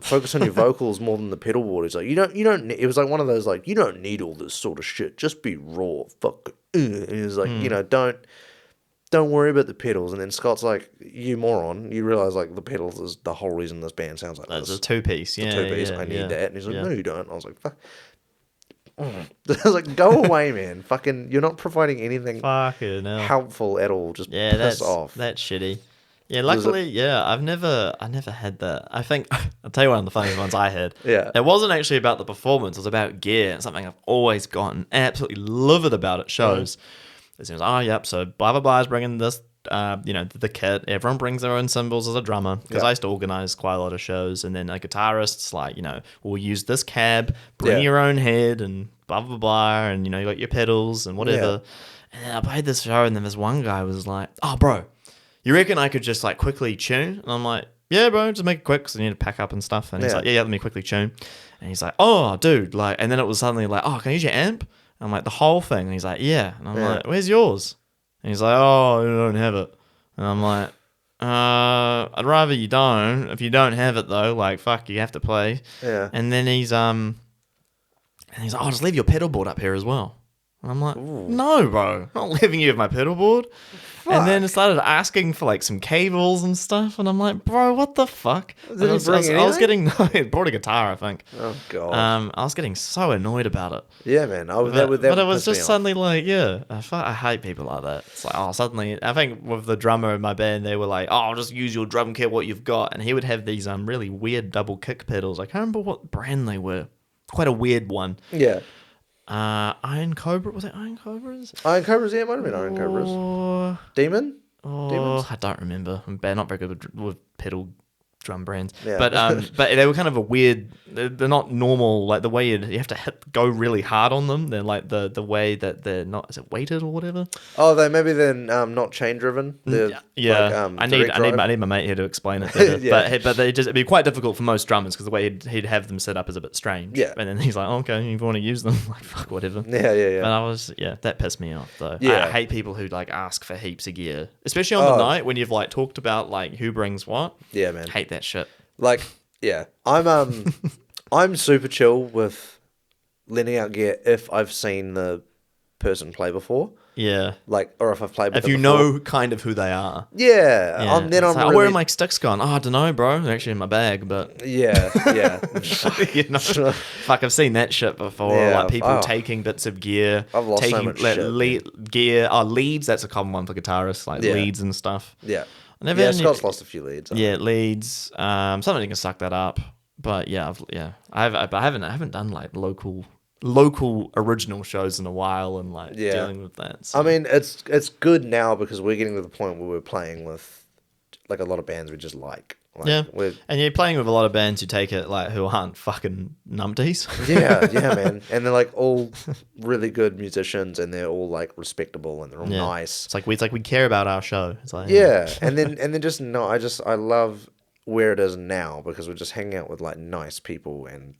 focus on your vocals more than the pedal board. He's like, you don't it was like one of those like, you don't need all this sort of shit. Just be raw. Fuck. And he's like, don't worry about the pedals. And then Scott's like, you moron. You realise, like, the pedals is the whole reason this band sounds like That's this. a two-piece. It's a two-piece. I need that. And he's like, yeah. no, you don't. I was like, fuck. I was like, go away, man. Fucking, you're not providing anything helpful at all. Just piss off. That's shitty. Yeah, luckily, I've never had that. I think, I'll tell you one of the funniest ones I had. Yeah. It wasn't actually about the performance. It was about gear. It's something I've always gotten absolutely livid about at shows. It seems, so blah blah blah is bringing this, the kit. Everyone brings their own cymbals as a drummer, because I used to organize quite a lot of shows, and then a guitarist's like, we'll use this cab, bring your own head, and blah blah blah, and you got your pedals and whatever. And then I played this show, and then this one guy was like, "Oh, bro, you reckon I could just like quickly tune?" And I'm like, "Yeah, bro, just make it quick, because I need to pack up and stuff." And he's like, "Yeah, let me quickly tune." And he's like, "Oh, dude," like, and then it was suddenly like, "Oh, can I use your amp?" I'm like, the whole thing. And he's like, yeah. And I'm like, where's yours? And he's like, oh, I don't have it. And I'm like, I'd rather you don't. If you don't have it though, like, fuck, you have to play. Yeah. And then he's like, oh, just leave your pedal board up here as well. And I'm like, no, bro, I'm not leaving you with my pedal board. Fuck. And then it started asking for like some cables and stuff, and I'm like, bro, what the fuck? Did he bring anything? I was getting he brought a guitar, I think. Oh god. I was getting so annoyed about it. Yeah, man. But it was just suddenly like, I hate people like that. It's like, suddenly, I think with the drummer in my band, they were like, I'll just use your drum kit, what you've got, and he would have these really weird double kick pedals. I can't remember what brand they were. Quite a weird one. Yeah. Iron Cobra, was it Iron Cobras? Iron Cobras, yeah, it might have been Iron Cobras. Demon? Demons? I don't remember. I'm not very good with pedal drum brands. Yeah. But they were kind of a weird, they're not normal, like the way you have to go really hard on them. They're like the way that they're not, is it weighted or whatever? Oh, they're not chain driven. Yeah. Like, I need my mate here to explain it better. But it'd be quite difficult for most drummers, because the way he'd have them set up is a bit strange. Yeah. And then he's like, okay, you want to use them? Like, fuck, whatever. Yeah. But that pissed me off though. Yeah. I hate people who like ask for heaps of gear, especially on the night when you've like talked about like who brings what. Yeah, man. Hate that shit. Like, yeah, I'm super chill with lending out gear if I've seen the person play before. Yeah. Like, or if I've played with them before. Know kind of who they are. Yeah. Then I'm like, where are my sticks gone? Oh, I don't know, bro. They're actually in my bag, but... Yeah. Fuck, I've seen that shit before. Yeah. Like, people taking bits of gear. I've lost so much shit. Gear. Leads, that's a common one for guitarists. Like, leads and stuff. Yeah. Scott's lost a few leads. Leads. Somebody can suck that up. But I haven't done like local original shows in a while, and like dealing with that. So. I mean, it's good now because we're getting to the point where we're playing with like a lot of bands we just like. And you're playing with a lot of bands who take it like who aren't fucking numpties. yeah, man. And they're like all really good musicians, and they're all like respectable, and they're all nice. It's like we care about our show. It's like and then just no. I love where it is now, because we're just hanging out with like nice people and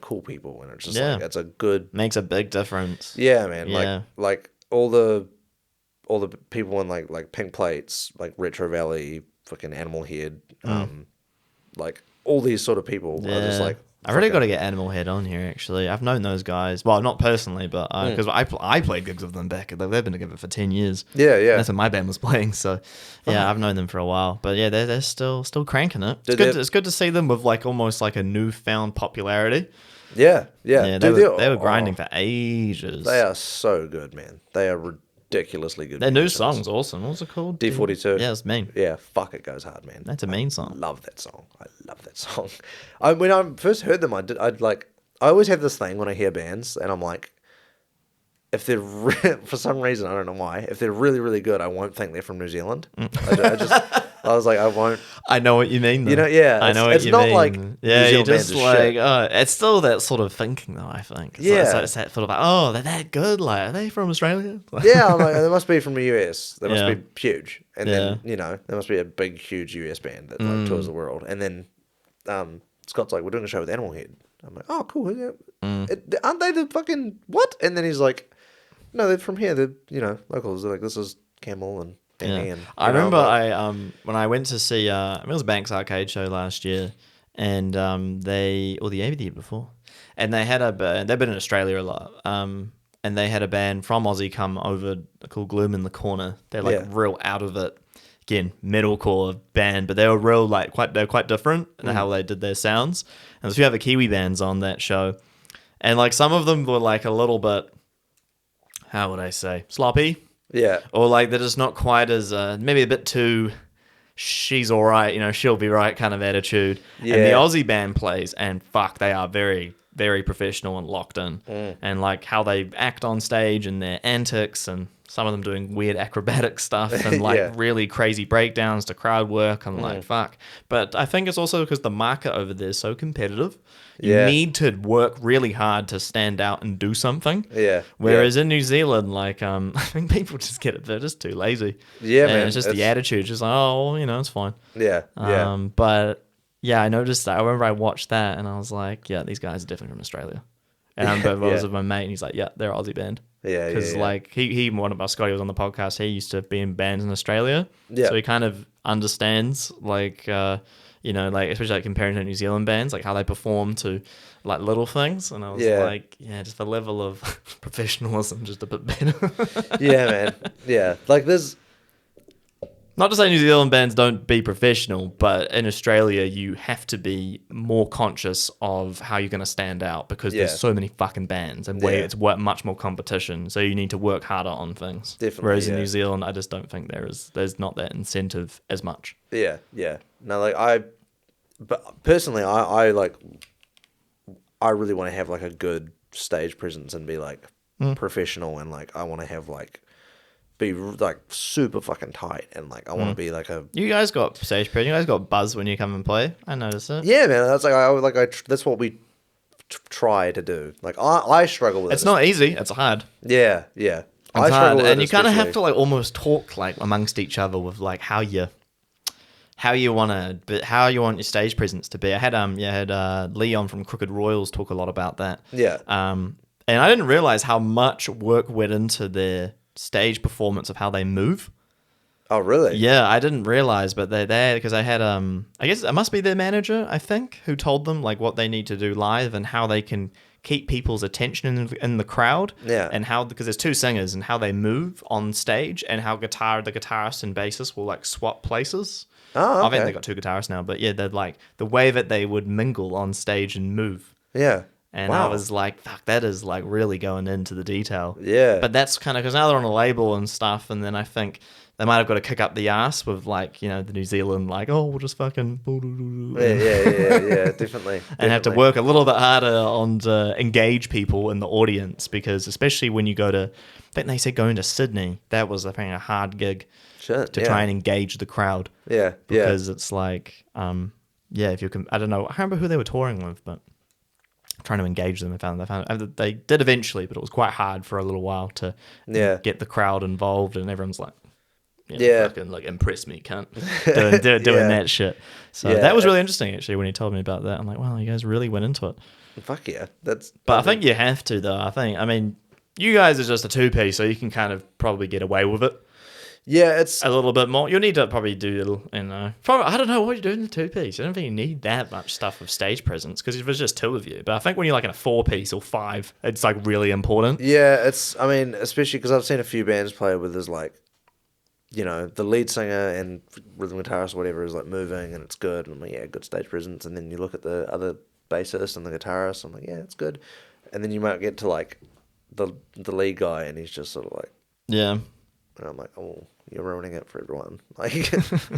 cool people, and it's just like it's a good makes a big difference. Yeah, man. Like all the people in like Pink Plates, like Retro Valley, fucking Animal Head, like all these sort of people are just like. I really got to get Animal Head on here, actually. I've known those guys. Well, not personally, but because I played gigs with them back. They've been together for 10 years. Yeah. And that's when my band was playing. So, yeah, I've known them for a while. But, yeah, they're still cranking it. It's good to see them with, like, almost like a newfound popularity. Yeah. They were grinding for ages. They are so good, man. They are ridiculously good. Their new song's awesome. What's it called? D42. Yeah, it's mean. Yeah, fuck, it goes hard, man. That's a mean song. I love that song. When I first heard them, I always have this thing when I hear bands, and I'm like, if they're for some reason, I don't know why, if they're really, really good, I won't think they're from New Zealand. I was like, I won't. I know what you mean, though. You know, yeah. I know what you mean. It's not like New Zealand just bands like, shit. it's still that sort of thinking, though, I think. It's that sort of like, they're that good. Like, are they from Australia? Yeah, I'm like, they must be from the US. They must be huge. And then, Yeah. there must be a big, huge US band that like tours the world. And then Scott's like, we're doing a show with Animal Head. I'm like, oh, cool. Yeah. Aren't they the fucking what? And then he's like, no, they're from here. They're, locals. They're like, this is Camel and Danny. And, I remember when I went to see, it was Banks Arcade show last year, and the year before, and they had they've been in Australia a lot, and they had a band from Aussie come over called Gloom in the Corner. They're like real out of it. Again, metalcore band, but they were real they're quite different in how they did their sounds. And there's a few other Kiwi bands on that show, and like some of them were like a little bit, how would I say, sloppy. Yeah. Or like they're just not quite as maybe a bit too she's all right, she'll be right kind of attitude. Yeah. And the Aussie band plays, and fuck, they are very, very professional and locked in. And like how they act on stage and their antics, and some of them doing weird acrobatic stuff and like really crazy breakdowns to crowd work. I'm like, fuck. But I think it's also because the market over there is so competitive. You need to work really hard to stand out and do something. Yeah. Whereas in New Zealand, like, I think people just they're just too lazy. Yeah, and man. it's just the attitude. Just like, oh, well, it's fine. Yeah. But yeah, I noticed that. I remember I watched that and I was like, yeah, these guys are definitely from Australia. And I was with my mate and he's like, yeah, they're an Aussie band. Yeah, because like he one of our Scotty was on the podcast. He used to be in bands in Australia, yeah. So he kind of understands like like especially like comparing to New Zealand bands, like how they perform to like little things. And I was like, yeah, just the level of professionalism just a bit better. Yeah, man. Yeah, like there's. Not to say New Zealand bands don't be professional, but in Australia, you have to be more conscious of how you're going to stand out because there's so many fucking bands and it's much more competition. So you need to work harder on things. Definitely. Whereas in New Zealand, I just don't think there's not that incentive as much. Yeah, yeah. No, but personally, I really want to have like a good stage presence and be like professional, and like I want to have like. Be like super fucking tight, and like I want to be like a. You guys got stage presence. You guys got buzz when you come and play. I noticed it. Yeah, man. That's like that's what we try to do. Like I struggle with it. It's not easy. It's hard. Yeah, yeah. It's hard, and you kind of have to like almost talk like amongst each other with like how you want your stage presence to be. I had Leon from Crooked Royals talk a lot about that. Yeah. And I didn't realize how much work went into their stage performance of how they move. Oh, really? Yeah, I didn't realize, but they're because I had I guess it must be their manager, I think, who told them like what they need to do live and how they can keep people's attention in the crowd. Yeah. And how, because there's two singers, and how they move on stage and how the guitarist and bassist will like swap places. Oh, okay. I think they got two guitarists now, but yeah, they're like the way that they would mingle on stage and move. Yeah. And I was like, fuck, that is like really going into the detail. Yeah. But that's kind of because now they're on a label and stuff. And then I think they might have got to kick up the ass with like, the New Zealand, like, oh, we'll just fucking. Yeah, definitely. And have to work a little bit harder on to engage people in the audience, because especially when you go to, I think they said going to Sydney, that was, I think, a hard gig to try and engage the crowd. Yeah. Because it's like, if you can, I don't know, I can't remember who they were touring with, but. Trying to engage them, they did eventually, but it was quite hard for a little while to get the crowd involved, and everyone's like, fucking like impress me, cunt, doing that shit. So that was really interesting actually when he told me about that. I'm like, wow, you guys really went into it. Fuck yeah, but I think you have to though. I mean, you guys are just a 2-piece, so you can kind of probably get away with it. Yeah, it's a little bit more. You'll need to probably do, probably, I don't know what you do in the 2-piece. I don't think you need that much stuff with stage presence because if it's just 2 of you. But I think when you're like in a 4-piece or 5, it's like really important. Yeah, I mean, especially because I've seen a few bands play where there's like, the lead singer and rhythm guitarist or whatever is like moving and it's good. And I'm like, yeah, good stage presence. And then you look at the other bassist and the guitarist. I'm like, yeah, it's good. And then you might get to like the lead guy and he's just sort of like, yeah. And I'm like, oh, you're ruining it for everyone. Like,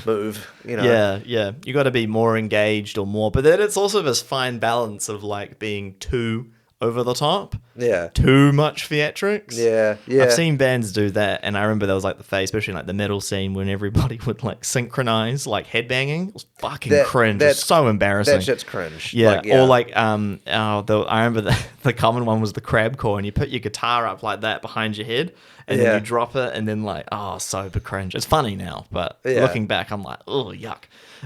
move, Yeah. You got to be more engaged or more. But then it's also this fine balance of like being too over the top. Yeah. Too much theatrics. Yeah. I've seen bands do that, and I remember there was like the phase, especially in like the metal scene, when everybody would like synchronize like headbanging. It was fucking cringe. It was so embarrassing. That shit's cringe. Yeah. Or like I remember the common one was the crab core, and you put your guitar up like that behind your head, and then you drop it, and then like super cringe. It's funny now, but looking back, I'm like, oh yuck.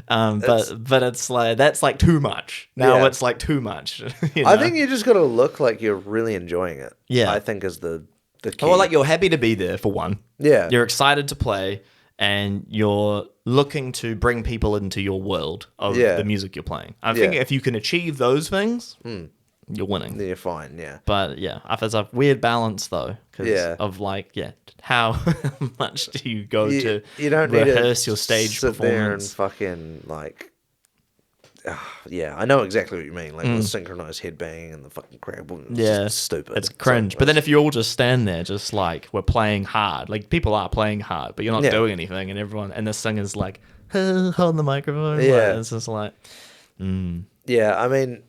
But it's like that's like too much. Now it's like too much. I think you just got to look like you're really enjoying it. Yeah, I think is the key. Or like you're happy to be there for one. Yeah, you're excited to play, and you're looking to bring people into your world of the music you're playing. I think if you can achieve those things, you're winning. Then you're fine. Yeah, but there's a weird balance though, because of like how much do you go to you don't rehearse need to your stage sit performance there and fucking like I know exactly what you mean, like the synchronized headbang and the fucking crab. It's just stupid. It's cringe. But then if you all just stand there just like we're playing hard, like people are playing hard but you're not doing anything, and everyone and the singer's like holding the microphone, it's just like I mean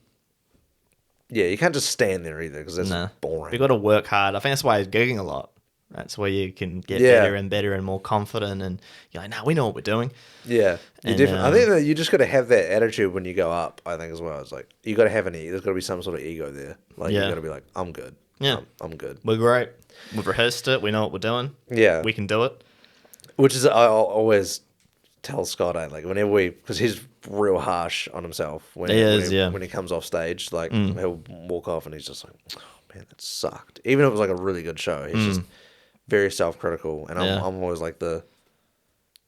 you can't just stand there either because that's boring. You got to work hard. I think that's why he's gigging a lot. That's where you can get better and better and more confident, and you're like, we know what we're doing. Yeah, you definitely. I think that you just got to have that attitude when you go up. I think as well. It's like you got to have there's got to be some sort of ego there. Like you got to be like, I'm good. Yeah, I'm good. We're great. We've rehearsed it. We know what we're doing. Yeah, we can do it. Which is I always tell Scott, like whenever because he's real harsh on himself when he comes off stage, like he'll walk off and he's just like, oh man, that sucked. Even if it was like a really good show, he's just very self-critical, and I'm always like the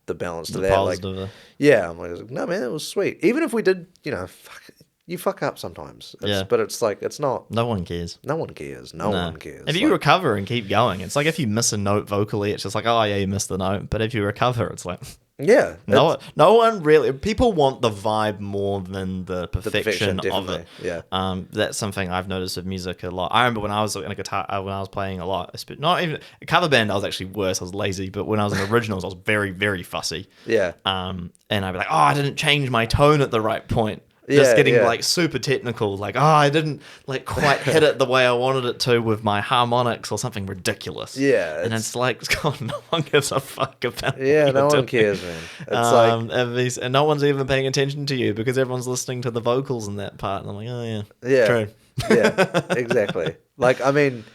balance to that. Positive. Like, I'm like, no man, it was sweet. Even if we did, you fuck up sometimes. But it's like it's not. No one cares. No one cares. No one cares. If you recover and keep going, it's like if you miss a note vocally, it's just like, oh yeah, you missed the note. But if you recover, it's like. Yeah. No one really. People want the vibe more than the perfection of it. Yeah. That's something I've noticed with music a lot. I remember when I was in a guitar, when I was playing a lot, not even a cover band, I was actually worse. I was lazy. But when I was in originals, I was very, very fussy. Yeah. And I'd be like, I didn't change my tone at the right point. Just getting like super technical, like I didn't like quite hit it the way I wanted it to with my harmonics or something ridiculous. Yeah, and it's like, God, no one gives a fuck about. Yeah, no one cares, man. It's and no one's even paying attention to you because everyone's listening to the vocals in that part. And I'm like, oh yeah, true. Yeah, exactly. Like, I mean,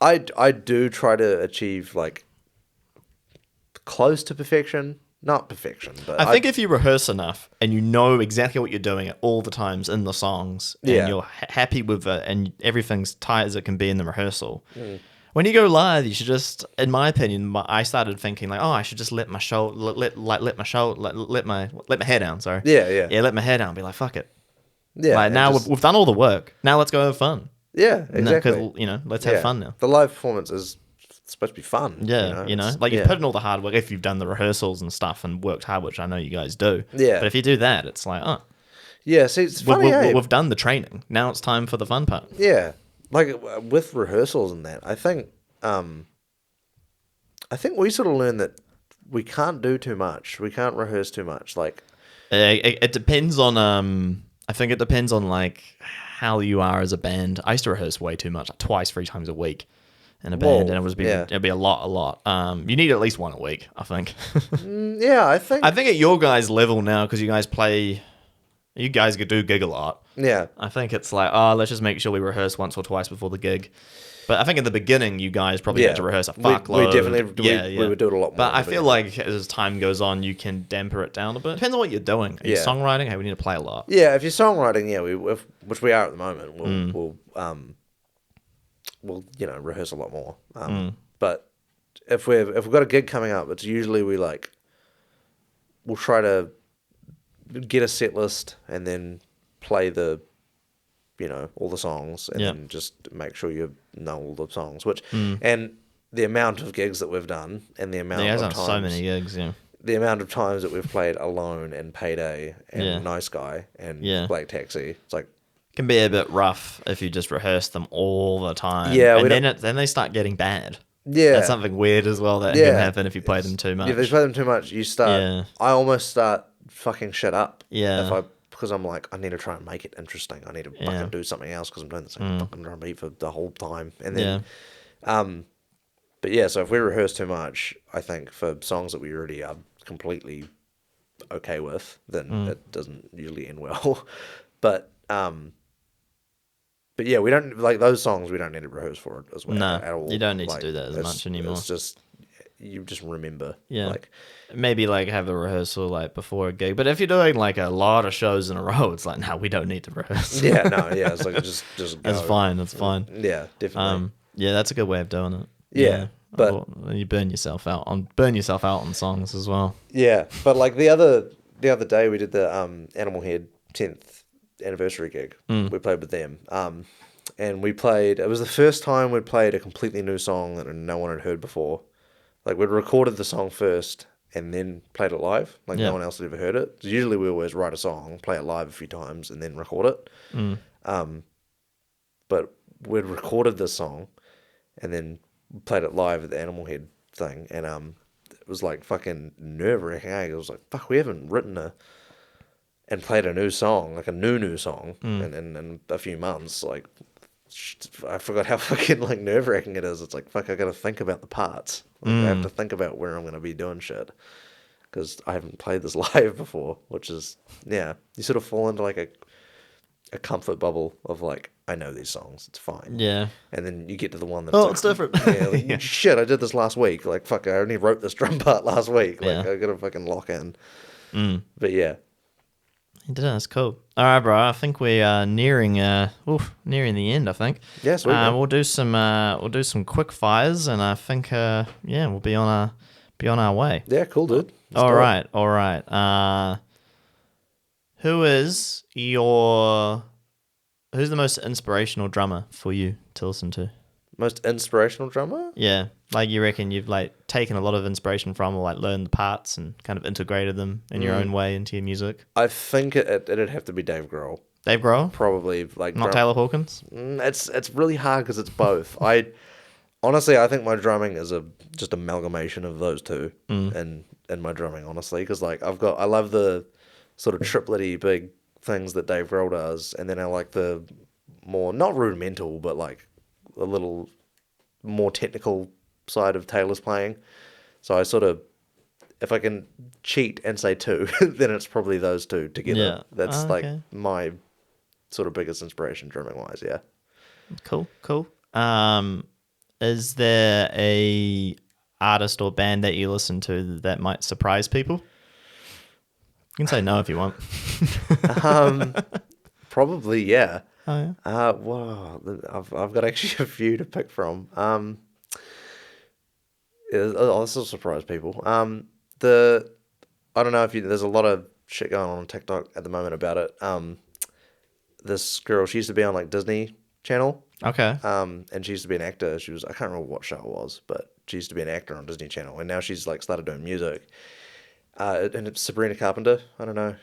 I do try to achieve like close to perfection. Not perfection, but I think if you rehearse enough and you know exactly what you're doing at all the times in the songs, and you're happy with it, and everything's tight as it can be in the rehearsal, when you go live, you should just, in my opinion, I started thinking like, I should just let my hair down. Sorry. Yeah. Let my hair down. And be like, fuck it. Yeah. Like now we've done all the work. Now let's go have fun. Yeah, exactly. Because let's have fun now. The live performance is supposed to be fun. Yeah, like you've put in all the hard work if you've done the rehearsals and stuff and worked hard, which I know you guys do. Yeah. But if you do that, it's like, yeah, see, it's funny, we've done the training. Now it's time for the fun part. Yeah. Like with rehearsals and that, I think we sort of learned that we can't do too much. We can't rehearse too much. Like it depends on I think it depends on like how you are as a band. I used to rehearse way too much, like twice, 3 times a week. In a band, and it'd be a lot. You need at least one a week, I think. I think at your guys' level now, because you guys do gig a lot. Yeah, I think it's like, let's just make sure we rehearse once or twice before the gig. But I think in the beginning, you guys probably had to rehearse a fuckload. We definitely we would do it a lot more. But I feel like as time goes on, you can damper it down a bit. Depends on what you're doing. Are you songwriting? Hey, we need to play a lot. Yeah, if you're songwriting, which we are at the moment, we'll rehearse a lot more. But if we've got a gig coming up, it's usually we'll try to get a set list and then play all the songs and then just make sure you know all the songs, and the amount of gigs that we've done and the amount of times, so many gigs, the amount of times that we've played Alone and Payday and Nice Guy and Black Taxi, it's like, can be a bit rough if you just rehearse them all the time. Yeah, and then they start getting bad. Yeah. That's something weird as well that can happen if you play them too much. If you play them too much, you start... I almost start fucking shit up. Yeah. Because I'm like, I need to try and make it interesting. I need to fucking do something else because I'm doing the same fucking drum beat for the whole time. And then... But yeah, so if we rehearse too much, I think for songs that we already are completely okay with, then it doesn't usually end well. But yeah, we don't like those songs. We don't need to rehearse for it as well. No, at all. You don't need to do that as much anymore. It's just you just remember. Yeah, maybe have a rehearsal before a gig. But if you're doing a lot of shows in a row, it's no, we don't need to rehearse. Yeah, no, yeah, it's just go. That's fine. That's fine. Yeah, definitely. Yeah, that's a good way of doing it. Yeah. But you burn yourself out on songs as well. Yeah, but the other day we did the Animal Head 10th anniversary gig. We played with them. And we played. It was the first time we'd played a completely new song that no one had heard before. We'd recorded the song first and then played it live. No one else had ever heard it. Usually we always write a song, play it live a few times, and then record it. But we'd recorded this song and then played it live at the Animal Head thing, and it was fucking nerve-wracking. It was fuck, we haven't written and played a new song, a new song in a few months. I forgot how fucking nerve-wracking it is. It's fuck, I gotta think about the parts. I have to think about where I'm gonna be doing shit because I haven't played this live before, which is you sort of fall into a comfort bubble of I know these songs, it's fine. Yeah. And then you get to the one that's it's different. Yeah, shit, I did this last week. Fuck, I only wrote this drum part last week. I gotta fucking lock in. But yeah. You did it, that's cool. All right, bro. I think we are nearing the end, I think. Yes, we'll do some quick fires, and I think we'll be on our way. Yeah, cool, dude. All right. Who's the most inspirational drummer for you to listen to? Most inspirational drummer? Yeah. You reckon you've taken a lot of inspiration from or learned the parts and kind of integrated them in your own way into your music? I think it'd have to be Dave Grohl. Dave Grohl? Probably not Taylor Hawkins? It's really hard because it's both. I think my drumming is just amalgamation of those two in my drumming, honestly, because I love the sort of triplet-y big things that Dave Grohl does, and then I like the more not rudimental but a little more technical side of Taylor's playing. So I sort of, if I can cheat and say two, then it's probably those two together. Yeah. That's my sort of biggest inspiration drumming wise. Yeah. Cool. Is there a artist or band that you listen to that might surprise people? You can say no if you want. Probably, yeah. Oh, yeah. Wow, I've got actually a few to pick from. This will surprise people. I don't know if there's a lot of shit going on TikTok at the moment about it. This girl, she used to be on Disney Channel. Okay. And she used to be an actor. I can't remember what show it was, but she used to be an actor on Disney Channel, and now she's started doing music. And it's Sabrina Carpenter. I don't know.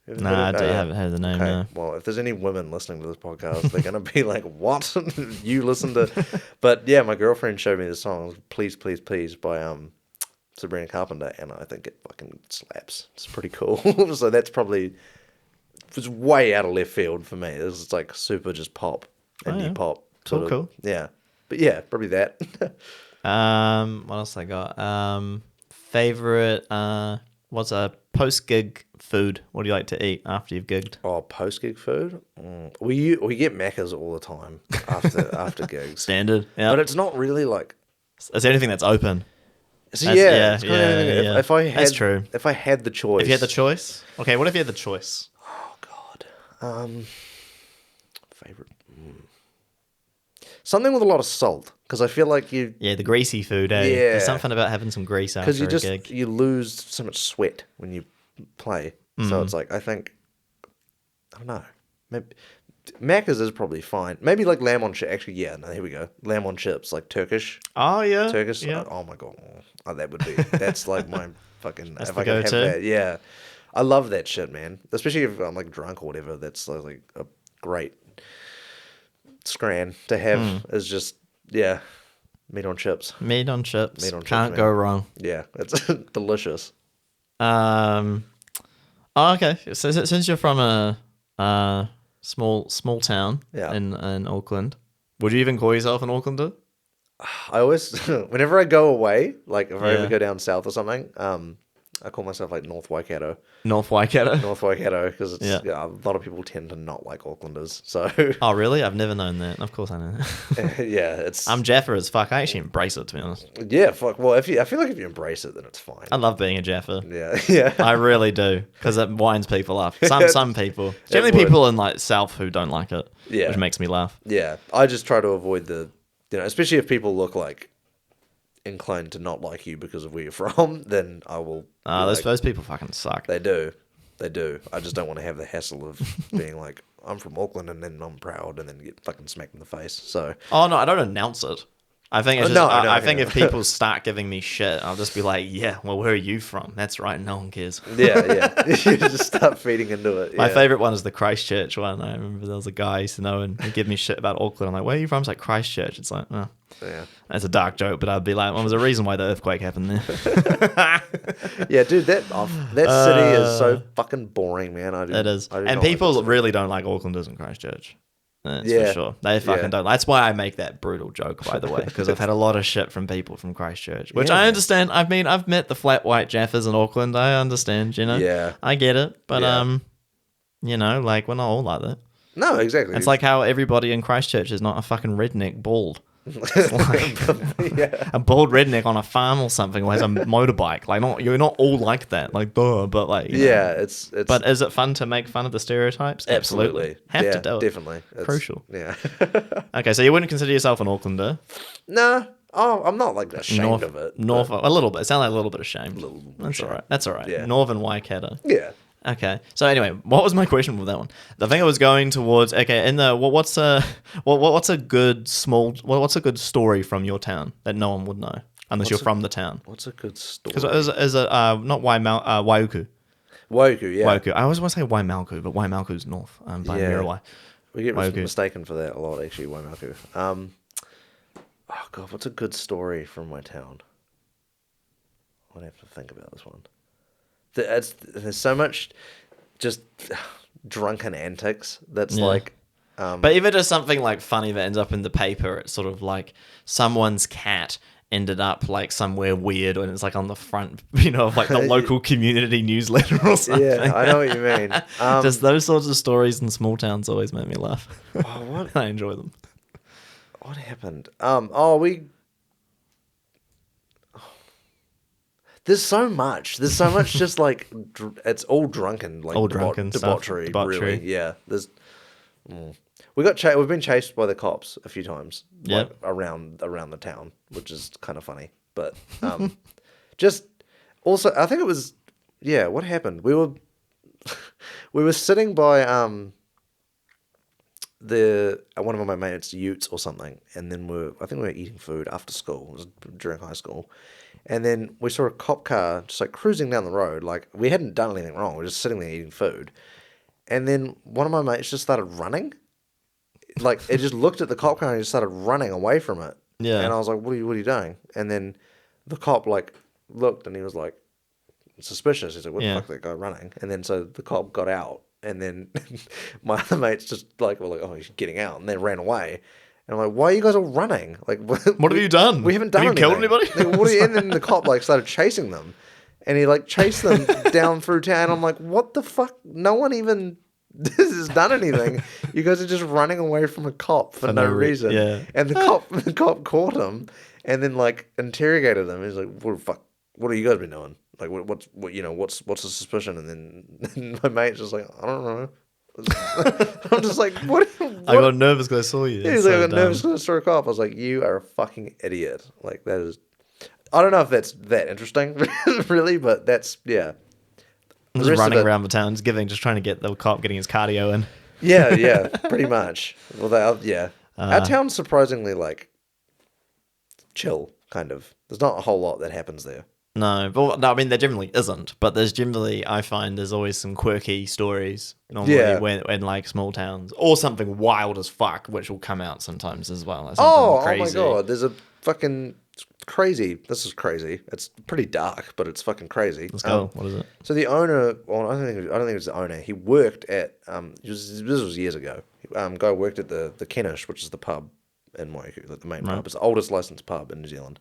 Nah, I haven't heard the name. Okay. No. Well, if there's any women listening to this podcast, they're gonna be like, "What? You listen to?" But yeah, my girlfriend showed me the song "Please, Please, Please" by Sabrina Carpenter, and I think it fucking slaps. It's pretty cool. So that's probably it's way out of left field for me. This is super just pop, indie pop. Cool. Yeah, but yeah, probably that. What else I got? Favorite? What's a post-gig food? What do you like to eat after you've gigged? Oh, post-gig food? We get Maccas all the time after gigs. Standard, yeah. But it's not really It's anything that's open. So yeah. If I had, that's true. If I had the choice. If you had the choice? Okay, what if you had the choice? Oh, God. Favorite. something with a lot of salt, because I feel like you Yeah, the greasy food, eh? Yeah. There's something about having some grease after a gig. you lose so much sweat when you play. So it's like I don't know. Maybe Macca's is probably fine. Maybe like lamb on chips. Actually, yeah. No, here we go. Lamb on chips, like Turkish. Oh yeah, Turkish. Yeah. Oh my god, that would be. That's like my fucking. That's if the I could have go-to. that, yeah. I love that shit, man. Especially if I'm like drunk or whatever. That's like a great scran to have. Is just meat on chips. Meat on chips. Meat on chips, Can't go man. wrong. Yeah, it's delicious. Oh, okay. So since you're from a small town in Auckland, would you even call yourself an Aucklander? I always, whenever I go away, like if I Yeah. ever go down south or something, I call myself like North Waikato. North Waikato. North Waikato, because Yeah. a lot of people tend to not like Aucklanders. So Oh, really? I've never known that. Of course I know. yeah, it's I'm Jaffa as fuck. I actually embrace it, to be honest. yeah, fuck. Well, I feel like if you embrace it, then it's fine. I love being a Jaffa. Yeah, yeah. I really do, because it winds people up. Some people, generally would. people in like South who don't like it, Yeah. which makes me laugh. Yeah, I just try to avoid especially if people look like inclined to not like you because of where you're from, then I will. Those people fucking suck. They do. I just don't want to have the hassle of being like, I'm from Auckland and then I'm proud and then get fucking smacked in the face. So Oh no, I don't announce it. I think it's just, No, I no, think no. if people start giving me shit, I'll just be like, yeah, well, where are you from? That's right, no one cares. yeah. You just start feeding into it. My yeah. favourite one is the Christchurch one. I remember there was a guy I used to know and he'd give me shit about Auckland. I'm like, where are you from? It's like Christchurch. It's like, oh. Yeah. That's a dark joke, but I'd be like, well, there's a reason why the earthquake happened there. Yeah, dude, that city is so fucking boring, man. It is. I do And not like people this. really don't like Aucklanders in Christchurch. That's Yeah. for sure. They fucking Yeah. don't. That's why I make that brutal joke, by the way, because I've had a lot of shit from people from Christchurch, which Yeah, I man. understand. I mean, I've met the flat white Jaffas in Auckland. I understand, Yeah. I get it. But, Yeah. like, we're not all like that. No, exactly. It's like how everybody in Christchurch is not a fucking redneck bald. It's like yeah. a bald redneck on a farm or something who has a motorbike. Like, you're not all like that. Like, duh, but like, Yeah, it's But is it fun to make fun of the stereotypes? absolutely Have yeah, to do it. definitely. It's Crucial. Yeah. Okay, so you wouldn't consider yourself an Aucklander? No. Oh, I'm not like ashamed of it. North, but- a little bit. It sounds like a little bit ashamed. That's all right. That's all right. Yeah. Northern Waikato. Yeah. Okay. So anyway, what was my question with that one? I think I was going towards in the what's a good story from your town that no one would know unless you're from the town? What's a good story? Because is it not Waiuku? Waiuku, yeah. Waiuku. I always want to say Waimalku, but Waimalku's north by Yeah. Muriwai. We get Waiuku. mistaken for that a lot, actually, Waimaku. Oh, God, what's a good story from my town? I'd have to think about this one. There's so much just drunken antics that's Yeah. like... But if it is something like funny that ends up in the paper, it's sort of like someone's cat ended up like somewhere weird and it's like on the front, of like the local community newsletter or something. Yeah, I know what you mean. Just those sorts of stories in small towns always make me laugh. What I enjoy them. happened? There's so much just like it's all drunken, like All drunken stuff. debauchery, Debauchery. really. Yeah, we've been chased by the cops a few times, like, Yep. around the town, which is kind of funny. But just also, I think it was what happened? We were sitting by one of my mates' utes or something, and then I think we were eating food after school. It was during high school. And then we saw a cop car just like cruising down the road. Like we hadn't done anything wrong. We were just sitting there eating food. And then one of my mates just started running. Like it just looked at the cop car and just started running away from it. Yeah. And I was like, what are you doing? And then the cop like looked and he was like suspicious. He's like, what Yeah. the fuck is that guy running? And then so the cop got out. And then my other mates just like were like, oh, he's getting out. And then ran away. And I'm like, why are you guys all running? Like, What have you done? We haven't done Have you anything. killed anybody? Like, and then the cop like started chasing them, and he like chased them down through town. I'm like, what the fuck? No one even has done anything. You guys are just running away from a cop for no reason. Yeah. And the cop caught him, and then like interrogated him. He's like, what the fuck? What have you guys been doing? Like, what's the suspicion? And then my mate's just like, I don't know. I'm just like, what? I got nervous because I saw you. He's like, I got nervous because I saw a cop. I was like, you are a fucking idiot. Like, that is... I don't know if that's that interesting, really, but that's, yeah. Just running around the town, just trying to get the cop getting his cardio in. Yeah, pretty much. Well, yeah. Our town's surprisingly, like, chill, kind of. There's not a whole lot that happens there. No, but no, I mean, there generally isn't. But there's generally, I find there's always some quirky stories normally when like small towns. Or something wild as fuck, which will come out sometimes as well. Like oh crazy. My God. There's a fucking crazy. This is crazy. It's pretty dark, but it's fucking crazy. Let's go. What is it? So the owner, well, I don't think it was the owner. He worked at, this was years ago. Guy worked at the Kennish, which is the pub in Waiku, like the main pub. It's the oldest licensed pub in New Zealand.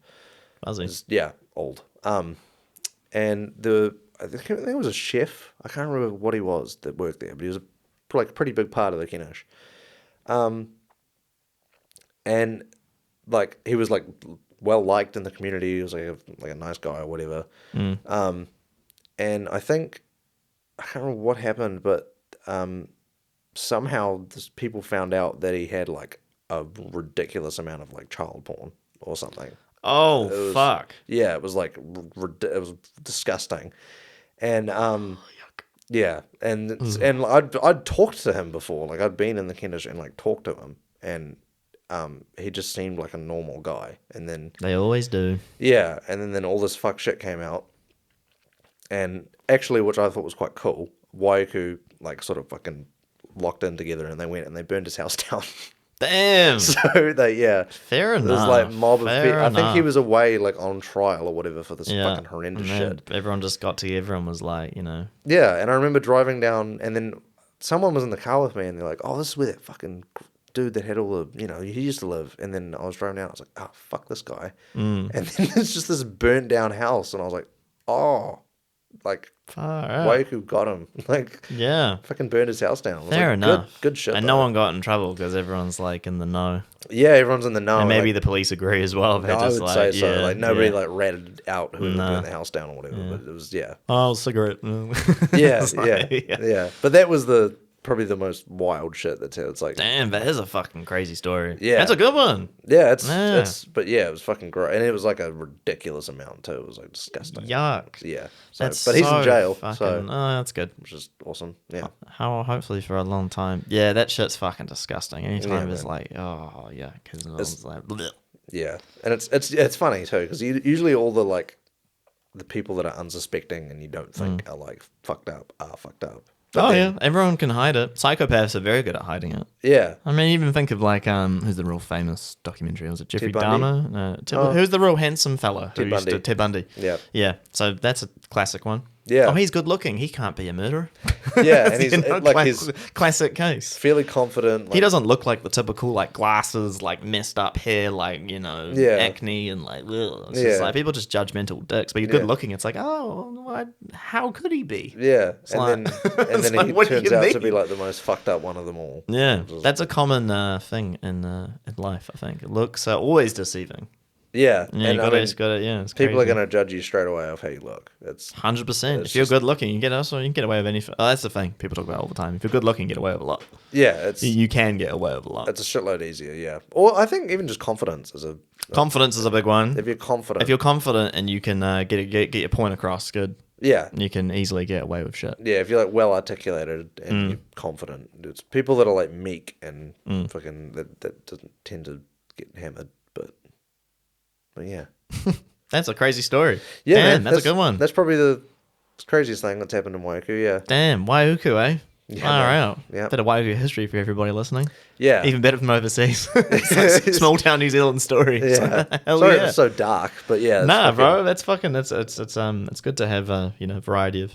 Yeah, old. And I think it was a chef. I can't remember what he was that worked there, but he was a pretty big part of the Kennish. And like he was like well liked in the community. He was like a nice guy or whatever. And I think I can't remember what happened, but somehow people found out that he had like a ridiculous amount of like child porn or something. Oh, fuck. Yeah, it was like, it was disgusting. And, yeah, and I'd talked to him before. Like, I'd been in the Kennish and, like, talked to him. And he just seemed like a normal guy. And then... They always do. Yeah, and then all this fuck shit came out. And actually, which I thought was quite cool, Waiku, like, sort of fucking locked in together and they went and they burned his house down. Damn. So fair enough. There's like mob of people. I think enough. he was away like on trial or whatever for this fucking horrendous shit. Everyone just got together. Everyone was like, you know. Yeah, and I remember driving down, and then someone was in the car with me, and they're like, "Oh, this is where that fucking dude that had all the, you know, he used to live." And then I was driving down, I was like, "Oh, fuck this guy." And then there's just this burnt down house, and I was like, "Oh, like." Waiku got him. Like, yeah, fucking burned his house down. Fair enough. Good shit. And no one got in trouble because everyone's like in the know. Yeah, everyone's in the know. And maybe the police agree as well. I would say so. Like nobody like ratted out whoever burned the house down or whatever. But it was Oh, cigarette. yeah. But that was probably the most wild shit that's here. It's like, damn, that is a fucking crazy story. Yeah, that's a good one. Yeah, but yeah, it was fucking great, and it was like a ridiculous amount too. It was like disgusting. Yuck. Yeah, but he's in jail, so that's good, which is awesome. Yeah, hopefully for a long time. Yeah, that shit's fucking disgusting. Anytime it's like, oh yeah, because it's like, bleh. Yeah, and it's funny too because usually all the like the people that are unsuspecting and you don't think are like fucked up are fucked up. But yeah, everyone can hide it. Psychopaths are very good at hiding it. Yeah. I mean, even think of like, who's the real famous documentary? Was it Jeffrey Dahmer? No, who's the real handsome fella? Ted Bundy. Yeah. Yeah, so that's a classic one. Yeah. Oh, he's good looking. He can't be a murderer. Yeah, and he's like his classic case. Fairly confident. Like, he doesn't look like the typical like glasses, like messed up hair, like acne and like. Ugh. It's just like people just judgmental dicks. But he's good looking. It's like, oh, how could he be? Yeah, it's and then like, he turns out to be like the most fucked up one of them all. Yeah, that's a common thing in life. I think looks are always deceiving. Yeah, and it's people are gonna judge you straight away off how you look. It's 100%. If you're good looking, you can get away with anything. Oh, that's the thing people talk about all the time. If you're good looking, you get away with a lot. Yeah, you can get away with a lot. It's a shitload easier. Yeah, or I think even just confidence is a big one. If you're confident, and you can get your point across, good. Yeah, you can easily get away with shit. Yeah, if you're like well articulated and you're confident, it's people that are like meek and fucking that doesn't tend to get hammered. But yeah. That's a crazy story. Yeah, damn, that's a good one. That's probably the craziest thing that's happened in Waiku, yeah. Damn, Waiku, eh? Yeah, all right. Yeah. Bit of Waiku history for everybody listening. Yeah. Even better from overseas. It's like small town New Zealand story. Yeah. Sorry it was so dark, but yeah. Bro, that's fucking it's good to have variety of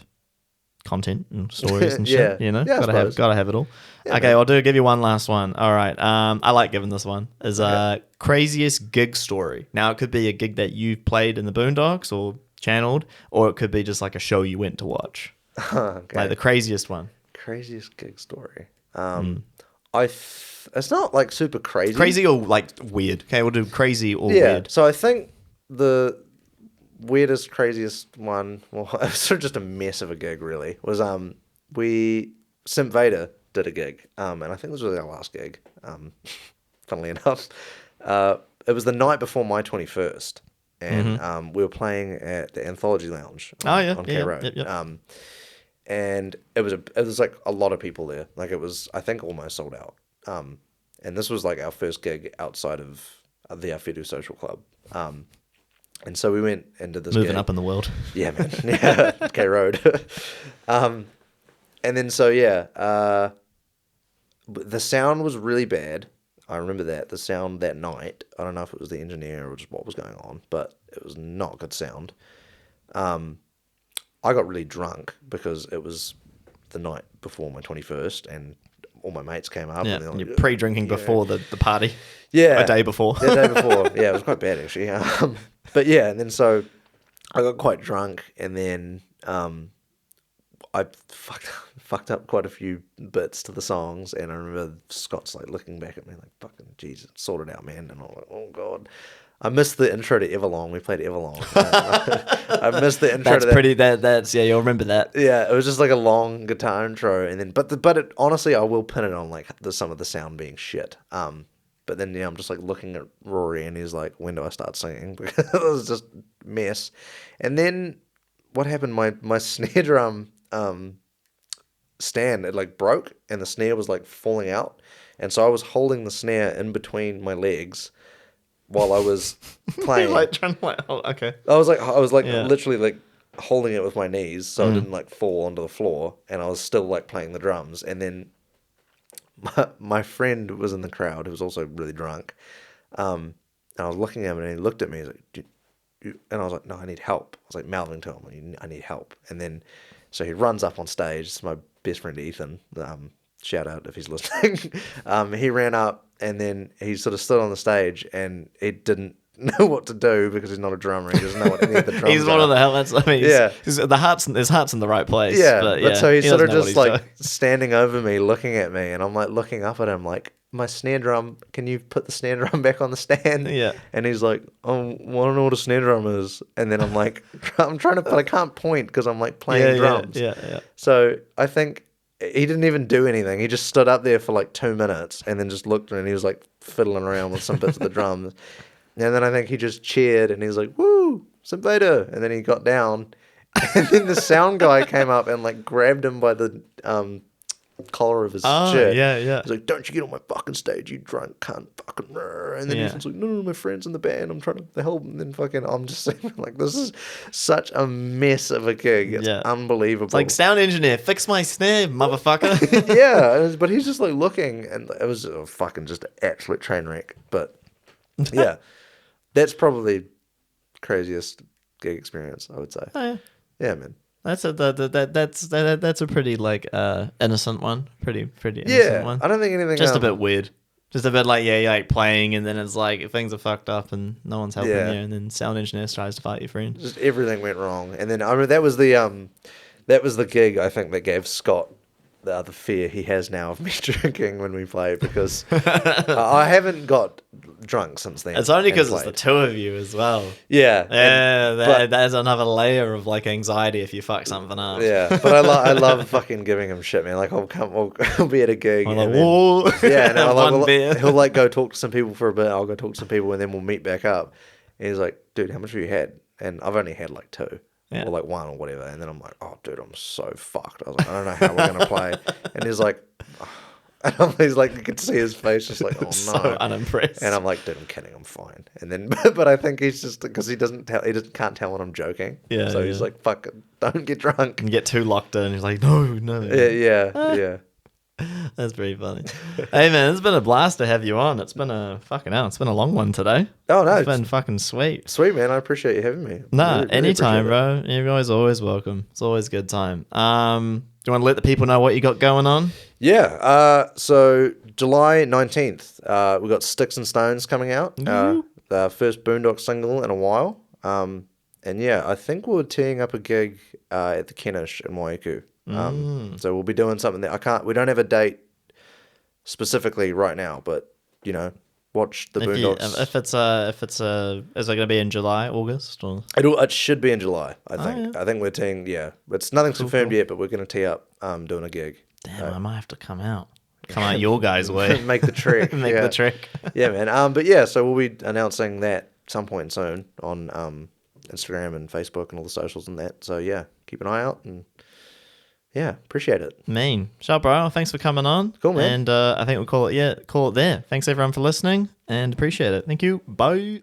content and stories and shit. Yeah, gotta have it all. Yeah, okay, I'll give you one last one. All right. I like giving this one. Is craziest gig story. Now it could be a gig that you played in the Boondocks or channeled, or it could be just like a show you went to watch. Okay. Like the craziest one. Craziest gig story. It's not like super crazy. Crazy or like weird. Okay, we'll do crazy or weird. So I think the weirdest, craziest one, well, it was sort of just a mess of a gig really, was Simp Vader did a gig, and I think this was our last gig, funnily enough. It was the night before my 21st, and we were playing at the Anthology Lounge on K Road. Yep. And it was like a lot of people there. Like it was, I think, almost sold out. And this was like our first gig outside of the Awhitu Social Club. And so we went and did this Moving gig. up in the world. Yeah, man. Yeah, K Road. And then the sound was really bad. I remember that. The sound that night, I don't know if it was the engineer or just what was going on, but it was not good sound. I got really drunk because it was the night before my 21st and all my mates came up. Yeah, and you're pre-drinking before the party. Yeah. A day before. The day before. Yeah, it was quite bad actually. But yeah, and then so I got quite drunk and then I fucked up quite a few bits to the songs, and I remember Scott's like looking back at me like, fucking Jesus, sort it out, man. And I'm like, oh God. I missed the intro to Everlong. We played Everlong. I missed the intro that's to that. pretty, that's, yeah, you'll remember that. Yeah, it was just like a long guitar intro, and then, but it, honestly, I will pin it on like some of the sound being shit. But then I'm just like looking at Rory, and he's like, when do I start singing? Because it was just mess. And then what happened? My snare drum stand, it like broke, and the snare was like falling out, and so I was holding the snare in between my legs while I was playing. Like trying to like, oh, okay. I was literally like holding it with my knees so I didn't like fall onto the floor, and I was still like playing the drums. And then my friend was in the crowd who was also really drunk, and I was looking at him, and he looked at me. He's like, and I was like, no, I need help. I was like mouthing to him, I need help. And then so he runs up on stage. It's my best friend Ethan. Shout out if he's listening. He ran up, and then he sort of stood on the stage, and he didn't know what to do because he's not a drummer. He doesn't know what any of the drums He's one of the helmets. I mean, yeah. There's heart's in the right place. Yeah, but so he's he sort of doesn't know just what like he's doing. standing over me, looking at me, and I'm like looking up at him, like, my snare drum. Can you put the snare drum back on the stand? Yeah. And he's like, oh, well, I don't know what a snare drum is. And then I'm like, I'm trying to, but I can't point because I'm like playing drums. Yeah. So I think he didn't even do anything. He just stood up there for like 2 minutes and then just looked, and he was like fiddling around with some bits of the drums. And then I think he just cheered, and he was like, woo, some later. And then he got down, and then the sound guy came up and like grabbed him by the collar of his shirt. Yeah. He's like, don't you get on my fucking stage, you drunk cunt, fucking rrr. And then he's like, no, my friend's in the band, I'm trying to help. And then fucking, I'm just saying, like, this is such a mess of a gig. It's unbelievable. It's like, sound engineer, fix my snare, motherfucker. Yeah, but he's just like looking, and it was a fucking just an absolute train wreck. But yeah, that's probably the craziest gig experience, I would say. Oh, yeah. Yeah, man. That's a pretty like innocent one. Pretty innocent one. I don't think anything. Just a bit weird. Just a bit like you're like playing, and then it's like things are fucked up and no one's helping you, and then sound engineer tries to fight your friend. Just everything went wrong, and then I remember that was the gig I think that gave Scott the fear he has now of me drinking when we play, because I haven't got drunk since then. It's only because it's the two of you as well. Yeah. There's another layer of like anxiety if you fuck something up. Yeah, but I love fucking giving him shit, man. Like I'll be at a gig. I'm like, whoa. Yeah, and He'll he'll like go talk to some people for a bit. I'll go talk to some people, and then we'll meet back up. And he's like, dude, how much have you had? And I've only had like 2. Yeah. Or like 1 or whatever. And then I'm like, oh, dude, I'm so fucked. I was like, I don't know how we're going to play. And he's like, he's like, you could see his face just like, oh no. So unimpressed. And I'm like, dude, I'm kidding. I'm fine. And then, but I think he's just, because he can't tell when I'm joking. Yeah. So he's like, fuck it, don't get drunk. And get too locked in. He's like, no. Yeah. That's pretty funny. Hey man, it's been a blast to have you on. It's been a long one today. Oh no, it's been fucking sweet. Sweet, man. I appreciate you having me. Nah, really anytime, bro. You're always welcome. It's always a good time. Do you want to let the people know what you got going on? Yeah. So July 19th, we got Sticks and Stones coming out. The first Boondock single in a while. And yeah, I think we're teeing up a gig at the Kenish in Waiku. So we'll be doing something that we don't have a date specifically right now, but you know, watch the Boondocks. Is it going to be in July, August, or? It should be in July, I think. Oh, yeah. I think we're teeing, it's nothing's confirmed yet, but we're going to tee up doing a gig. Damn, I might have to come out. come out your guys' way. Make the trek. Make the trek. Yeah, man. But yeah, so we'll be announcing that some point soon on Instagram and Facebook and all the socials and that. So yeah, keep an eye out and yeah, appreciate it. Mean. Sharp, bro. Thanks for coming on. Cool, man. And I think we'll call it there. Thanks everyone for listening and appreciate it. Thank you. Bye.